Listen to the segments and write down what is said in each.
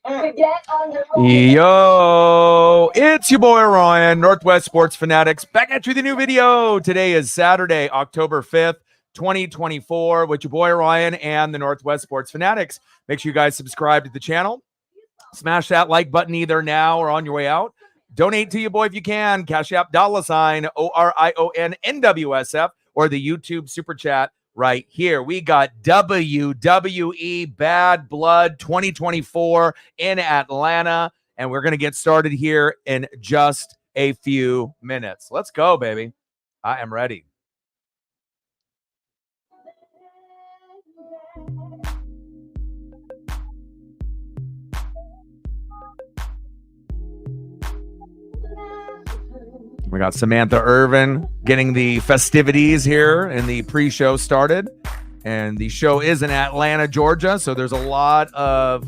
Yo, it's your boy Ryan, Northwest Sports Fanatics, back at you with a new video. Today is Saturday, October 5th, 2024, with your boy Ryan and the Northwest Sports Fanatics. Make sure you guys subscribe to the channel. Smash that like button either now or on your way out. Donate to your boy if you can. Cash App $, ORION-NWSF, or the YouTube Super Chat right here. We got WWE Bad Blood 2024 in Atlanta, and we're going to get started here in just a few minutes. Let's go, baby. I am ready. We got Samantha Irvin getting the festivities here and the pre-show started. And the show is in Atlanta, Georgia. So there's a lot of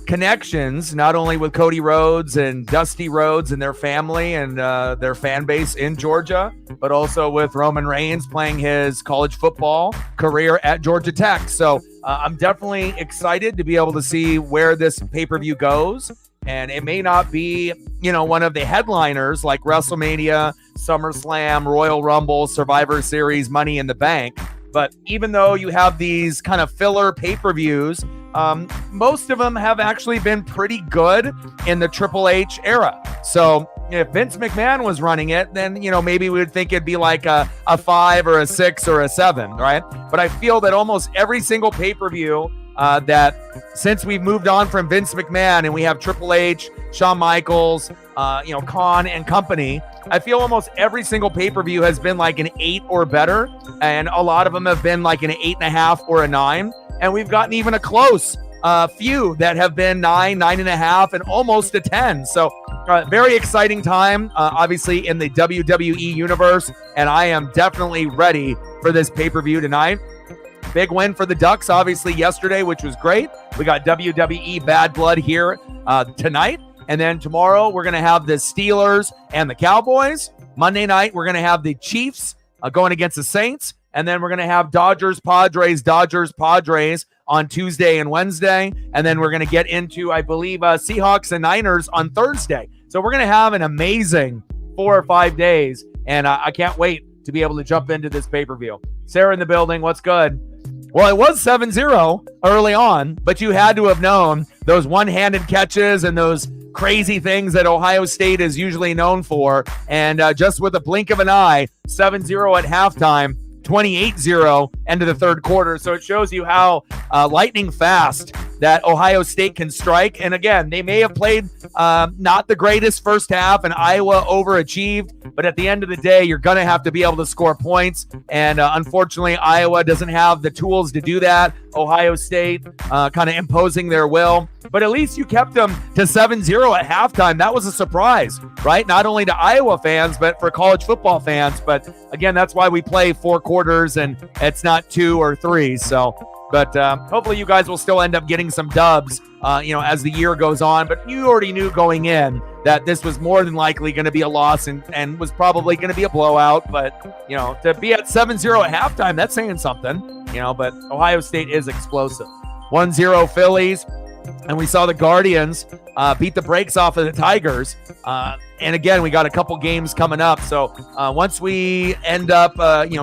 connections, not only with Cody Rhodes and Dusty Rhodes and their family and their fan base in Georgia, but also with Roman Reigns playing his college football career at Georgia Tech. So I'm definitely excited to be able to see where this pay-per-view goes. And it may not be, one of the headliners like WrestleMania, SummerSlam, Royal Rumble, Survivor Series, Money in the Bank. But even though you have these kind of filler pay-per-views, most of them have actually been pretty good in the Triple H era. So if Vince McMahon was running it, then, maybe we would think it'd be like a 5 or a 6 or a 7, right? But I feel that almost every single pay-per-view that since we've moved on from Vince McMahon and we have Triple H, Shawn Michaels, Khan and company, I feel almost every single pay-per-view has been like an 8 or better. And a lot of them have been like an 8.5 or a 9. And we've gotten even a close few that have been 9, 9.5, and almost a 10. So very exciting time, obviously, in the WWE universe. And I am definitely ready for this pay-per-view tonight. Big win for the Ducks, obviously, yesterday, which was great. We got WWE Bad Blood here tonight. And then tomorrow, we're going to have the Steelers and the Cowboys. Monday night, we're going to have the Chiefs going against the Saints. And then we're going to have Dodgers, Padres on Tuesday and Wednesday. And then we're going to get into, I believe, Seahawks and Niners on Thursday. So we're going to have an amazing 4 or 5 days. And I can't wait to be able to jump into this pay-per-view. Sarah in the building, what's good? Well, it was 7-0 early on, but you had to have known those one-handed catches and those crazy things that Ohio State is usually known for. And just with a blink of an eye, 7-0 at halftime, 28-0 end of the third quarter. So it shows you how lightning fast that Ohio State can strike. And again, they may have played not the greatest first half, and Iowa overachieved. But at the end of the day, you're going to have to be able to score points. And unfortunately, Iowa doesn't have the tools to do that. Ohio State kind of imposing their will. But at least you kept them to 7-0 at halftime. That was a surprise, right? Not only to Iowa fans, but for college football fans. But again, that's why we play 4 quarters and it's not 2 or 3. So, but hopefully you guys will still end up getting some dubs, as the year goes on. But you already knew going in that this was more than likely going to be a loss and was probably going to be a blowout. But, to be at 7-0 at halftime, that's saying something, but Ohio State is explosive. 1-0 Phillies. And we saw the Guardians beat the brakes off of the Tigers. And again, we got a couple games coming up. So once we end up,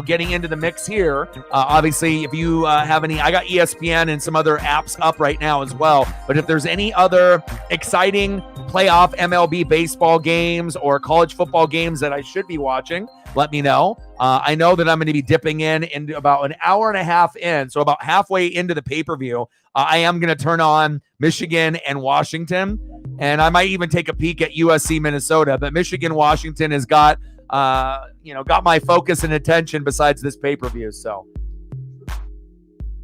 getting into the mix here, obviously, if you have any, I got ESPN and some other apps up right now as well. But if there's any other exciting playoff MLB baseball games or college football games that I should be watching, let me know. I know that I'm going to be dipping into about an hour and a half in. So about halfway into the pay-per-view, I am going to turn on Michigan and Washington. And I might even take a peek at USC, Minnesota. But Michigan, Washington has got my focus and attention besides this pay-per-view. So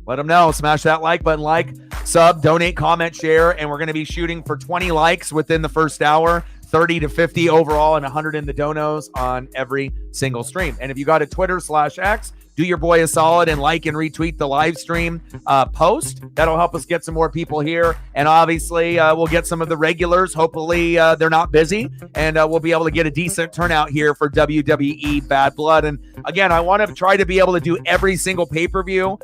let them know. Smash that like button, sub, donate, comment, share. And we're going to be shooting for 20 likes within the first hour. 30 to 50 overall and 100 in the donos on every single stream. And if you got a Twitter/X, do your boy a solid and like and retweet the live stream post. That'll help us get some more people here. And obviously, we'll get some of the regulars. Hopefully, they're not busy. And we'll be able to get a decent turnout here for WWE Bad Blood. And again, I want to try to be able to do every single pay-per-view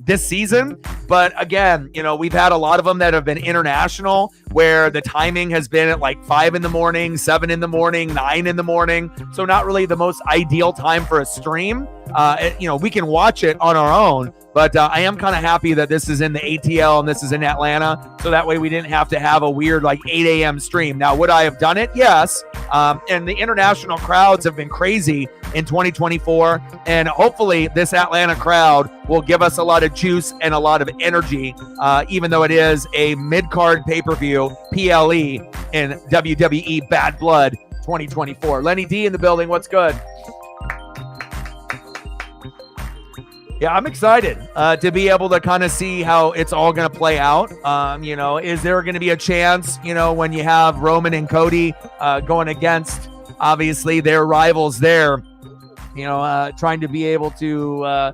this season. But again, we've had a lot of them that have been international, where the timing has been at like 5 in the morning, 7 in the morning, 9 in the morning. So not really the most ideal time for a stream. We can watch it on our own, but I am kind of happy that this is in the ATL and this is in Atlanta. So that way we didn't have to have a weird like 8 a.m. stream. Now, would I have done it? Yes. And the international crowds have been crazy in 2024. And hopefully this Atlanta crowd will give us a lot of juice and a lot of energy, even though it is a mid-card pay-per-view, PLE, in WWE Bad Blood 2024. Lenny D in the building. What's good? Yeah, I'm excited to be able to kind of see how it's all going to play out. Is there going to be a chance, when you have Roman and Cody going against, obviously, their rivals there, trying to be able to,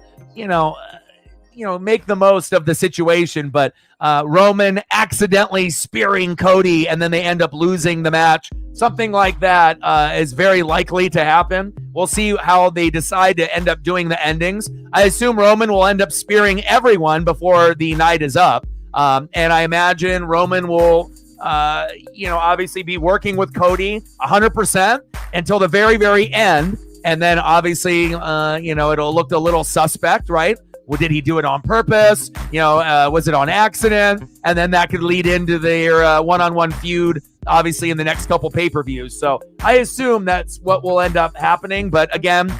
make the most of the situation. But Roman accidentally spearing Cody and then they end up losing the match. Something like that is very likely to happen. We'll see how they decide to end up doing the endings. I assume Roman will end up spearing everyone before the night is up. And I imagine Roman will, obviously be working with Cody 100% until the very, very end. And then obviously, it'll look a little suspect, right? Well, did he do it on purpose? Was it on accident? And then that could lead into their one-on-one feud, obviously, in the next couple pay-per-views. So I assume that's what will end up happening. But again,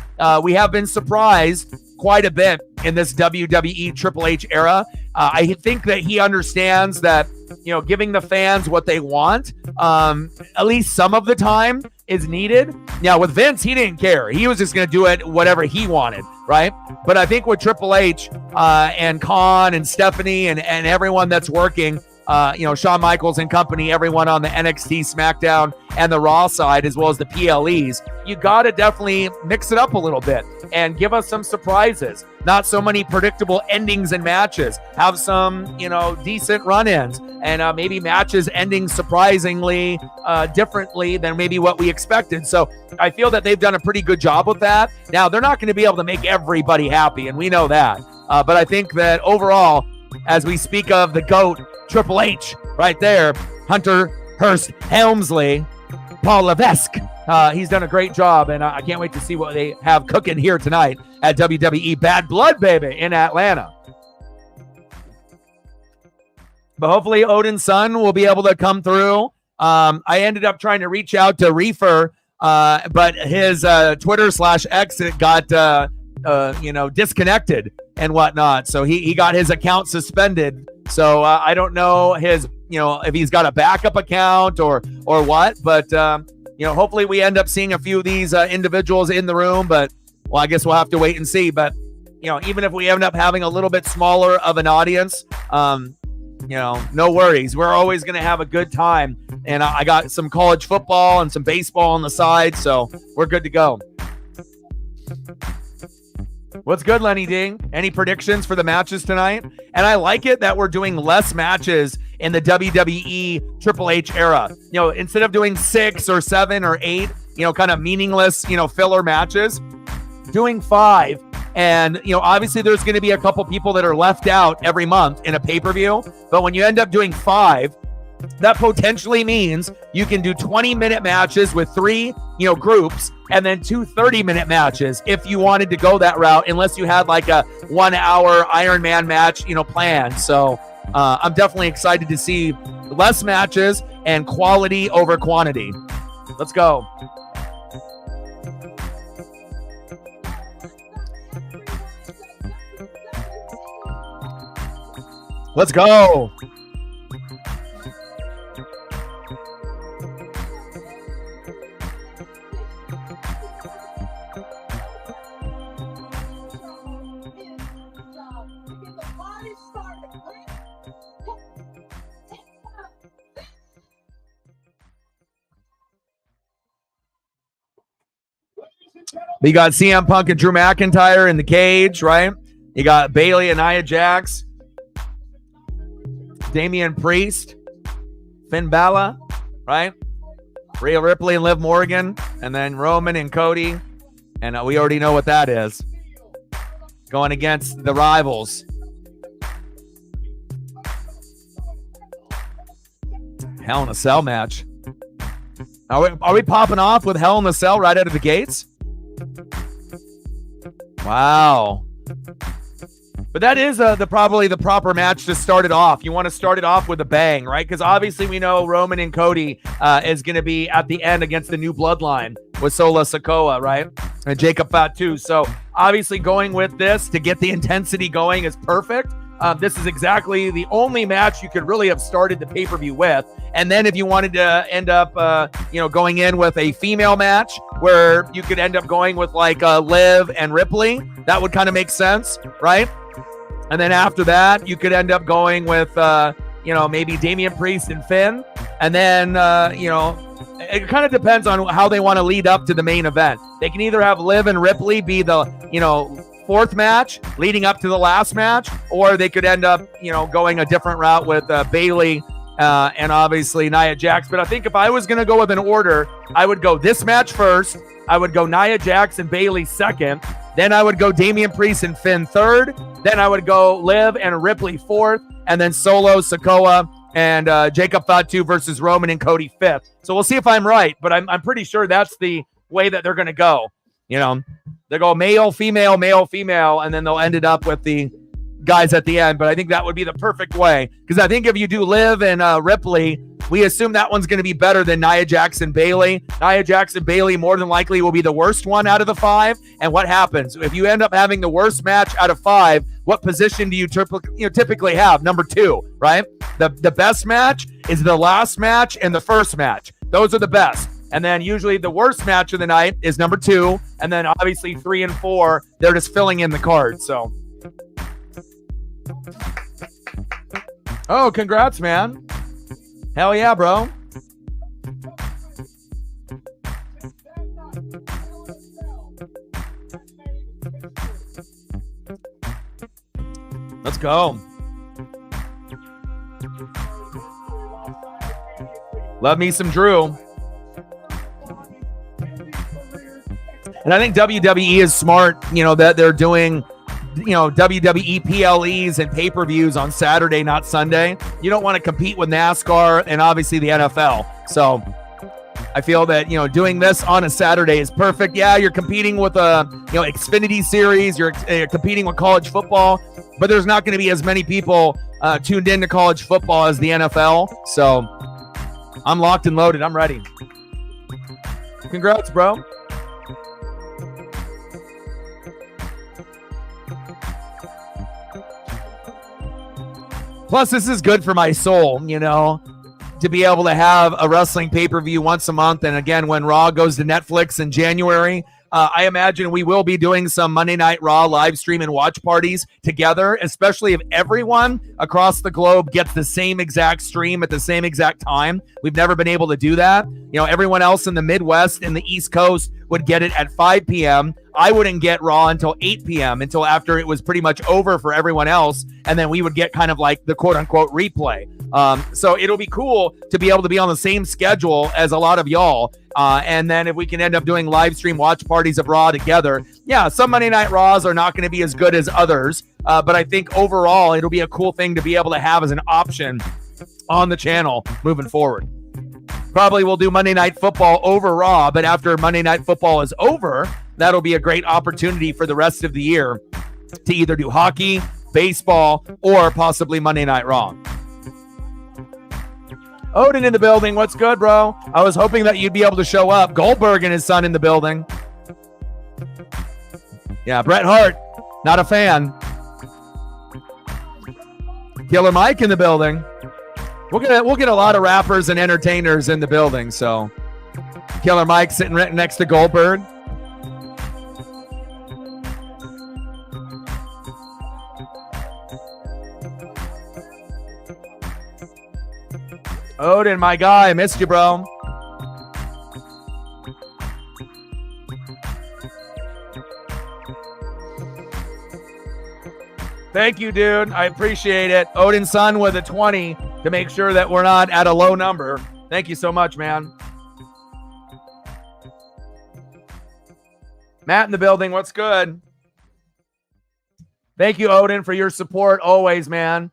we have been surprised quite a bit in this WWE Triple H era. I think that he understands that, giving the fans what they want, at least some of the time, is needed. Now, with Vince, he didn't care. He was just going to do it whatever he wanted, right? But I think with Triple H and Khan and Stephanie and everyone that's working, Shawn Michaels and company, everyone on the NXT, SmackDown, and the Raw side, as well as the PLEs, you got to definitely mix it up a little bit and give us some surprises. Not so many predictable endings and matches. Have some, decent run-ins and maybe matches ending surprisingly differently than maybe what we expected. So I feel that they've done a pretty good job with that. Now, they're not going to be able to make everybody happy, and we know that. But I think that overall, as we speak of the GOAT, Triple H, right there, Hunter Hearst Helmsley, Paul Levesque. He's done a great job, and I can't wait to see what they have cooking here tonight at WWE Bad Blood, baby, in Atlanta. But hopefully Odin's son will be able to come through. I ended up trying to reach out to Reefer, but his Twitter/X got disconnected and whatnot. So he got his account suspended. So I don't know if he's got a backup account or what, but hopefully we end up seeing a few of these individuals in the room, but I guess we'll have to wait and see. But, even if we end up having a little bit smaller of an audience, no worries. We're always going to have a good time. And I got some college football and some baseball on the side, so we're good to go. What's good, Lenny Ding? Any predictions for the matches tonight? And I like it that we're doing less matches in the WWE Triple H era. Instead of doing 6 or 7 or 8, kind of meaningless, filler matches, doing 5. And, obviously there's going to be a couple people that are left out every month in a pay-per-view. But when you end up doing 5, that potentially means you can do 20-minute matches with 3, groups, and then 2 30-minute matches if you wanted to go that route, unless you had like a 1-hour Iron Man match, planned. So I'm definitely excited to see less matches and quality over quantity. Let's go. Let's go. You got CM Punk and Drew McIntyre in the cage, right? You got Bayley and Nia Jax, Damian Priest, Finn Balor, right? Rhea Ripley and Liv Morgan, and then Roman and Cody, and we already know what that is. going against the rivals. Hell in a Cell match. Are we popping off with Hell in a Cell right out of the gates? Wow. But that is probably the proper match to start it off. You want to start it off with a bang, right? Because obviously we know Roman and Cody is going to be at the end against the new bloodline with Solo Sikoa, right? And Jacob Fatu. So obviously going with this to get the intensity going is perfect. This is exactly the only match you could really have started the pay-per-view with. And then if you wanted to end up, going in with a female match where you could end up going with like Liv and Ripley, that would kind of make sense, right? And then after that, you could end up going with, maybe Damian Priest and Finn. And then, it kind of depends on how they want to lead up to the main event. They can either have Liv and Ripley be the, fourth match leading up to the last match, or they could end up, going a different route with Bayley and obviously Nia Jax. But I think if I was going to go with an order, I would go this match first. I would go Nia Jax and Bayley second. Then I would go Damian Priest and Finn third. Then I would go Liv and Ripley fourth. And then Solo, Sikoa, and Jacob Fatu versus Roman and Cody fifth. So we'll see if I'm right, but I'm pretty sure that's the way that they're going to go. They go male, female, and then they'll end it up with the guys at the end. But I think that would be the perfect way, because I think if you do Liv and Ripley, we assume that one's going to be better than Nia Jax and Bayley. Nia Jax and Bayley more than likely will be the worst one out of the five. And what happens if you end up having the worst match out of five? What position do you typically have? Number two, right? The best match is the last match and the first match. Those are the best. And then usually the worst match of the night is number two. And then obviously 3 and 4, they're just filling in the card. So, oh, congrats, man. Hell yeah, bro. Let's go. Love me some Drew. And I think WWE is smart, that they're doing, WWE PLEs and pay-per-views on Saturday, not Sunday. You don't want to compete with NASCAR and obviously the NFL. So I feel that, doing this on a Saturday is perfect. Yeah, you're competing with a, Xfinity series. You're competing with college football, but there's not going to be as many people tuned into college football as the NFL. So I'm locked and loaded. I'm ready. Congrats, bro. Plus, this is good for my soul, to be able to have a wrestling pay-per-view once a month. And again, when Raw goes to Netflix in January, I imagine we will be doing some Monday Night Raw live stream and watch parties together, especially if everyone across the globe gets the same exact stream at the same exact time. We've never been able to do that. Everyone else in the Midwest and the East Coast would get it at 5 p.m. I wouldn't get Raw until 8 p.m. until after it was pretty much over for everyone else. And then we would get kind of like the quote unquote replay. So it'll be cool to be able to be on the same schedule as a lot of y'all. And then if we can end up doing live stream watch parties of Raw together. Yeah, some Monday Night Raws are not going to be as good as others. But I think overall, it'll be a cool thing to be able to have as an option on the channel moving forward. Probably we'll do Monday Night Football over Raw, but after Monday Night Football is over, that'll be a great opportunity for the rest of the year to either do hockey, baseball, or possibly Monday Night Raw. Odin in the building. What's good, bro? I was hoping that you'd be able to show up. Goldberg and his son in the building. Yeah, Bret Hart. Not a fan. Killer Mike in the building. We'll get a lot of rappers and entertainers in the building. So Killer Mike sitting right next to Goldberg. Odin, my guy, I missed you, bro. Thank you, dude. I appreciate it. Odin's son with a 20 to make sure that we're not at a low number. Thank you so much, man. Matt in the building. What's good? Thank you, Odin, for your support always, man.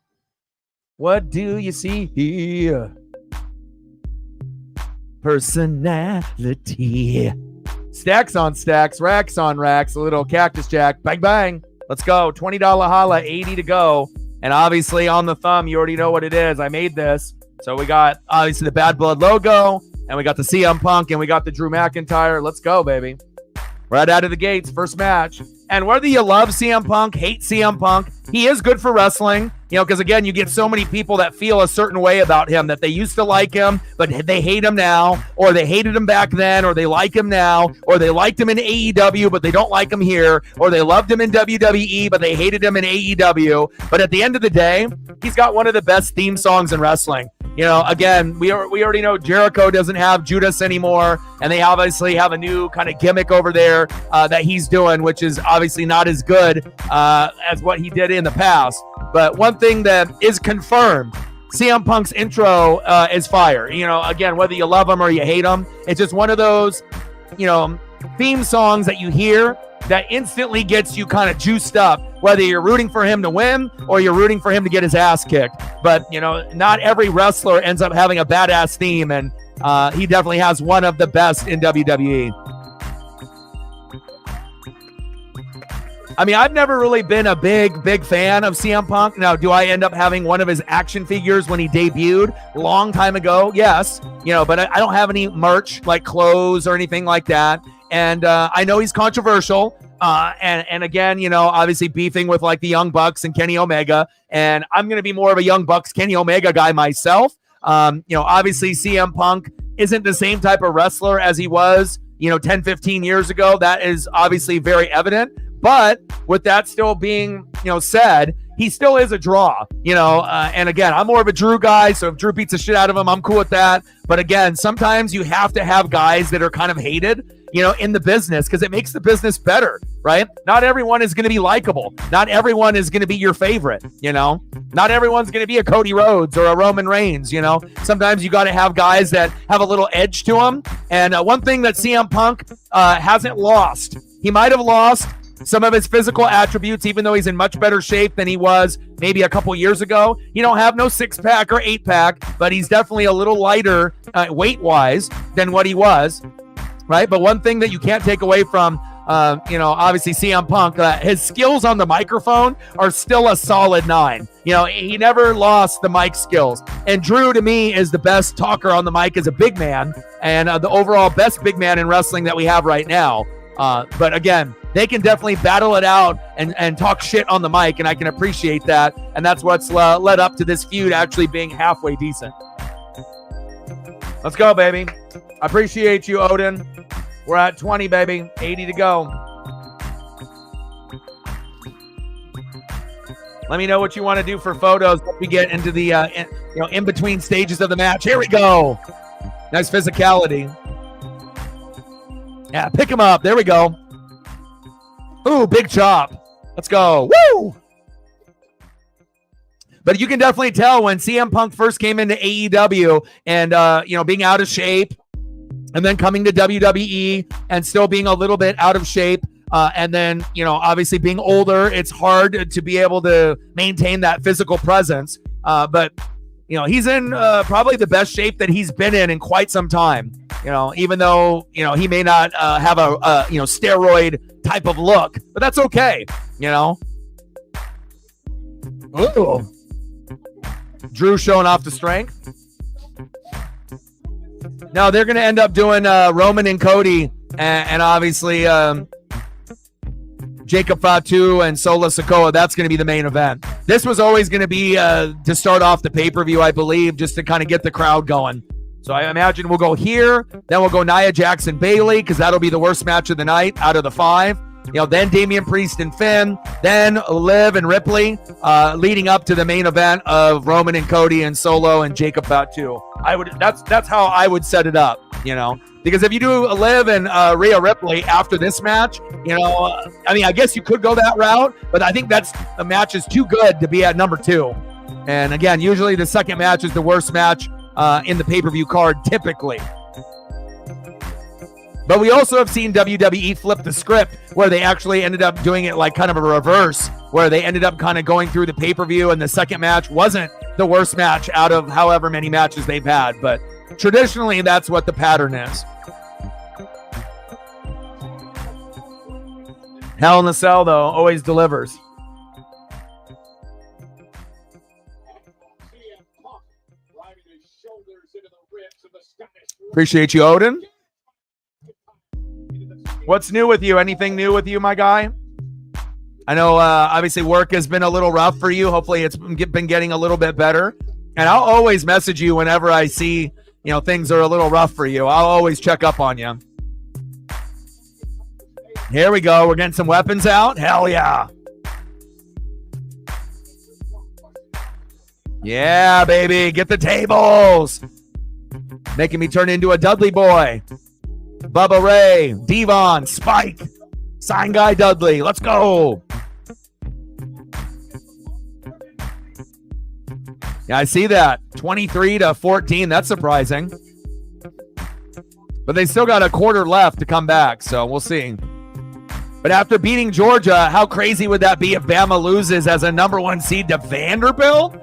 What do you see here? Personality. Stacks on stacks, racks on racks, a little cactus jack. Bang, bang. Let's go. $20 holla, 80 to go. And obviously on the thumb, you already know what it is. I made this. So we got obviously the Bad Blood logo, and we got the CM Punk, and we got the Drew McIntyre. Let's go, baby. Right out of the gates, first match. And whether you love CM Punk, hate CM Punk, he is good for wrestling. You know, because again, you get so many people that feel a certain way about him, that they used to like him, but they hate him now, or they hated him back then, or they like him now, or they liked him in AEW, but they don't like him here, or they loved him in WWE, but they hated him in AEW. But at the end of the day, he's got one of the best theme songs in wrestling. You know, again, we already know Jericho doesn't have Judas anymore, and they obviously have a new kind of gimmick over there that he's doing, which is obviously not as good as what he did in the past. But one thing that is confirmed, CM Punk's intro is fire. You know, again, whether you love him or you hate him, it's just one of those, you know, theme songs that you hear that instantly gets you kind of juiced up, whether you're rooting for him to win or you're rooting for him to get his ass kicked. But, you know, not every wrestler ends up having a badass theme, and he definitely has one of the best in WWE. I mean, I've never really been a big fan of CM Punk. Now, do I end up having one of his action figures when he debuted a long time ago? Yes. You know, but I don't have any merch, like clothes or anything like that. And I know he's controversial. And again, you know, obviously beefing with like the Young Bucks and Kenny Omega. And I'm going to be more of a Young Bucks, Kenny Omega guy myself. You know, obviously CM Punk isn't the same type of wrestler as he was, you know, 10, 15 years ago. That is obviously very evident. But with that still being, you know, said, he still is a draw, you know, and again, I'm more of a Drew guy, so if Drew beats the shit out of him, I'm cool with that. But again, sometimes you have to have guys that are kind of hated, you know, in the business, because it makes the business better, right? Not everyone is going to be likable. Not everyone is going to be your favorite, you know? Not everyone's going to be a Cody Rhodes or a Roman Reigns, you know? Sometimes you got to have guys that have a little edge to them. And one thing that CM Punk hasn't lost, he might have lost some of his physical attributes, even though he's in much better shape than he was maybe a couple years ago. He don't have no 6-pack or 8-pack, but he's definitely a little lighter weight-wise than what he was, right? But one thing that you can't take away from, you know, obviously CM Punk, his skills on the microphone are still a solid 9. You know, he never lost the mic skills. And Drew, to me, is the best talker on the mic as a big man, and the overall best big man in wrestling that we have right now. But again, they can definitely battle it out and talk shit on the mic, and I can appreciate that. And that's what's led up to this feud actually being halfway decent. Let's go, baby. I appreciate you, Odin. We're at 20, baby. 80 to go. Let me know what you want to do for photos when we get into the in between stages of the match. Here we go. Nice physicality. Yeah, pick him up. There we go. Ooh, big chop. Let's go. Woo! But you can definitely tell when CM Punk first came into AEW and, being out of shape, and then coming to WWE and still being a little bit out of shape. And then, you know, obviously being older, it's hard to be able to maintain that physical presence. But, you know, he's in probably the best shape that he's been in quite some time. You know, even though, you know, he may not have a steroid type of look, but that's okay, you know. Ooh. Drew showing off the strength. No, they're going to end up doing Roman and Cody and obviously Jacob Fatu and Solo Sikoa. That's going to be the main event. This was always going to be to start off the pay-per-view, I believe, just to kind of get the crowd going. So I imagine we'll go here, then we'll go Nia Jackson Bailey, because that'll be the worst match of the night out of the 5. You know, then Damian Priest and Finn, then Liv and Ripley, leading up to the main event of Roman and Cody and Solo and Jacob Fatu. That's how I would set it up, you know, because if you do Liv and Rhea Ripley after this match, you know, I mean, I guess you could go that route, but I think the match is too good to be at number 2. And again, usually the second match is the worst match in the pay-per-view card, typically. But we also have seen WWE flip the script where they actually ended up doing it like kind of a reverse where they ended up kind of going through the pay-per-view, and the second match wasn't the worst match out of however many matches they've had. But traditionally, that's what the pattern is. Hell in a Cell, though, always delivers. Appreciate you, Odin. What's new with you? Anything new with you, my guy? I know, obviously, work has been a little rough for you. Hopefully, it's been getting a little bit better. And I'll always message you whenever I see, things are a little rough for you. I'll always check up on you. Here we go. We're getting some weapons out. Hell yeah. Yeah, baby. Get the tables. Making me turn into a Dudley boy. Bubba Ray, Devon, Spike, Sign Guy Dudley. Let's go. Yeah, I see that. 23-14. That's surprising. But they still got a quarter left to come back, so we'll see. But after beating Georgia, how crazy would that be if Bama loses as a number 1 seed to Vanderbilt?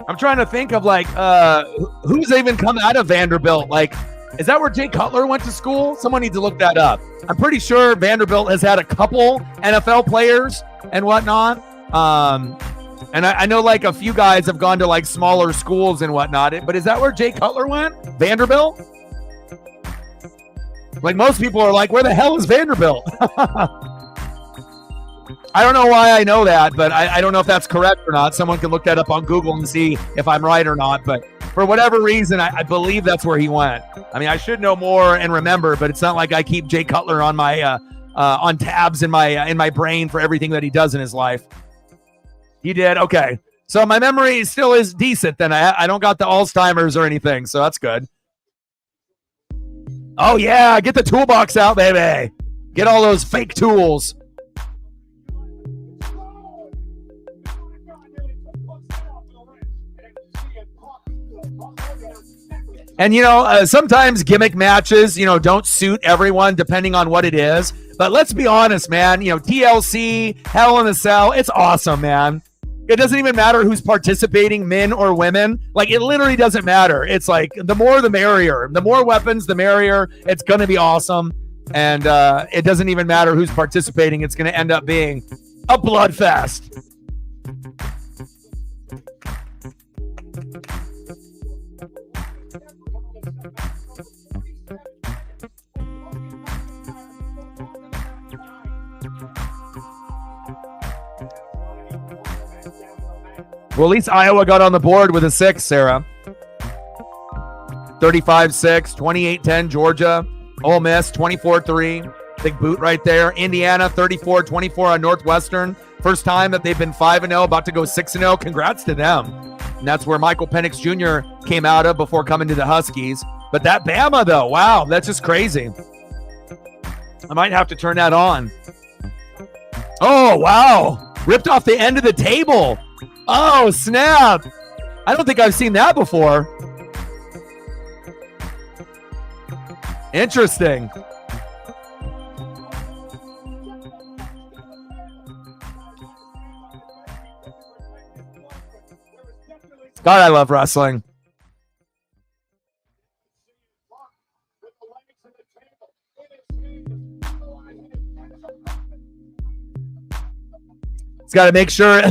I'm trying to think of, who's even come out of Vanderbilt? Is that where Jay Cutler went to school? Someone needs to look that up. I'm pretty sure Vanderbilt has had a couple NFL players and whatnot. And I know, a few guys have gone to, smaller schools and whatnot. But is that where Jay Cutler went? Vanderbilt? Most people are like, where the hell is Vanderbilt? I don't know why I know that, but I don't know if that's correct or not. Someone can look that up on Google and see if I'm right or not. But for whatever reason, I believe that's where he went. I mean, I should know more and remember, but it's not like I keep Jay Cutler on my on tabs in my brain for everything that he does in his life. He did? Okay. So my memory still is decent then. I don't got the Alzheimer's or anything, so that's good. Oh, yeah. Get the toolbox out, baby. Get all those fake tools. And, sometimes gimmick matches, don't suit everyone depending on what it is. But let's be honest, man. TLC, Hell in a Cell, it's awesome, man. It doesn't even matter who's participating, men or women. It literally doesn't matter. It's the more the merrier. The more weapons, the merrier. It's going to be awesome. And it doesn't even matter who's participating. It's going to end up being a bloodfest. Well, at least Iowa got on the board with a 6, Sarah. 35-6, 28-10, Georgia. Ole Miss, 24-3. Big boot right there. Indiana, 34-24 on Northwestern. First time that they've been 5-0, about to go 6-0. Congrats to them. And that's where Michael Penix Jr. came out of before coming to the Huskies. But that Bama, though, wow, that's just crazy. I might have to turn that on. Oh, wow. Ripped off the end of the table. Oh, snap. I don't think I've seen that before. Interesting. God, I love wrestling. It's got to make sure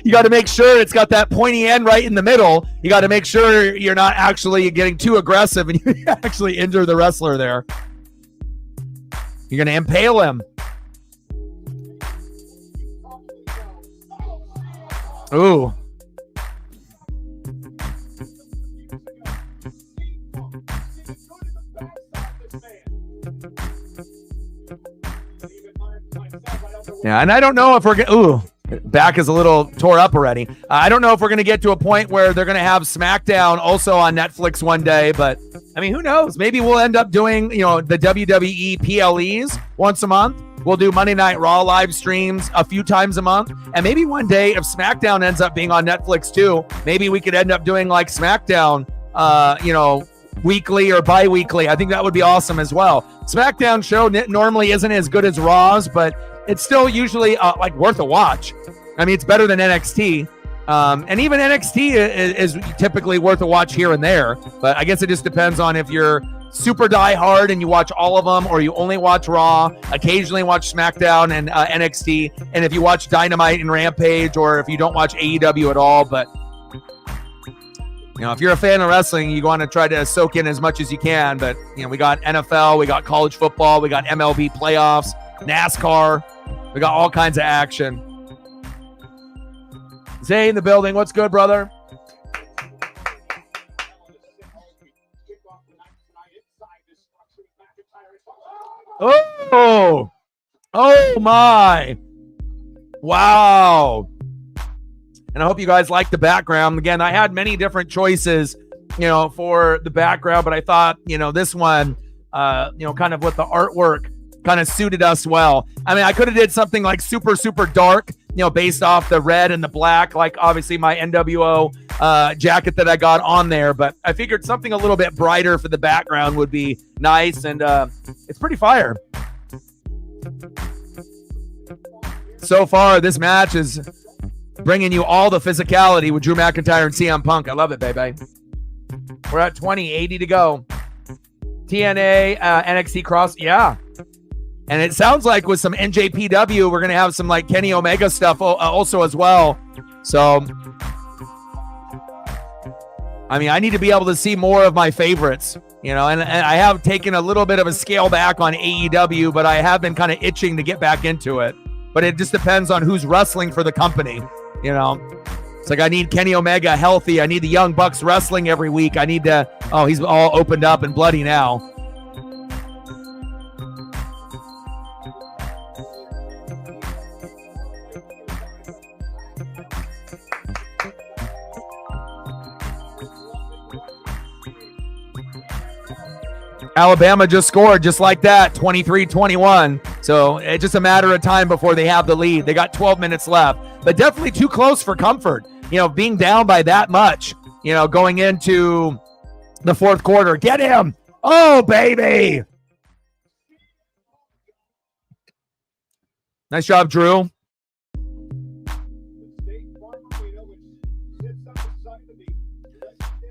you got to make sure it's got that pointy end right in the middle. You got to make sure you're not actually getting too aggressive and you actually injure the wrestler there. You're going to impale him. Ooh. Yeah, and I don't know if we're going to... Ooh. Back is a little tore up already. I don't know if we're going to get to a point where they're going to have SmackDown also on Netflix one day, but I mean, who knows? Maybe we'll end up doing, the WWE PLEs once a month. We'll do Monday Night Raw live streams a few times a month. And maybe one day if SmackDown ends up being on Netflix too, maybe we could end up doing SmackDown, weekly or bi-weekly. I think that would be awesome as well. SmackDown show normally isn't as good as Raw's, but it's still usually like worth a watch. I mean, it's better than NXT. And even NXT is typically worth a watch here and there. But I guess it just depends on if you're super die hard and you watch all of them, or you only watch Raw, occasionally watch SmackDown and NXT, and if you watch Dynamite and Rampage, or if you don't watch AEW at all. But if you're a fan of wrestling, you want to try to soak in as much as you can. But we got NFL, we got college football, we got MLB playoffs, NASCAR, we got all kinds of action. Zay in the building. What's good, brother? Oh my. Wow. And I hope you guys like the background. Again, I had many different choices, for the background, but I thought, this one, kind of with the artwork kind of suited us well. I mean, I could have did something like super, super dark, based off the red and the black, like obviously my NWO jacket that I got on there, but I figured something a little bit brighter for the background would be nice, and it's pretty fire. So far, this match is bringing you all the physicality with Drew McIntyre and CM Punk. I love it, baby. We're at 80 to go. TNA, NXT Cross, yeah. And it sounds like with some NJPW, we're going to have some like Kenny Omega stuff also as well. So, I mean, I need to be able to see more of my favorites, and I have taken a little bit of a scale back on AEW, but I have been kind of itching to get back into it. But it just depends on who's wrestling for the company, It's like I need Kenny Omega healthy. I need the Young Bucks wrestling every week. I need to, he's all opened up and bloody now. Alabama just scored just like that, 23-21. So it's just a matter of time before they have the lead. They got 12 minutes left, but definitely too close for comfort. Being down by that much, going into the fourth quarter. Get him. Oh, baby. Nice job, Drew.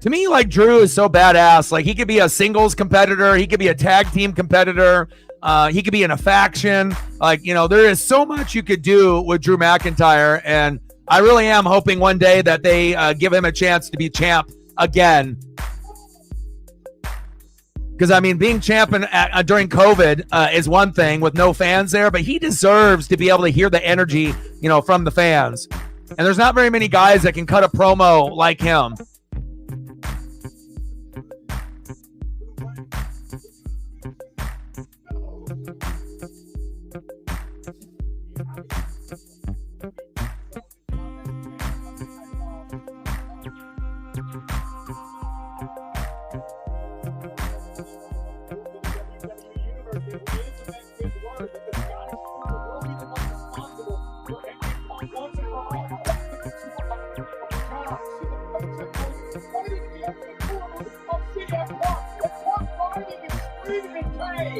To me, like, Drew is so badass. Like, he could be a singles competitor. He could be a tag team competitor. He could be in a faction. Like, there is so much you could do with Drew McIntyre. And I really am hoping one day that they give him a chance to be champ again. Because, I mean, being champ during COVID is one thing with no fans there. But he deserves to be able to hear the energy, from the fans. And there's not very many guys that can cut a promo like him.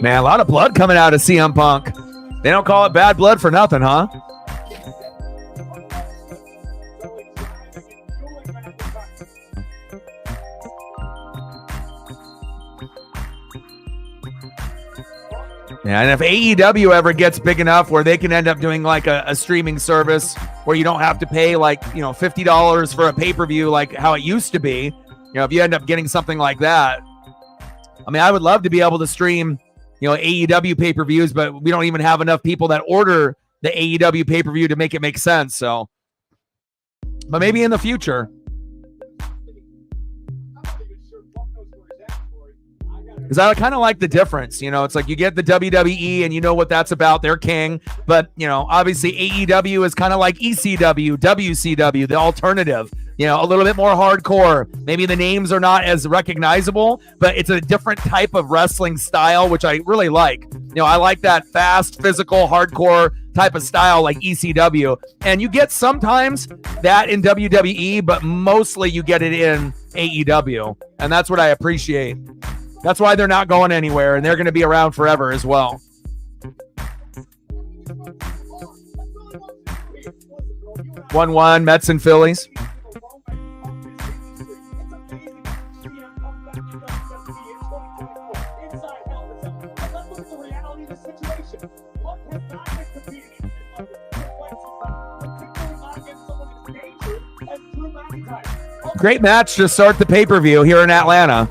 Man, a lot of blood coming out of CM Punk. They don't call it bad blood for nothing, huh? Yeah, and if AEW ever gets big enough where they can end up doing like a streaming service where you don't have to pay like, $50 for a pay-per-view like how it used to be, if you end up getting something like that, I mean, I would love to be able to stream, AEW pay-per-views, but we don't even have enough people that order the AEW pay-per-view to make it make sense. So, but maybe in the future. Because I kind of like the difference, it's like you get the WWE and you know what that's about. They're king. But, obviously AEW is kind of like ECW, WCW, the alternative, a little bit more hardcore. Maybe the names are not as recognizable, but it's a different type of wrestling style, which I really like. I like that fast, physical, hardcore type of style like ECW. And you get sometimes that in WWE, but mostly you get it in AEW. And that's what I appreciate. That's why they're not going anywhere, and they're going to be around forever as well. One Mets and Phillies. Great match to start the pay-per-view here in Atlanta.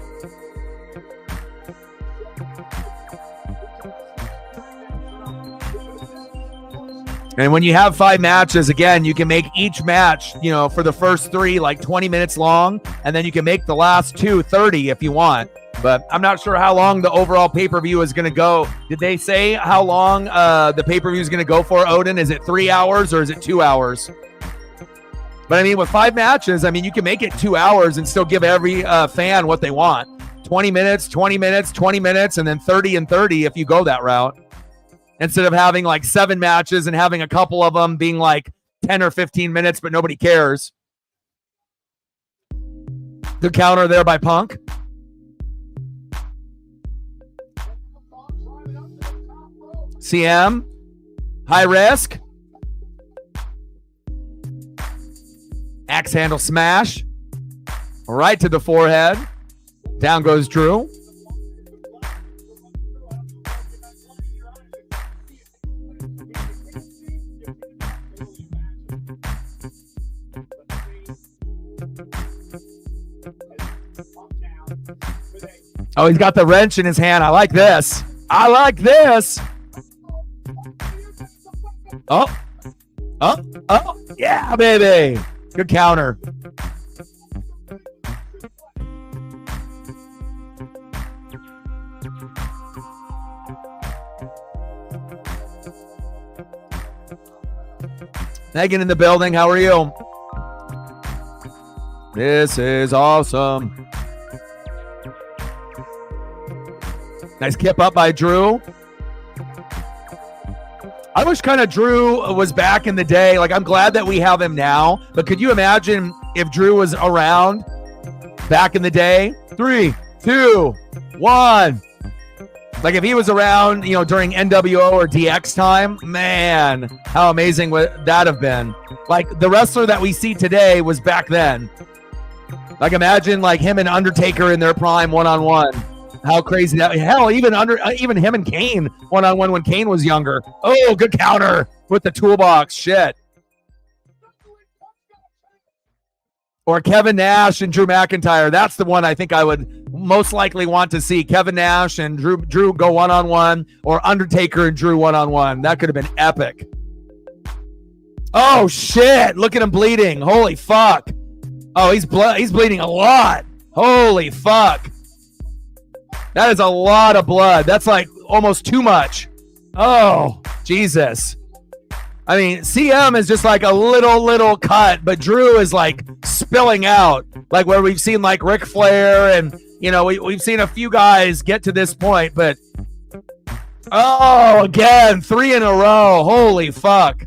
And when you have 5 matches, again, you can make each match, for the first 3, like 20 minutes long, and then you can make the last 2 30 if you want. But I'm not sure how long the overall pay-per-view is going to go. Did they say how long the pay-per-view is going to go for, Odin? Is it 3 hours or is it 2 hours? But I mean, with 5 matches, you can make it 2 hours and still give every fan what they want. 20 minutes, 20 minutes, 20 minutes, and then 30 and 30 if you go that route. Instead of having like 7 matches and having a couple of them being like 10 or 15 minutes, but nobody cares. Good counter there by Punk. CM, high risk. Axe handle smash. Right to the forehead. Down goes Drew. Oh, he's got the wrench in his hand. I like this. I like this. Oh. Yeah, baby. Good counter. Megan in the building. How are you? This is awesome. Nice kip up by Drew. I wish kind of Drew was back in the day. Like, I'm glad that we have him now, but could you imagine if Drew was around back in the day? 3, 2, 1. Like, if he was around, during NWO or DX time, man, how amazing would that have been? Like, the wrestler that we see today was back then. Like, imagine like him and Undertaker in their prime one-on-one. How crazy that! Hell, even him and Kane one-on-one when Kane was younger. Oh, good counter with the toolbox. Shit. Or Kevin Nash and Drew McIntyre. That's the one I think I would most likely want to see. Kevin Nash and Drew go one-on-one, or Undertaker and Drew one-on-one. That could have been epic. Oh shit! Look at him bleeding. Holy fuck! Oh, he's bleeding a lot. Holy fuck! That is a lot of blood. That's like almost too much. Oh, Jesus. I mean, CM is just like a little cut, but Drew is like spilling out, like where we've seen like Ric Flair and, we've seen a few guys get to this point, but oh, again, 3 in a row. Holy fuck.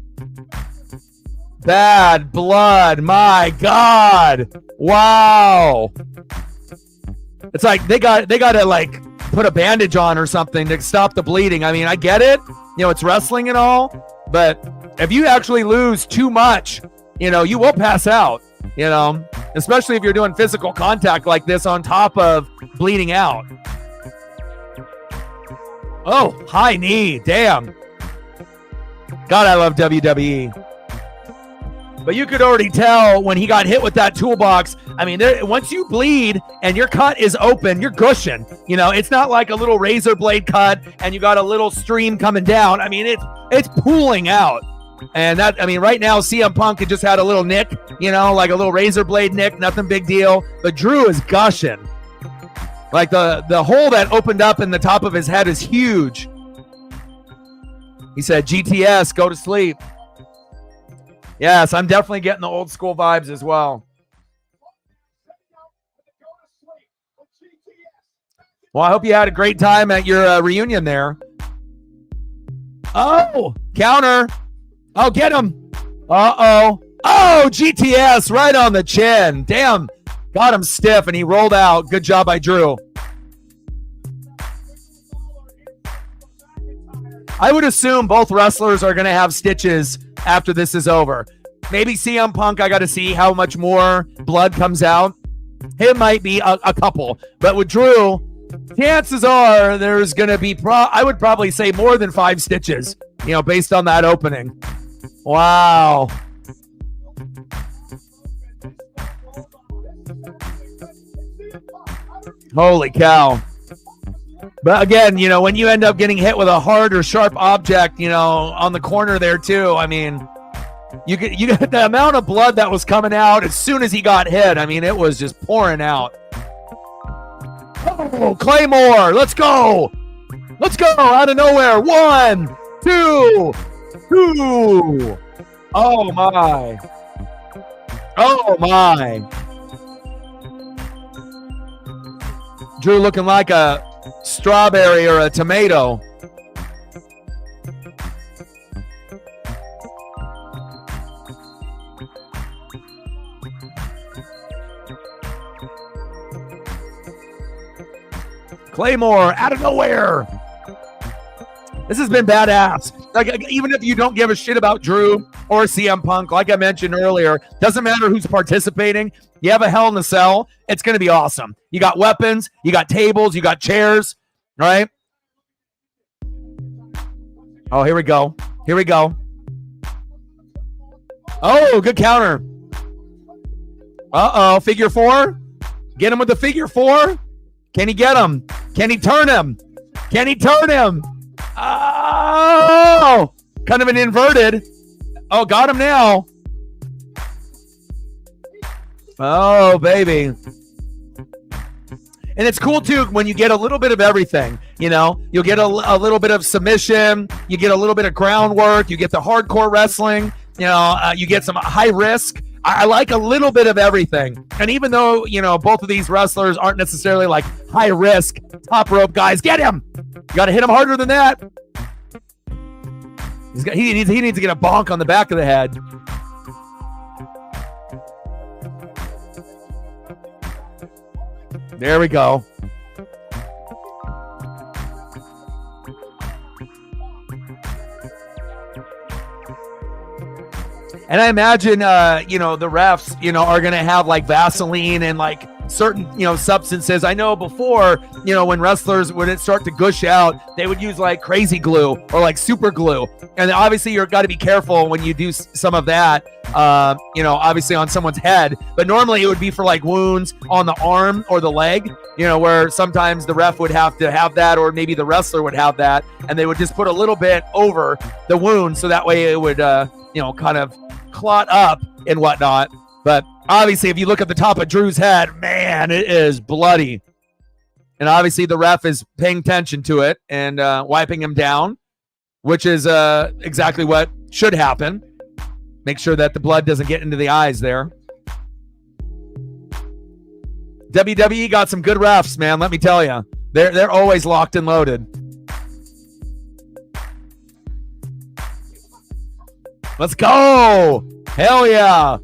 Bad blood. My God. Wow. It's like they got to like put a bandage on or something to stop the bleeding. I mean, I get it. It's wrestling and all, but if you actually lose too much, you will pass out, especially if you're doing physical contact like this on top of bleeding out. Oh, high knee. Damn. God, I love WWE. But you could already tell when he got hit with that toolbox. I mean, once you bleed and your cut is open, you're gushing. It's not like a little razor blade cut and you got a little stream coming down. I mean, it's pooling out. And right now, CM Punk had just had a little nick, like a little razor blade nick, nothing big deal. But Drew is gushing. Like the hole that opened up in the top of his head is huge. He said, GTS, go to sleep. Yes, I'm definitely getting the old school vibes as well. Well, I hope you had a great time at your reunion there. Oh, counter. Oh, get him. Uh-oh. Oh, GTS right on the chin. Damn. Got him stiff, and he rolled out. Good job by Drew. I would assume both wrestlers are going to have stitches after this is over. Maybe CM Punk, I got to see how much more blood comes out. It might be a couple. But with Drew, chances are there's going to be, I would probably say more than 5 stitches, based on that opening. Wow. Holy cow. But again, when you end up getting hit with a hard or sharp object, on the corner there too, I mean, you get the amount of blood that was coming out as soon as he got hit. I mean, it was just pouring out. Oh, Claymore, let's go. Let's go out of nowhere. 1, 2, 2. Oh, my. Oh, my. Drew looking like a strawberry or a tomato. Claymore out of nowhere. This has been badass. Like, even if you don't give a shit about Drew or CM Punk, like I mentioned earlier, doesn't matter who's participating. You have a Hell in a Cell, it's going to be awesome. You got weapons, you got tables, you got chairs, right? Oh, here we go. Here we go. Oh, good counter. Uh-oh, figure 4. Get him with the figure 4. Can he get him? Can he turn him? Can he turn him? Oh, kind of an inverted. Oh, got him now. Oh, baby. And it's cool, too, when you get a little bit of everything. You'll get a little bit of submission. You get a little bit of groundwork. You get the hardcore wrestling. You get some high risk. I like a little bit of everything. And even though, both of these wrestlers aren't necessarily like high risk, top rope guys, get him. You got to hit him harder than that. He needs to get a bonk on the back of the head. There we go. And I imagine, the refs, are going to have like Vaseline and like certain, substances. I know before, when wrestlers would start to gush out, they would use like crazy glue or like super glue. And obviously you've got to be careful when you do some of that, obviously on someone's head. But normally it would be for like wounds on the arm or the leg, where sometimes the ref would have to have that, or maybe the wrestler would have that. And they would just put a little bit over the wound. So that way it would, kind of clot up and whatnot. But obviously, if you look at the top of Drew's head, man, it is bloody. And obviously, the ref is paying attention to it and wiping him down, which is exactly what should happen. Make sure that the blood doesn't get into the eyes there. WWE got some good refs, man. Let me tell you, they're always locked and loaded. Let's go. Hell yeah.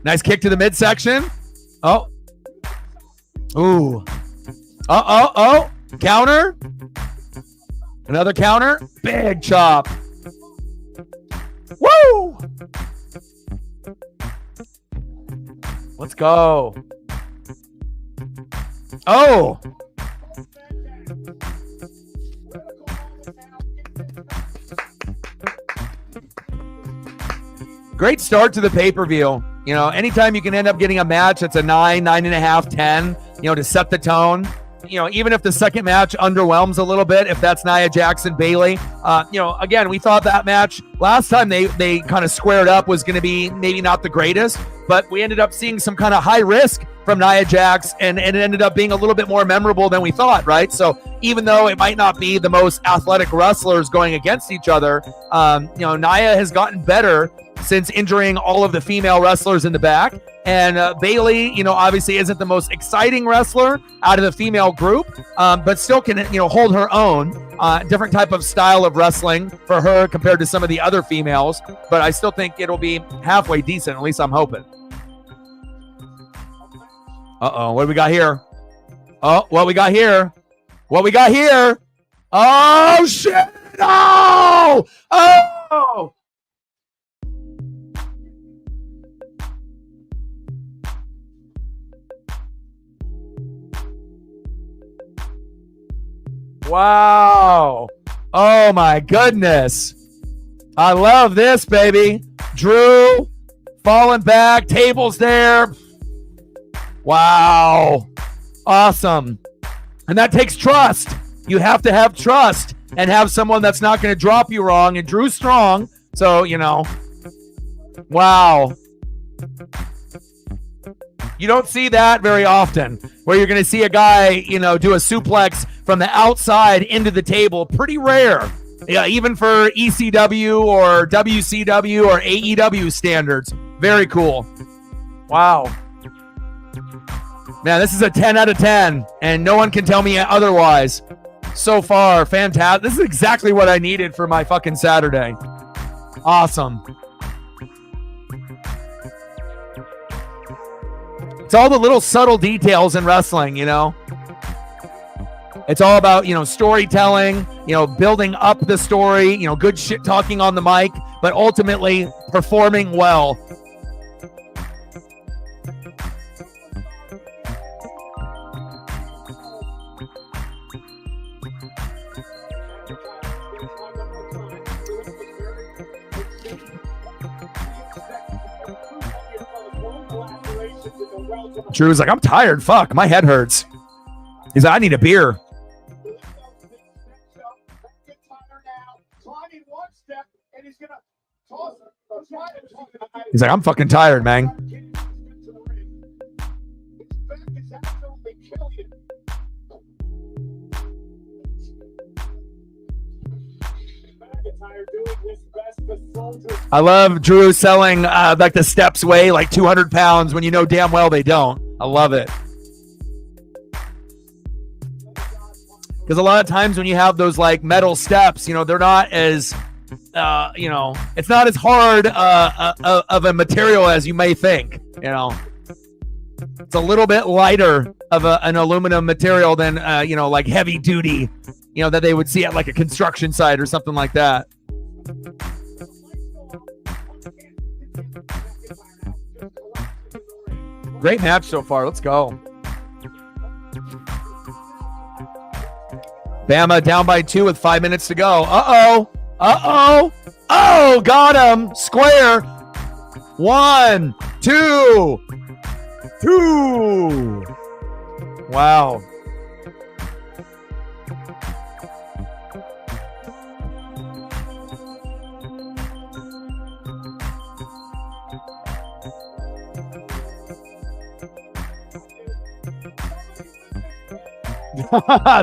Nice kick to the midsection. Oh. Ooh. Oh. Counter. Another counter. Big chop. Woo. Let's go. Oh. Great start to the pay-per-view. Anytime you can end up getting a match that's a 9, 9.5, 10, to set the tone. Even if the second match underwhelms a little bit, if that's Nia Jax, Bayley, again, we thought that match last time they kind of squared up was going to be maybe not the greatest, but we ended up seeing some kind of high risk from Nia Jax, and it ended up being a little bit more memorable than we thought, right? So even though it might not be the most athletic wrestlers going against each other, Nia has gotten better since injuring all of the female wrestlers in the back. And Bayley, obviously isn't the most exciting wrestler out of the female group, but still can, hold her own. Different type of style of wrestling for her compared to some of the other females. But I still think it'll be halfway decent. At least I'm hoping. Uh-oh, what do we got here? Oh, what we got here? What we got here? Oh, shit! Oh! Oh! Wow. Oh, my goodness. I love this, baby. Drew falling back. Tables there. Wow. Awesome. And that takes trust. You have to have trust and have someone that's not going to drop you wrong. And Drew's strong. So, wow. You don't see that very often, where you're going to see a guy, do a suplex from the outside into the table. Pretty rare. Yeah, even for ECW or WCW or AEW standards. Very cool. Wow. Man, this is a 10 out of 10, and no one can tell me otherwise. So far, fantastic. This is exactly what I needed for my fucking Saturday. Awesome. It's all the little subtle details in wrestling, It's all about, storytelling, building up the story, good shit talking on the mic, but ultimately performing well. Drew's like, I'm tired. Fuck, my head hurts. He's like, I need a beer. He's like, I'm fucking tired, man. I love Drew selling like the steps weigh like 200 pounds when you know damn well they don't. I love it. Because a lot of times when you have those like metal steps, they're not as, it's not as hard of a material as you may think. It's a little bit lighter of an aluminum material than, like heavy duty, that they would see at like a construction site or something like that. Great match so far. Let's go. Bama down by 2 with 5 minutes to go. Uh-oh. Uh-oh. Oh, got him. Square. 1, 2. 2. Wow.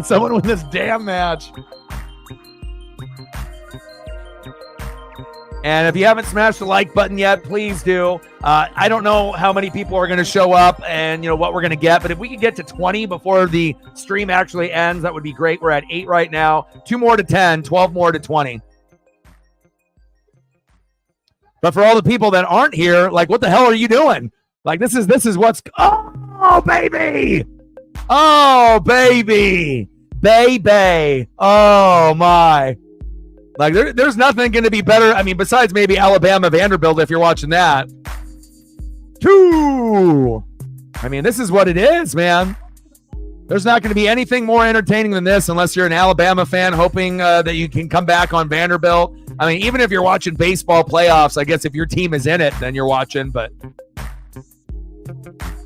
Someone win this damn match. And if you haven't smashed the like button yet, please do. I don't know how many people are going to show up and what we're going to get, but if we could get to 20 before the stream actually ends, that would be great. We're at 8 right now. 2 more to 10, 12 more to 20. But for all the people that aren't here, like, what the hell are you doing? Like, this is what's... Oh, baby! Oh, baby. Baby. Oh, my. Like, there's nothing going to be better. I mean, besides maybe Alabama Vanderbilt, if you're watching that. 2. I mean, this is what it is, man. There's not going to be anything more entertaining than this unless you're an Alabama fan hoping that you can come back on Vanderbilt. I mean, even if you're watching baseball playoffs, I guess if your team is in it, then you're watching, but...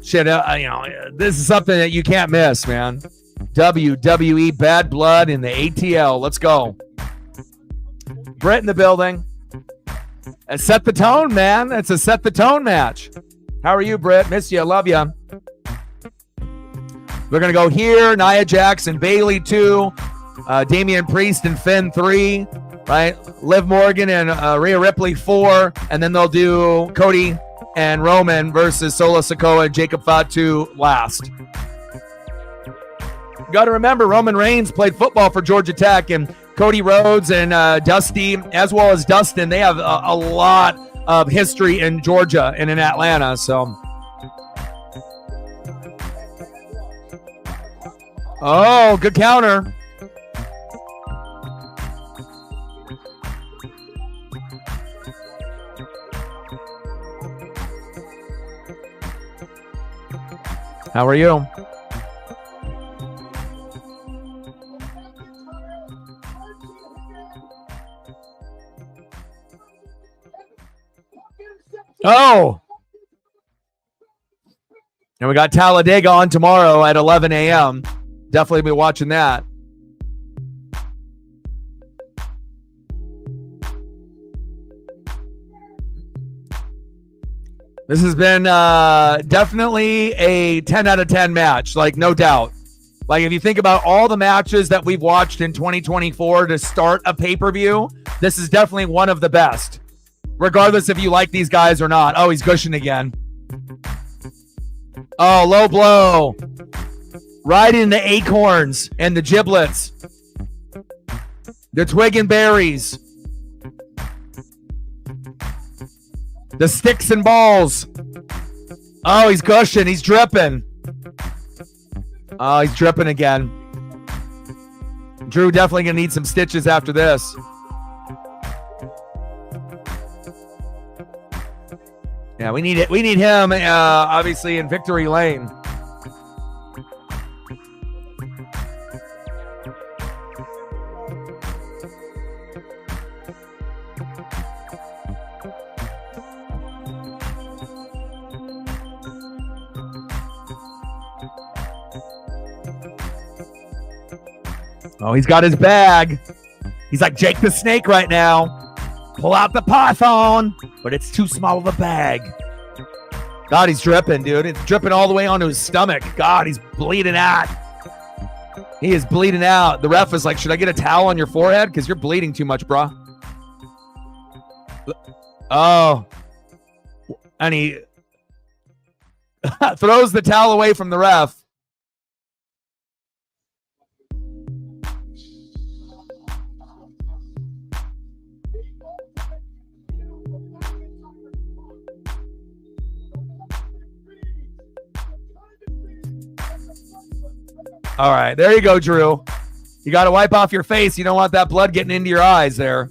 Shit, this is something that you can't miss, man. WWE Bad Blood in the ATL. Let's go. Brett in the building. And set the tone, man. It's a set the tone match. How are you, Brett? Miss you. Love you. We're going to go here. Nia Jax and Bayley 2. Damian Priest and Finn 3. Right? Liv Morgan and Rhea Ripley 4. And then they'll do Cody and Roman versus Solo Sikoa and Jacob Fatu last. You got to remember, Roman Reigns played football for Georgia Tech, and Cody Rhodes and Dusty, as well as Dustin, they have a lot of history in Georgia and in Atlanta. So Oh, good counter. How are you? Oh. And we got Talladega on tomorrow at 11 a.m. Definitely be watching that. This has been definitely a 10 out of 10 match, like no doubt. Like if you think about all the matches that we've watched in 2024 to start a pay-per-view, this is definitely one of the best, regardless if you like these guys or not. Oh, he's gushing again. Oh, low blow. Right in the acorns and the giblets. The twig and berries. The sticks and balls. Oh, he's gushing. He's dripping. Oh, he's dripping again. Drew definitely going to need some stitches after this. Yeah, we need it. We need him, obviously, in victory lane. Oh, he's got his bag. He's like Jake the Snake right now. Pull out the python, but it's too small of a bag. God, he's dripping, dude. It's dripping all the way onto his stomach. God, he's bleeding out. He is bleeding out. The ref is like, should I get a towel on your forehead? Because you're bleeding too much, bro. Oh. And he throws the towel away from the ref. All right, there you go, Drew. You got to wipe off your face. You don't want that blood getting into your eyes there.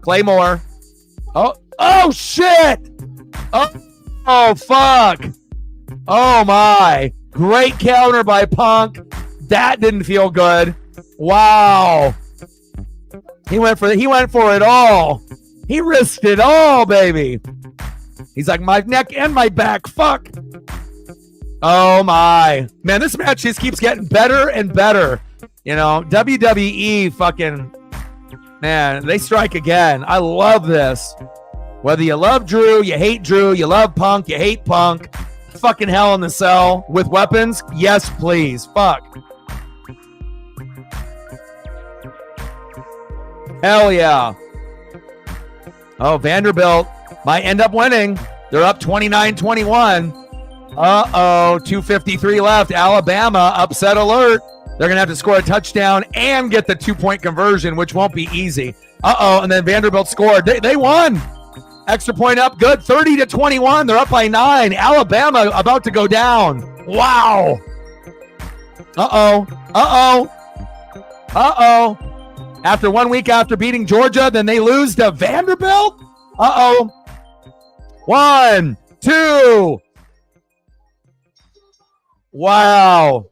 Claymore. Oh shit. Oh, fuck. Oh, my. Great counter by Punk. That didn't feel good. Wow. He went for it all. He risked it all, baby. He's like, my neck and my back. Fuck. Oh, my. Man, this match just keeps getting better and better. You know, WWE fucking, man, they strike again. I love this. Whether you love Drew, you hate Drew, you love Punk, you hate Punk, fucking Hell in the Cell with weapons, yes, please. Fuck. Hell yeah. Oh, Vanderbilt might end up winning. They're up 29-21. Uh-oh, 2:53 left. Alabama, upset alert. They're going to have to score a touchdown and get the 2-point conversion, which won't be easy. Uh-oh, and then Vanderbilt scored. They won. Extra point up, good. 30-21. They're up by 9. Alabama about to go down. Wow. Uh-oh. Uh-oh. Uh-oh. After 1 week after beating Georgia, then they lose to Vanderbilt? Uh-oh. 1, 2. Wow.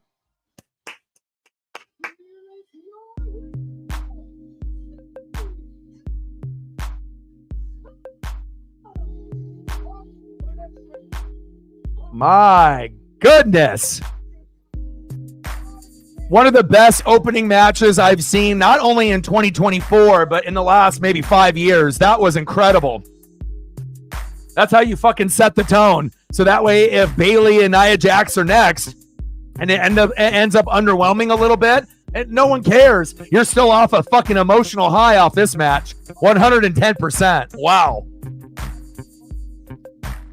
My goodness. One of the best opening matches I've seen, not only in 2024, but in the last maybe 5 years. That was incredible. That's how you fucking set the tone. So that way, if Bailey and Nia Jax are next, and it ends up underwhelming a little bit, and no one cares. You're still off a fucking emotional high off this match. 110%. Wow.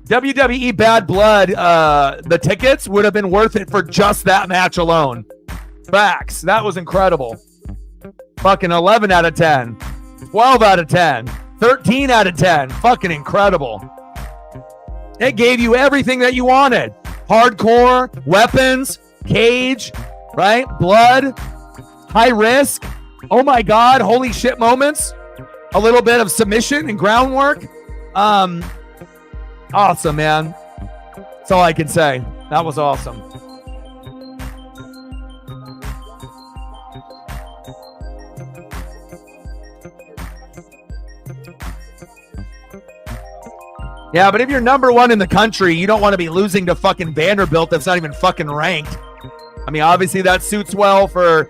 WWE Bad Blood, the tickets would have been worth it for just that match alone. Facts. That was incredible. Fucking 11 out of 10. 12 out of 10. 13 out of 10. Fucking incredible. It gave you everything that you wanted. Hardcore, weapons, cage, right? Blood, high risk. Oh my God, holy shit moments. A little bit of submission and groundwork. Awesome, man. That's all I can say. That was awesome. Yeah, but if you're number one in the country, you don't want to be losing to fucking Vanderbilt that's not even fucking ranked. I mean, obviously that suits well for,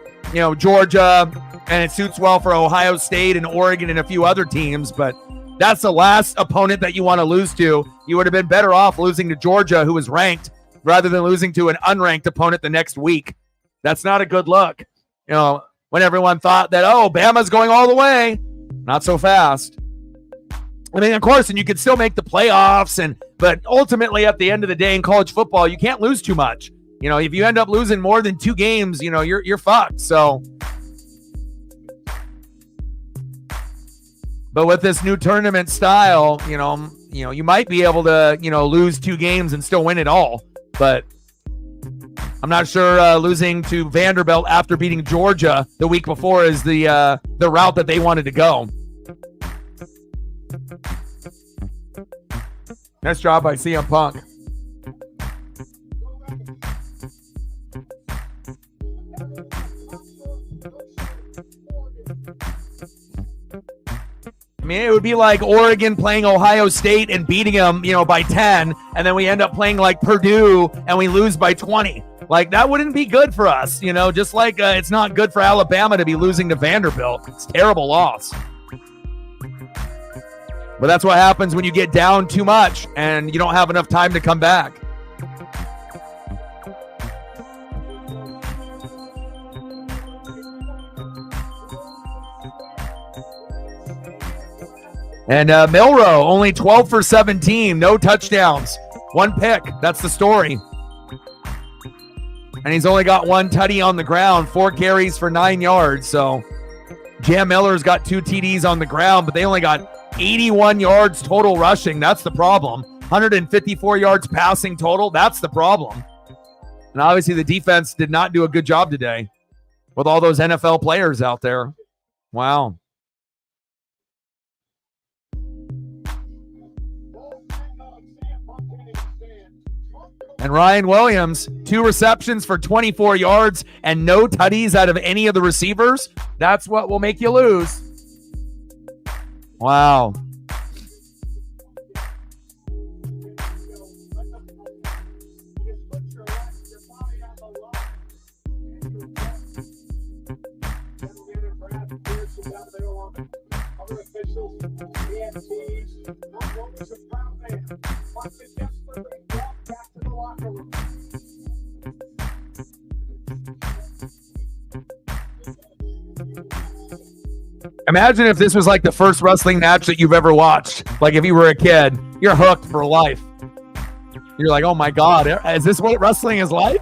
Georgia, and it suits well for Ohio State and Oregon and a few other teams, but that's the last opponent that you want to lose to. You would have been better off losing to Georgia, who was ranked, rather than losing to an unranked opponent the next week. That's not a good look. When everyone thought that, Bama's going all the way. Not so fast. I mean, of course, and you can still make the playoffs, but ultimately at the end of the day in college football, you can't lose too much. If you end up losing more than 2 games, you're fucked. So, but with this new tournament style, you might be able to, lose 2 games and still win it all. But I'm not sure losing to Vanderbilt after beating Georgia the week before is the route that they wanted to go. Nice job by CM Punk. I mean, it would be like Oregon playing Ohio State and beating them, by 10, and then we end up playing like Purdue and we lose by 20. Like, that wouldn't be good for us, just like it's not good for Alabama to be losing to Vanderbilt. It's a terrible loss. But that's what happens when you get down too much and you don't have enough time to come back. And Milroe, only 12 for 17, no touchdowns, 1 pick. That's the story. And he's only got 1 tutty on the ground, 4 carries for 9 yards. So Jam Miller's got 2 TDs on the ground, but they only got 81 yards total rushing. That's the problem. 154 yards passing total. That's the problem. And obviously the defense did not do a good job today with all those NFL players out there. Wow. And Ryan Williams, 2 receptions for 24 yards and no tutties out of any of the receivers. That's what will make you lose. Wow. Imagine if this was like the first wrestling match that you've ever watched. Like if you were a kid, you're hooked for life. You're like, oh my God, is this what wrestling is like?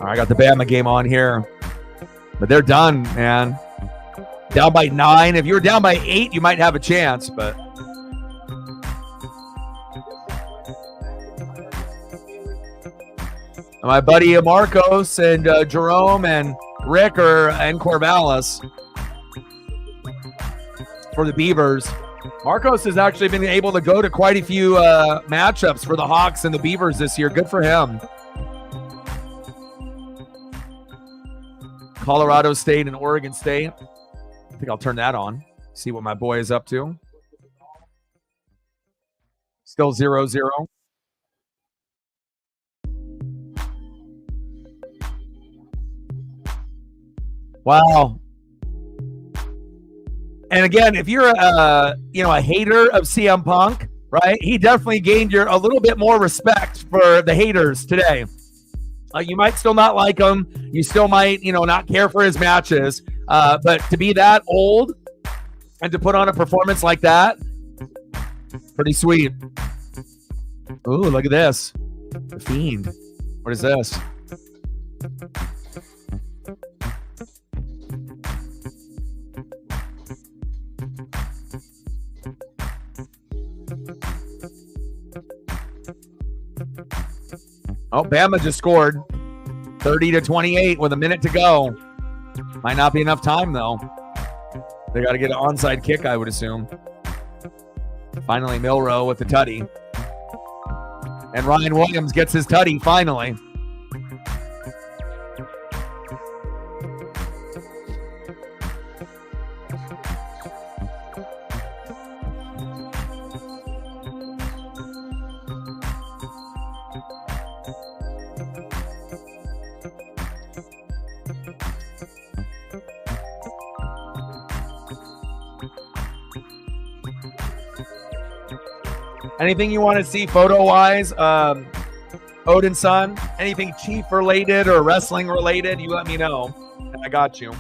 All right, I got the Bama game on here. But they're done, man. Down by 9. If you were down by 8, you might have a chance, but... My buddy Marcos and Jerome and Rick are in Corvallis for the Beavers. Marcos has actually been able to go to quite a few matchups for the Hawks and the Beavers this year. Good for him. Colorado State and Oregon State. I think I'll turn that on. See what my boy is up to. Still 0-0. Wow. And again, if you're a hater of CM Punk, right? He definitely gained a little bit more respect for the haters today. You might still not like him. You still might, not care for his matches. But to be that old and to put on a performance like that, pretty sweet. Ooh, look at this. The Fiend. What is this? Oh, Bama just scored 30-28 with a minute to go. Might not be enough time, though. They got to get an onside kick, I would assume. Finally, Milrow with the tutty. And Ryan Williams gets his tutty, finally. Anything you want to see photo-wise, Odin son? Anything Chief related or wrestling related? You let me know. I got you.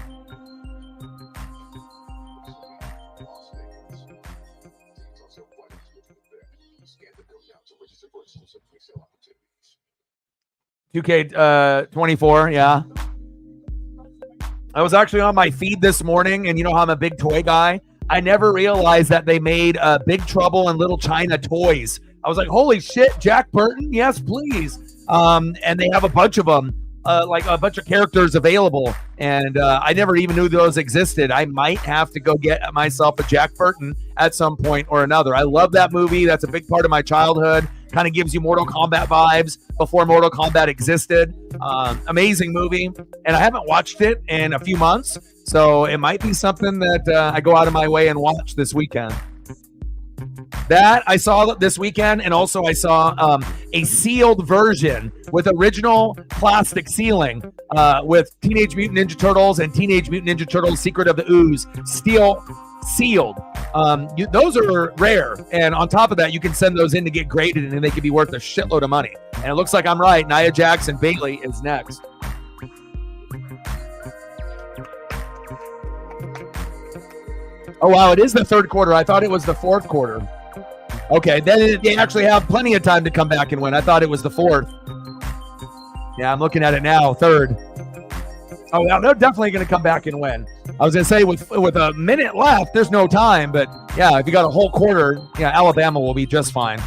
$2K24, yeah. I was actually on my feed this morning, and you know how I'm a big toy guy. I never realized that they made Big Trouble in Little China toys. I was like, holy shit, Jack Burton? Yes, please. And they have a bunch of them, like a bunch of characters available. And I never even knew those existed. I might have to go get myself a Jack Burton at some point or another. I love that movie. That's a big part of my childhood. Kind of gives you Mortal Kombat vibes before Mortal Kombat existed. Amazing movie. And I haven't watched it in a few months. So it might be something that I go out of my way and watch this weekend. That I saw this weekend, and also I saw a sealed version with original plastic sealing with Teenage Mutant Ninja Turtles and Teenage Mutant Ninja Turtles Secret of the Ooze sealed. Those are rare, and on top of that, you can send those in to get graded, and they could be worth a shitload of money. And it looks like I'm right. Nia Jackson Bailey is next. Oh, wow, it is the third quarter. I thought it was the fourth quarter. Okay, then they actually have plenty of time to come back and win. I thought it was the fourth. Yeah, I'm looking at it now, third. Oh, yeah, they're definitely going to come back and win. I was going to say with a minute left, there's no time. But, yeah, if you got a whole quarter, yeah, Alabama will be just fine.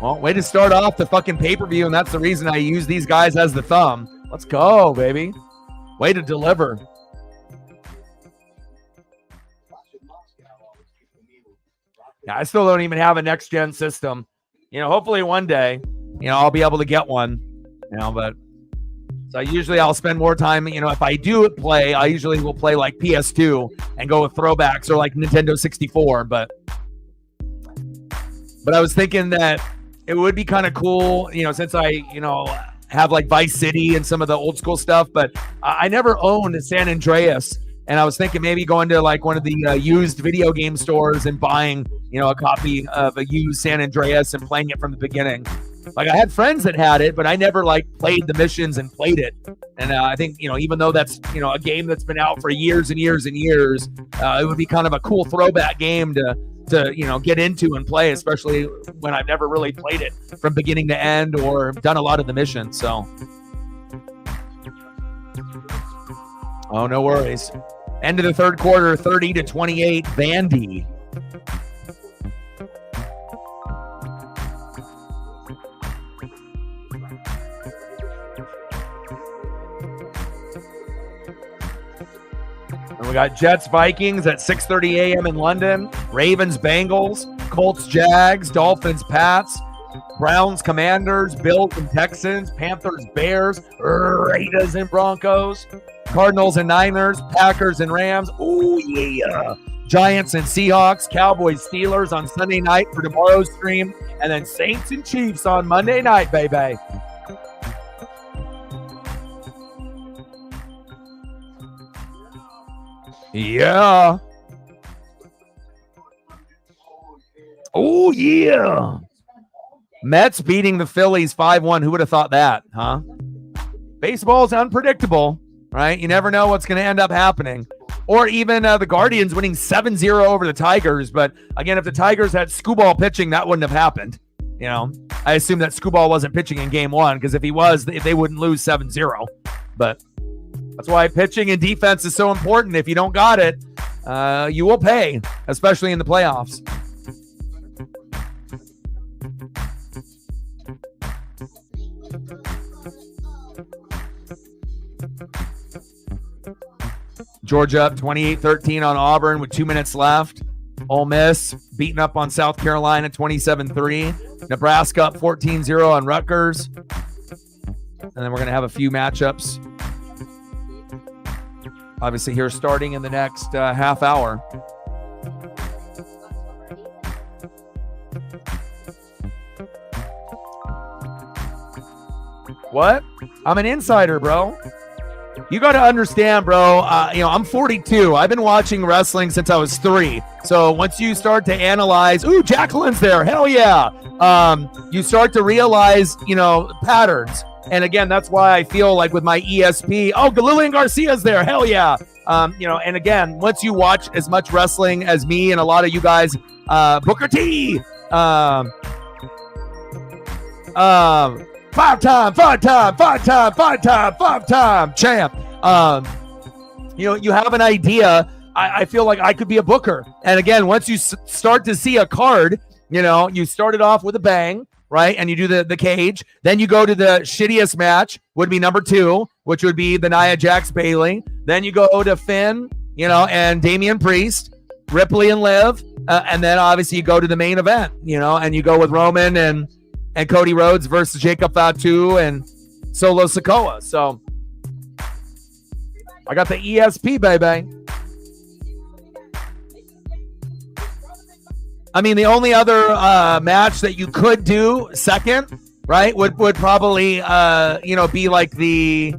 Well, way to start off the fucking pay-per-view, and that's the reason I use these guys as the thumb. Let's go, baby. Way to deliver. Yeah, I still don't even have a next-gen system. You know, hopefully one day, you know, I'll be able to get one. You know, but so usually I'll spend more time, you know, if I do play, I usually will play like PS2 and go with throwbacks or like Nintendo 64. But I was thinking that it would be kind of cool, you know, since I, you know, have like Vice City and some of the old school stuff, but I never owned San Andreas. And I was thinking maybe going to like one of the used video game stores and buying, you know, a copy of a used San Andreas and playing it from the beginning. Like I had friends that had it, but I never like played the missions and played it. And I think, you know, even though that's, you know, a game that's been out for years and years and years, it would be kind of a cool throwback game to you know, get into and play, especially when I've never really played it from beginning to end or done a lot of the missions. So, oh, no worries. End of the third quarter, 30-28, Vandy. And we got Jets Vikings at 6:30 a.m. in London, Ravens Bengals, Colts Jags, Dolphins Pats, Browns Commanders, Bills and Texans, Panthers Bears, Raiders and Broncos, Cardinals and Niners, Packers and Rams. Oh yeah. Giants and Seahawks, Cowboys Steelers on Sunday night for tomorrow's stream, and then Saints and Chiefs on Monday night, baby. Yeah. Oh, yeah. Mets beating the Phillies 5-1. Who would have thought that, huh? Baseball's unpredictable, right? You never know what's going to end up happening. Or even the Guardians winning 7-0 over the Tigers. But, again, if the Tigers had Skubal pitching, that wouldn't have happened. You know, I assume that Skubal wasn't pitching in game one, because if he was, they wouldn't lose 7-0. But that's why pitching and defense is so important. If you don't got it, you will pay, especially in the playoffs. Georgia up 28-13 on Auburn with 2 minutes left. Ole Miss beating up on South Carolina 27-3. Nebraska up 14-0 on Rutgers. And then we're going to have a few matchups, obviously, here starting in the next half hour. What? I'm an insider, bro. You got to understand, bro. I'm 42. I've been watching wrestling since I was 3. So once you start to analyze, ooh, Jacqueline's there. Hell yeah. You start to realize, patterns. And again, that's why I feel like with my ESP, oh, Lillian Garcia's there. Hell yeah. And again, once you watch as much wrestling as me and a lot of you guys, Booker T, five-time champ. You have an idea. I feel like I could be a booker. And again, once you start to see a card, you start it off with a bang, right? And you do the cage. Then you go to the shittiest match, would be number 2, which would be the Nia Jax Bayley. Then you go to Finn, and Damian Priest, Ripley and Liv. And then obviously you go to the main event, and you go with Roman and Cody Rhodes versus Jacob Fatu and Solo Sikoa. So I got the ESP, baby. I mean, the only other match that you could do second, right, would probably, be like the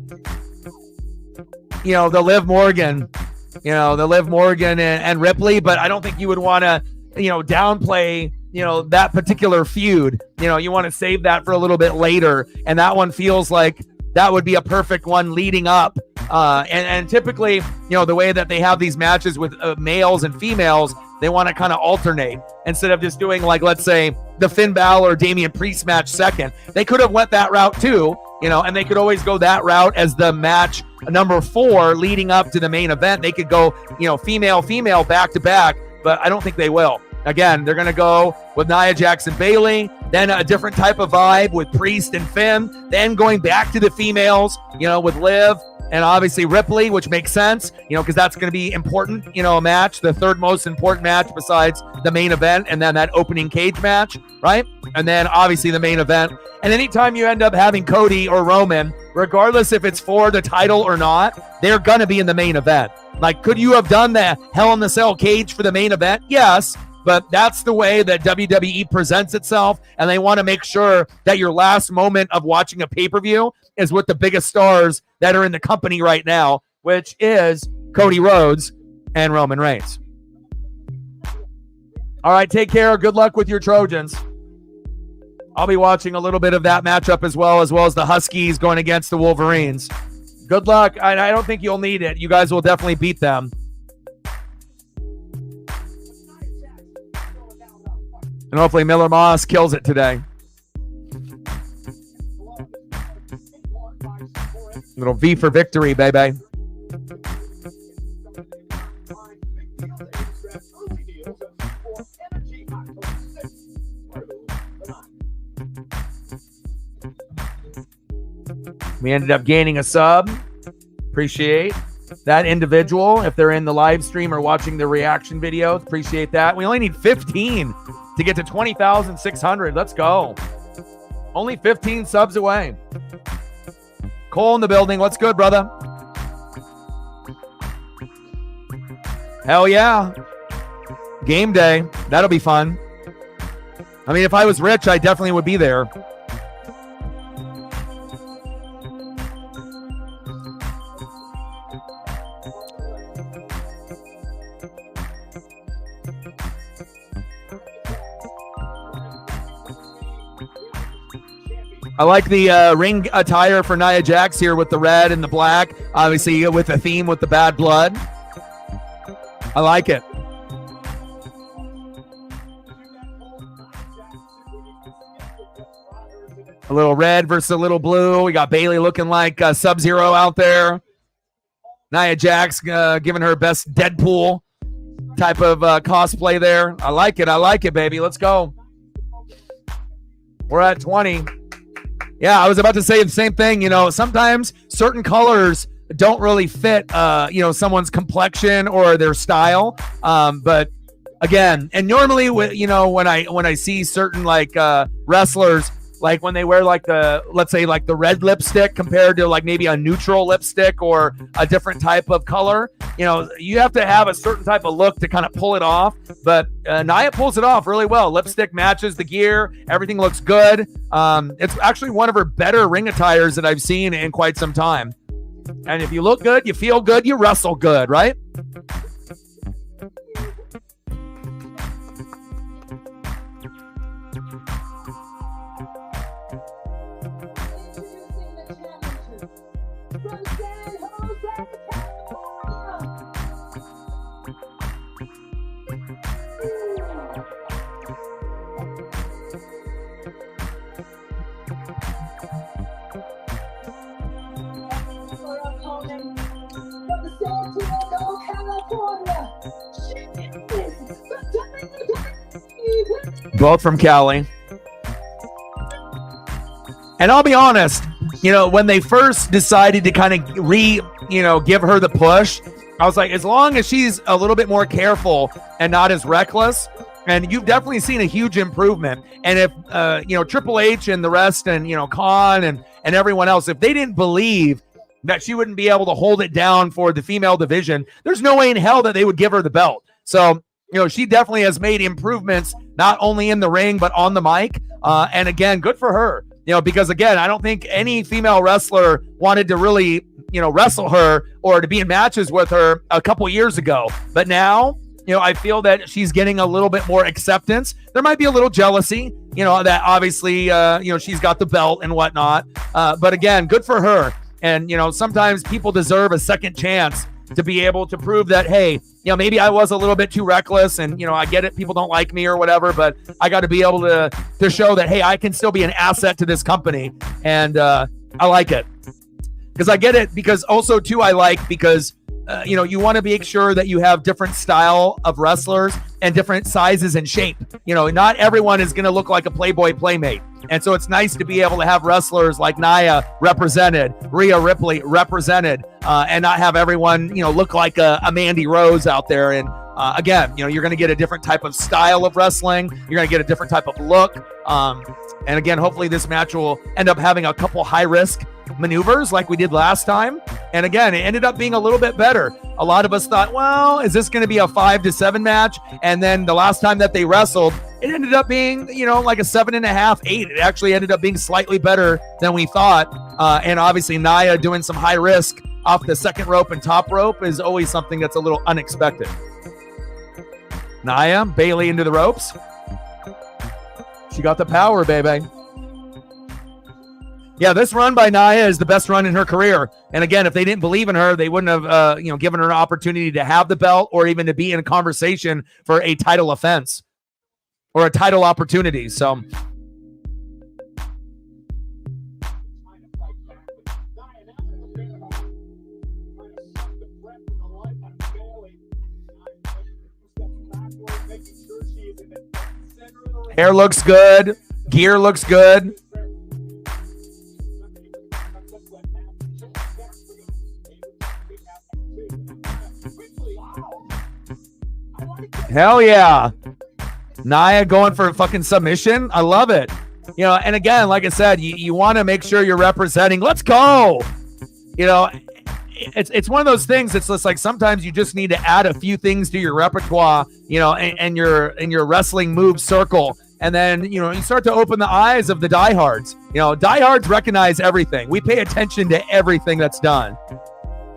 Liv Morgan, the Liv Morgan and Ripley. But I don't think you would want to, downplay, that particular feud. You want to save that for a little bit later. And that one feels like that would be a perfect one leading up. And typically, the way that they have these matches with males and females, they want to kind of alternate instead of just doing, like, let's say the Finn Balor Damian Priest match second. They could have went that route too, and they could always go that route as the match number 4 leading up to the main event. They could go, female back to back, but I don't think they will. Again, they're going to go with Nia Jax and Bayley, then a different type of vibe with Priest and Finn, then going back to the females, with Liv and obviously Ripley, which makes sense, because that's going to be important, a match, the third most important match besides the main event, and then that opening cage match, right? And then obviously the main event. And anytime you end up having Cody or Roman, regardless if it's for the title or not, they're going to be in the main event. Like, could you have done the Hell in the Cell cage for the main event? Yes. But that's the way that WWE presents itself, and they want to make sure that your last moment of watching a pay-per-view is with the biggest stars that are in the company right now, which is Cody Rhodes and Roman Reigns. All right, take care. Good luck with your Trojans. I'll be watching a little bit of that matchup as well as the Huskies going against the Wolverines. Good luck. I don't think you'll need it. You guys will definitely beat them. And hopefully Miller Moss kills it today. Little V for victory, baby. We ended up gaining a sub. Appreciate that individual. If they're in the live stream or watching the reaction videos, appreciate that. We only need 15 to get to 20,600. Let's go. Only 15 subs away. Cole in the building. What's good, brother? Hell yeah. Game day. That'll be fun. I mean, if I was rich, I definitely would be there. I like the ring attire for Nia Jax here with the red and the black. Obviously, with the theme with the bad blood. I like it. A little red versus a little blue. We got Bayley looking like Sub-Zero out there. Nia Jax giving her best Deadpool type of cosplay there. I like it. I like it, baby. Let's go. We're at 20. Yeah, I was about to say the same thing. You know, sometimes certain colors don't really fit, someone's complexion or their style. But again, and normally, when I see certain wrestlers, like when they wear let's say the red lipstick compared to maybe a neutral lipstick or a different type of color, you have to have a certain type of look to kind of pull it off. But Nia pulls it off really well. Lipstick matches the gear. Everything looks good. It's actually one of her better ring attires that I've seen in quite some time. And if you look good, you feel good, you wrestle good, right? Both from Cali. And I'll be honest, when they first decided to kind of give her the push, I was like, as long as she's a little bit more careful and not as reckless, and you've definitely seen a huge improvement. And if, Triple H and the rest and, Khan and everyone else, if they didn't believe that she wouldn't be able to hold it down for the female division, there's no way in hell that they would give her the belt. So, she definitely has made improvements, not only in the ring, but on the mic. And again, good for her, because again, I don't think any female wrestler wanted to really, wrestle her or to be in matches with her a couple years ago. But now, I feel that she's getting a little bit more acceptance. There might be a little jealousy, that obviously, she's got the belt and whatnot. But again, good for her. And, sometimes people deserve a second chance to be able to prove that, hey, maybe I was a little bit too reckless and, I get it. People don't like me or whatever, but I got to be able to show that, hey, I can still be an asset to this company. And I like it because I get it, because also too, I like because, you want to make sure that you have different style of wrestlers and different sizes and shape. Not everyone is going to look like a Playboy Playmate. And so it's nice to be able to have wrestlers like Nia represented, Rhea Ripley represented, and not have everyone, look like a Mandy Rose out there. And again, you're going to get a different type of style of wrestling. You're going to get a different type of look. And again, hopefully this match will end up having a couple high-risk maneuvers like we did last time. And again, it ended up being a little bit better. A lot of us thought, well, is this going to be a 5-7 match? And then the last time that they wrestled, it ended up being, like a 7.5, 8. It actually ended up being slightly better than we thought. And obviously Nia doing some high risk off the second rope and top rope is always something that's a little unexpected. Nia, Bailey into the ropes. She got the power, baby. Yeah, this run by Nia is the best run in her career. And again, if they didn't believe in her, they wouldn't have, given her an opportunity to have the belt or even to be in a conversation for a title offense or a title opportunity. So, hair looks good. Gear looks good. Hell yeah. Nia going for a fucking submission. I love it. And again, like I said, you want to make sure you're representing. Let's go. It's one of those things. It's just like sometimes you just need to add a few things to your repertoire, and your wrestling move circle. And then, you start to open the eyes of the diehards. Diehards recognize everything. We pay attention to everything that's done.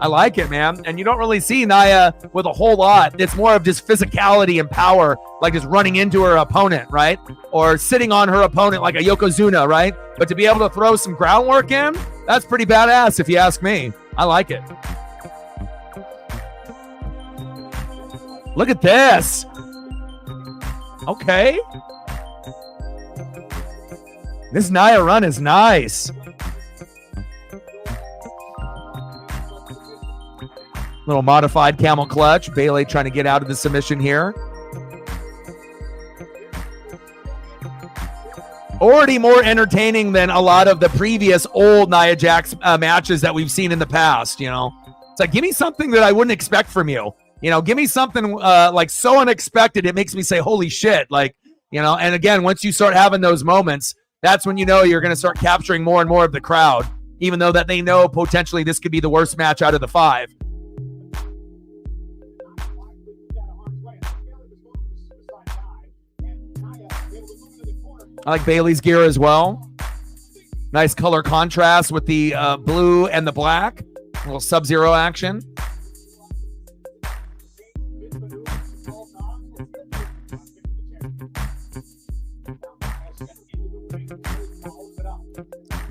I like it, man. And you don't really see Nia with a whole lot. It's more of just physicality and power, like just running into her opponent, right? Or sitting on her opponent like a Yokozuna, right? But to be able to throw some groundwork in, that's pretty badass if you ask me. I like it. Look at this. Okay. This Nia run is nice. Little modified camel clutch. Bailey trying to get out of the submission here. Already more entertaining than a lot of the previous old Nia Jax matches that we've seen in the past, It's like, give me something that I wouldn't expect from you. You know, give me something like so unexpected. It makes me say, holy shit. Like, you know, and again, once you start having those moments, that's when you know you're going to start capturing more and more of the crowd, even though that they know potentially this could be the worst match out of the 5. I like Bayley's gear as well. Nice color contrast with the blue and the black. A little Sub-Zero action.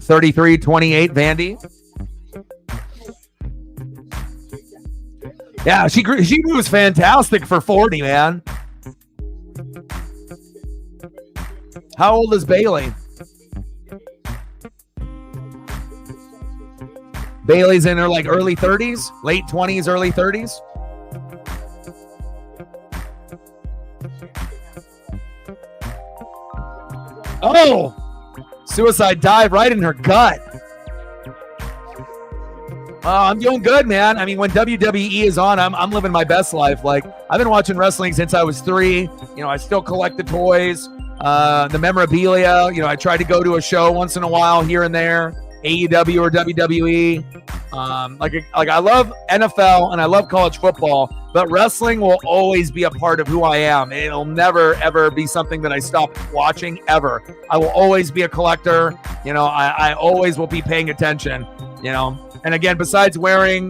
$33.28 Vandy. Yeah, she moves fantastic for 40, man. How old is Bayley? Bayley's in her like early 30s, late 20s, early 30s. Oh, suicide dive right in her gut. I'm doing good, man. I mean, when WWE is on, I'm living my best life. Like, I've been watching wrestling since I was 3. You know, I still collect the toys, the memorabilia. You know, I try to go to a show once in a while here and there, AEW or WWE. Like I love NFL and I love college football, but wrestling will always be a part of who I am. It'll never, ever be something that I stop watching, ever. I will always be a collector. You know, I always will be paying attention, you know. And again, besides wearing,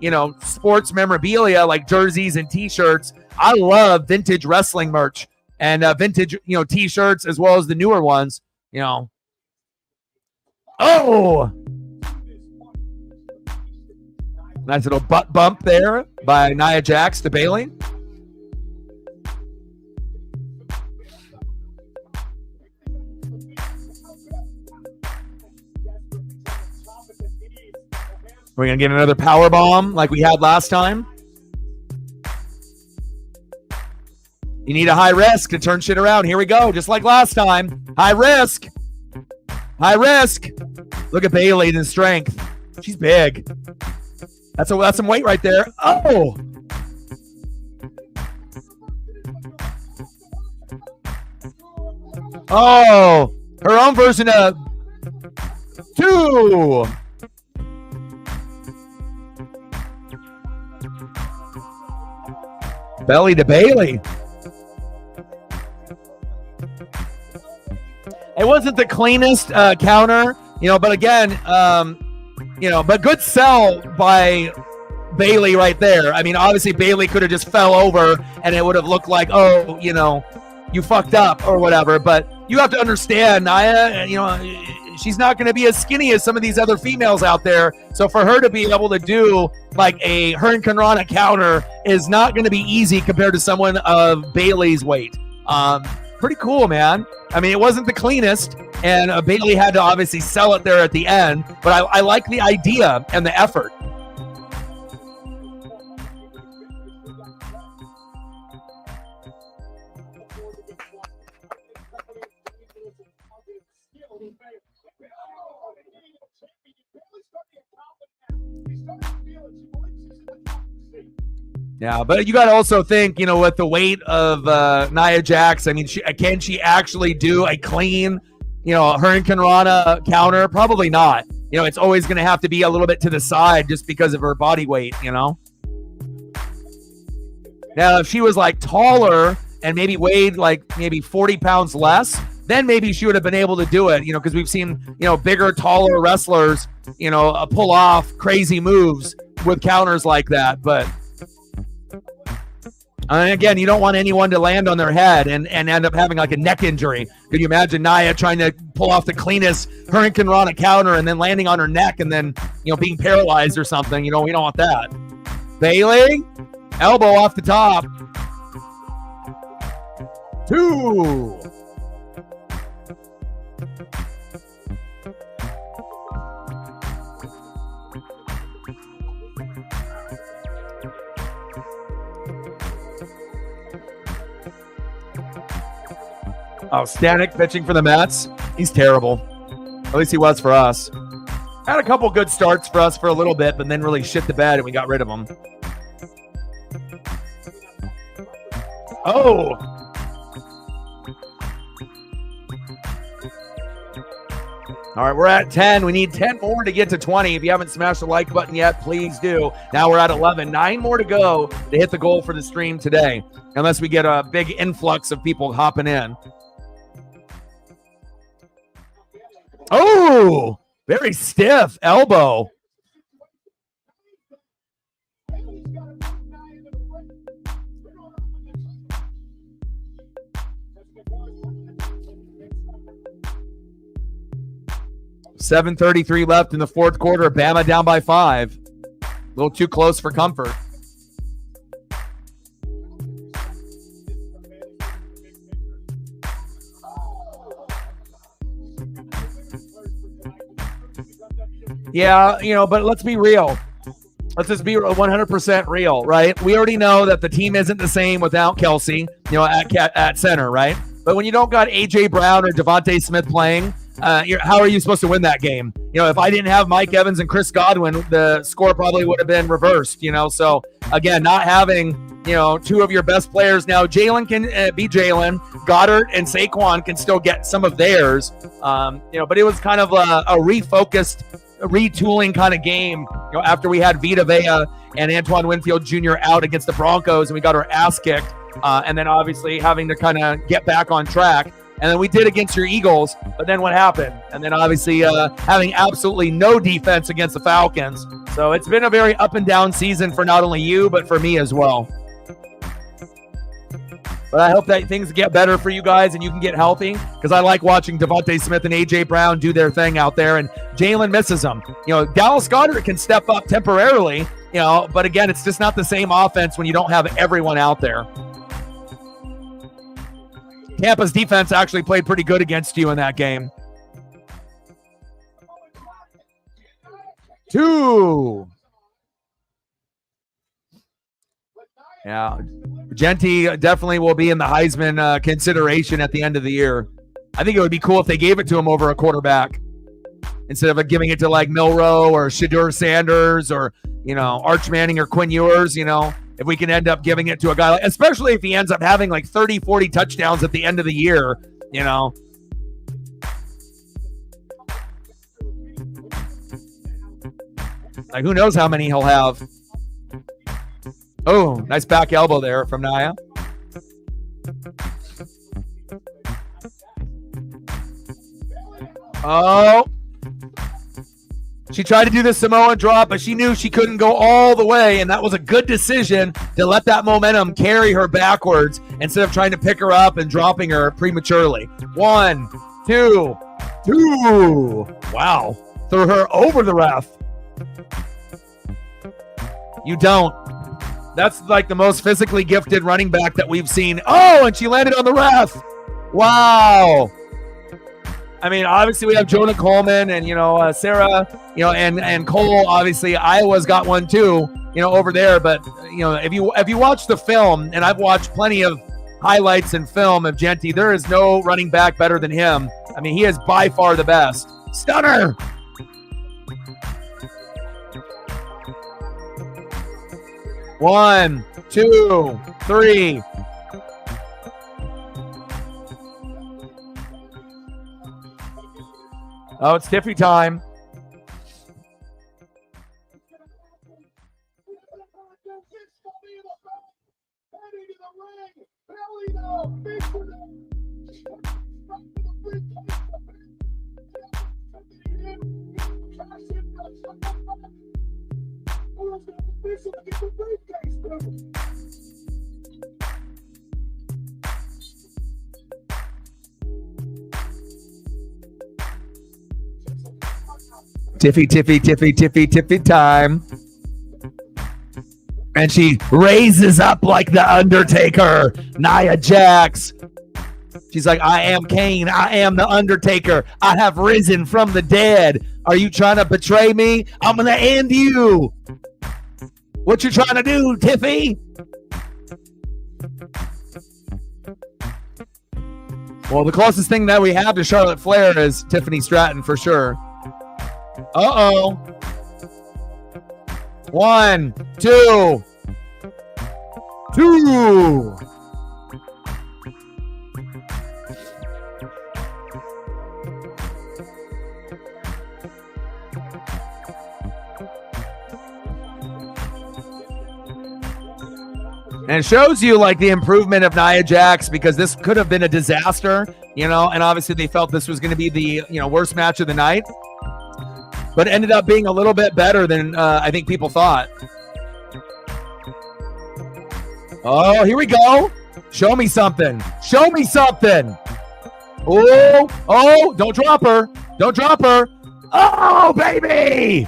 you know, sports memorabilia like jerseys and T-shirts, I love vintage wrestling merch and vintage, you know, T-shirts as well as the newer ones, you know. Oh! Nice little butt bump there by Nia Jax to Bayley. We're going to get another power bomb like we had last time. You need a high risk to turn shit around. Here we go, just like last time. High risk. High risk. Look at Bayley and strength. She's big. That's some weight right there. Oh. Oh. Her own version of 2. Belly to Bayley. It wasn't the cleanest counter, you know, but again, you know, but good sell by Bayley right there. I mean, obviously Bayley could have just fell over and it would have looked like, oh, you know, you fucked up or whatever. But you have to understand, Nia, you know, she's not going to be as skinny as some of these other females out there. So for her to be able to do like a Hurricane Rana counter is not going to be easy compared to someone of Bayley's weight. Pretty cool, man. I mean, it wasn't the cleanest, and Bayley had to obviously sell it there at the end, but I like the idea and the effort. Yeah, but you got to also think, you know, with the weight of Nia Jax, I mean, can she actually do a clean, you know, Hurricane Rana counter? Probably not. You know, it's always going to have to be a little bit to the side just because of her body weight, you know? Now, if she was like taller and maybe weighed like maybe 40 pounds less, then maybe she would have been able to do it, you know, because we've seen, you know, bigger, taller wrestlers, you know, pull off crazy moves with counters like that. But and again, you don't want anyone to land on their head and end up having like a neck injury. Could you imagine Nia trying to pull off the cleanest Hurricane Rana counter and then landing on her neck and then, you know, being paralyzed or something? You know, we don't want that. Bayley, elbow off the top. 2. Oh, Stanek pitching for the Mets. He's terrible. At least he was for us. Had a couple good starts for us for a little bit, but then really shit the bed and we got rid of them. Oh! All right, we're at 10. We need 10 more to get to 20. If you haven't smashed the like button yet, please do. Now we're at 11. 9 more to go to hit the goal for the stream today, unless we get a big influx of people hopping in. Oh, very stiff elbow. $7:33 left in the fourth quarter. Bama down by 5. A little too close for comfort. Yeah, but let's be real. Let's just be 100% real, right? We already know that the team isn't the same without Kelsey, at center, right? But when you don't got A.J. Brown or Devontae Smith playing, how are you supposed to win that game? If I didn't have Mike Evans and Chris Godwin, the score probably would have been reversed, So, again, not having, 2 of your best players. Now, Jalen can be Jalen. Goddard and Saquon can still get some of theirs, but it was kind of a refocused, retooling kind of game, after we had Vita Vea and Antoine Winfield Jr. out against the Broncos and we got our ass kicked, and then obviously having to kind of get back on track. And then we did against your Eagles, but then what happened? And then obviously having absolutely no defense against the Falcons. So it's been a very up and down season for not only you, but for me as well. But I hope that things get better for you guys and you can get healthy, because I like watching Devontae Smith and A.J. Brown do their thing out there, and Jalen misses them. Dallas Goedert can step up temporarily, but again, it's just not the same offense when you don't have everyone out there. Tampa's defense actually played pretty good against you in that game. 2. Yeah, Genty definitely will be in the Heisman consideration at the end of the year. I think it would be cool if they gave it to him over a quarterback instead of giving it to like Milroe or Shadur Sanders or, Arch Manning or Quinn Ewers, If we can end up giving it to a guy, especially if he ends up having like 30, 40 touchdowns at the end of the year, Like, who knows how many he'll have. Oh, nice back elbow there from Nia. Oh. She tried to do the Samoan drop, but she knew she couldn't go all the way, and that was a good decision to let that momentum carry her backwards instead of trying to pick her up and dropping her prematurely. 1, 2, 2. Wow. Threw her over the ref. You don't. That's like the most physically gifted running back that we've seen. Oh, and she landed on the ref. Wow. I mean, obviously we have Jonah Coleman and, Sarah, and Cole. Obviously, Iowa's got one too, over there. But, if you watch the film, and I've watched plenty of highlights and film of Genty, there is no running back better than him. I mean, he is by far the best. Stunner. One, 2, 3. Oh, it's Tiffy time. Tiffy time. And she raises up like the Undertaker. Nia Jax. She's like, I am Kane. I am the Undertaker. I have risen from the dead. Are you trying to betray me? I'm going to end you. What you trying to do, Tiffy? Well, the closest thing that we have to Charlotte Flair is Tiffany Stratton for sure. Uh-oh. 1, 2. 2. And it shows you like the improvement of Nia Jax, because this could have been a disaster, and obviously they felt this was going to be the, worst match of the night, but it ended up being a little bit better than I think people thought. Oh, here we go. Show me something. Show me something. Oh, don't drop her. Don't drop her. Oh, baby.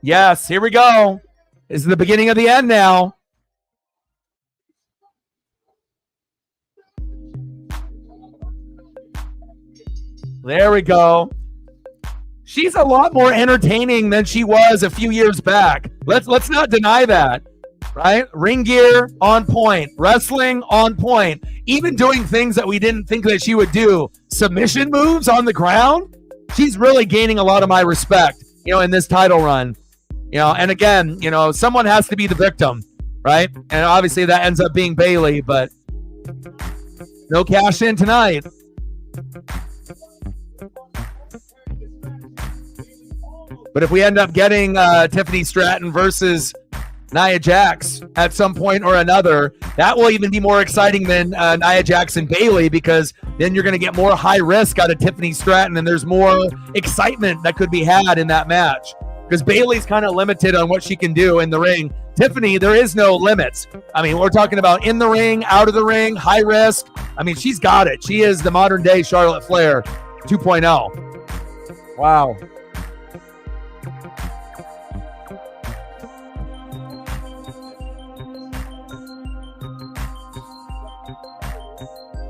Yes, here we go. This is the beginning of the end now. There we go. She's a lot more entertaining than she was a few years back. Let's not deny that, right? Ring gear on point, wrestling on point, even doing things that we didn't think that she would do. Submission moves on the ground. She's really gaining a lot of my respect, in this title run. And again, someone has to be the victim, right? And obviously that ends up being Bayley, but no cash in tonight. But if we end up getting Tiffany Stratton versus Nia Jax at some point or another, that will even be more exciting than Nia Jax and Bayley, because then you're going to get more high risk out of Tiffany Stratton, and there's more excitement that could be had in that match. Because Bayley's kind of limited on what she can do in the ring. Tiffany, there is no limits. I mean, we're talking about in the ring, out of the ring, high risk. I mean, she's got it. She is the modern day Charlotte Flair 2.0. Wow.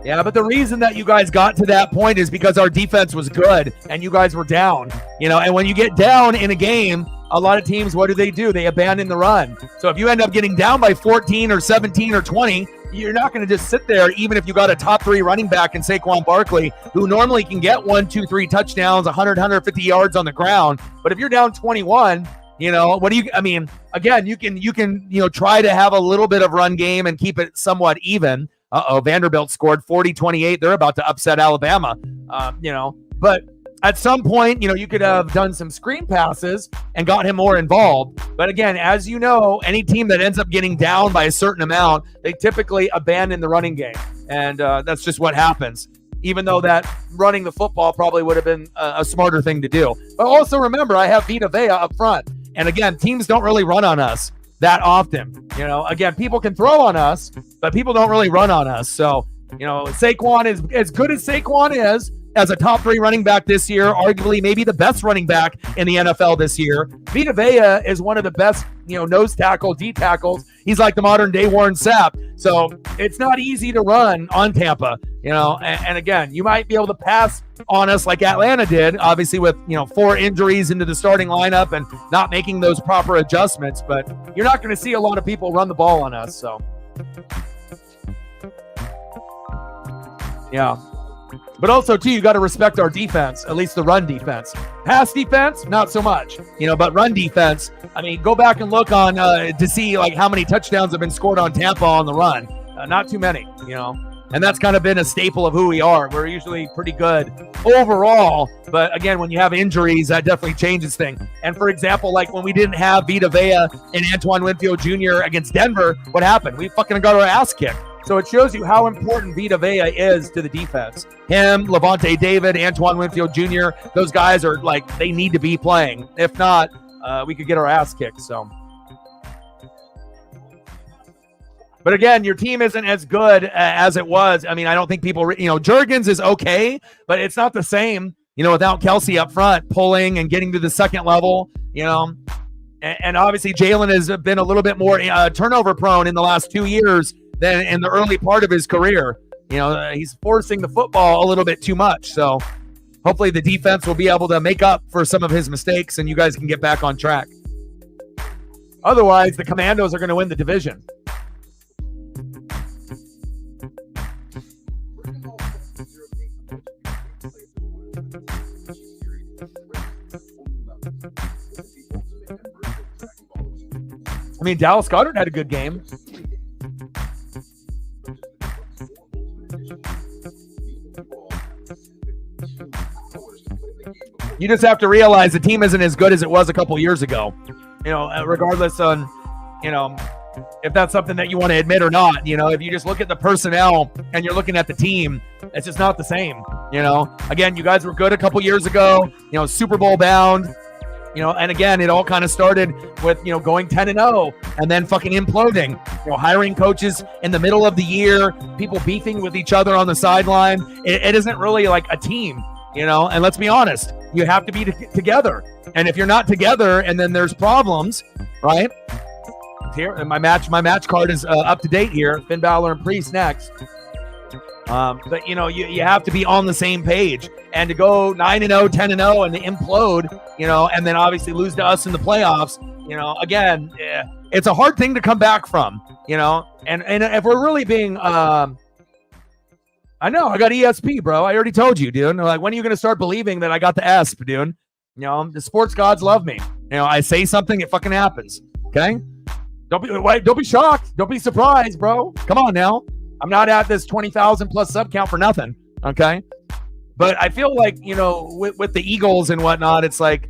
Yeah, but the reason that you guys got to that point is because our defense was good and you guys were down, and when you get down in a game, a lot of teams, what do? They abandon the run. So if you end up getting down by 14 or 17 or 20, you're not going to just sit there, even if you got a top 3 running back in Saquon Barkley, who normally can get 1, 2, 3 touchdowns, 100, 150 yards on the ground. But if you're down 21, what do you, again, you can, try to have a little bit of run game and keep it somewhat even. Vanderbilt scored 40-28. They're about to upset Alabama, but at some point, you could have done some screen passes and got him more involved. But again, as you know, any team that ends up getting down by a certain amount, they typically abandon the running game. And that's just what happens, even though that running the football probably would have been a smarter thing to do. But also remember, I have Vita Vea up front. And again, teams don't really run on us that often. Again, people can throw on us, but people don't really run on us. So, Saquon is as good as Saquon is as a top 3 running back this year, arguably maybe the best running back in the NFL this year. Vita Vea is one of the best, nose tackle, D tackles. He's like the modern day Warren Sapp. So it's not easy to run on Tampa, and again, you might be able to pass on us like Atlanta did, obviously with, 4 injuries into the starting lineup and not making those proper adjustments, but you're not going to see a lot of people run the ball on us. So, yeah. But also, too, you got to respect our defense, at least the run defense. Pass defense, not so much, but run defense, go back and look on to see like how many touchdowns have been scored on Tampa on the run. Not too many, and that's kind of been a staple of who we are. We're usually pretty good overall, but again, when you have injuries, that definitely changes things. And for example, like when we didn't have Vita Vea and Antoine Winfield Jr. against Denver, what happened? We fucking got our ass kicked. So it shows you how important Vita Vea is to the defense. Him, Levante David, Antoine Winfield Jr., those guys are like, they need to be playing. If not, we could get our ass kicked. So, but again, your team isn't as good as it was. I don't think people, Juergens is okay, but it's not the same, without Kelsey up front pulling and getting to the second level, and obviously Jalen has been a little bit more turnover prone in the last 2 years than in the early part of his career. He's forcing the football a little bit too much. So hopefully the defense will be able to make up for some of his mistakes and you guys can get back on track. Otherwise, the Commandos are going to win the division. mean, Dallas Goedert had a good game. You just have to realize the team isn't as good as it was a couple years ago. You know, regardless on, you know, if that's something that you want to admit or not. You know, if you just look at the personnel and you're looking at the team, it's just not the same. You know, again, you guys were good a couple years ago, you know, Super Bowl bound, you know, and again, it all kind of started with, you know, going 10-0 and then fucking imploding, you know, hiring coaches in the middle of the year, people beefing with each other on the sideline. It isn't really like a team, you know, and let's be honest, you have to be together. And if you're not together and then there's problems, right? Here, and my match card is up to date here. Finn Balor and Priest next. But you know, you have to be on the same page, and to go 9-0, 10-0, and to implode, you know, and then obviously lose to us in the playoffs. You know, again, it's a hard thing to come back from. You know, and if we're really being, I know I got ESP, bro. I already told you, dude. Like, when are you gonna start believing that I got the ESP, dude? You know, the sports gods love me. You know, I say something, it fucking happens. Okay. Don't be shocked. Don't be surprised, bro. Come on now. I'm not at this 20,000 plus sub count for nothing. Okay. But I feel like, you know, with the Eagles and whatnot, it's like,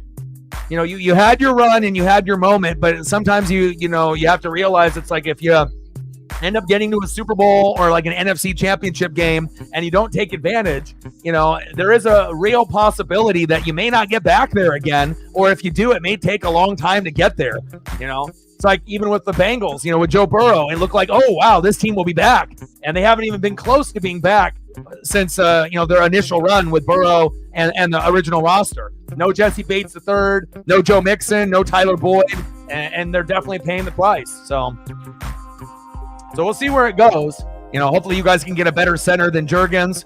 you know, you had your run and you had your moment, but sometimes you know, you have to realize it's like if you end up getting to a Super Bowl or like an NFC championship game and you don't take advantage, you know, there is a real possibility that you may not get back there again. Or if you do, it may take a long time to get there, you know. It's like even with the Bengals, you know, with Joe Burrow, it looked like, oh, wow, this team will be back. And they haven't even been close to being back since, you know, their initial run with Burrow and the original roster. No Jesse Bates III, no Joe Mixon, no Tyler Boyd, and they're definitely paying the price. So we'll see where it goes. You know, hopefully you guys can get a better center than Juergens,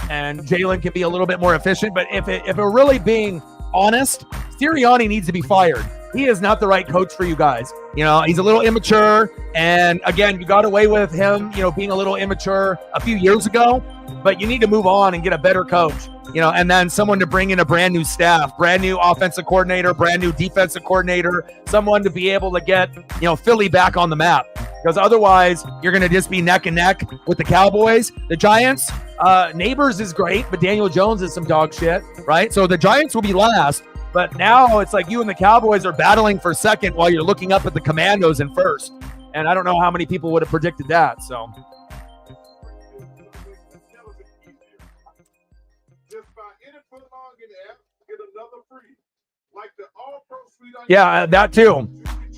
and Jalen can be a little bit more efficient. But if we're really being honest, Sirianni needs to be fired. He is not the right coach for you guys. You know, he's a little immature. And again, you got away with him, you know, being a little immature a few years ago, but you need to move on and get a better coach, you know, and then someone to bring in a brand new staff, brand new offensive coordinator, brand new defensive coordinator, someone to be able to get, you know, Philly back on the map. Because otherwise you're going to just be neck and neck with the Cowboys. The Giants, Neighbors is great, but Daniel Jones is some dog shit, right? So the Giants will be last. But now it's like you and the Cowboys are battling for second while you're looking up at the Commandos in first. And I don't know how many people would have predicted that. So, yeah, that too.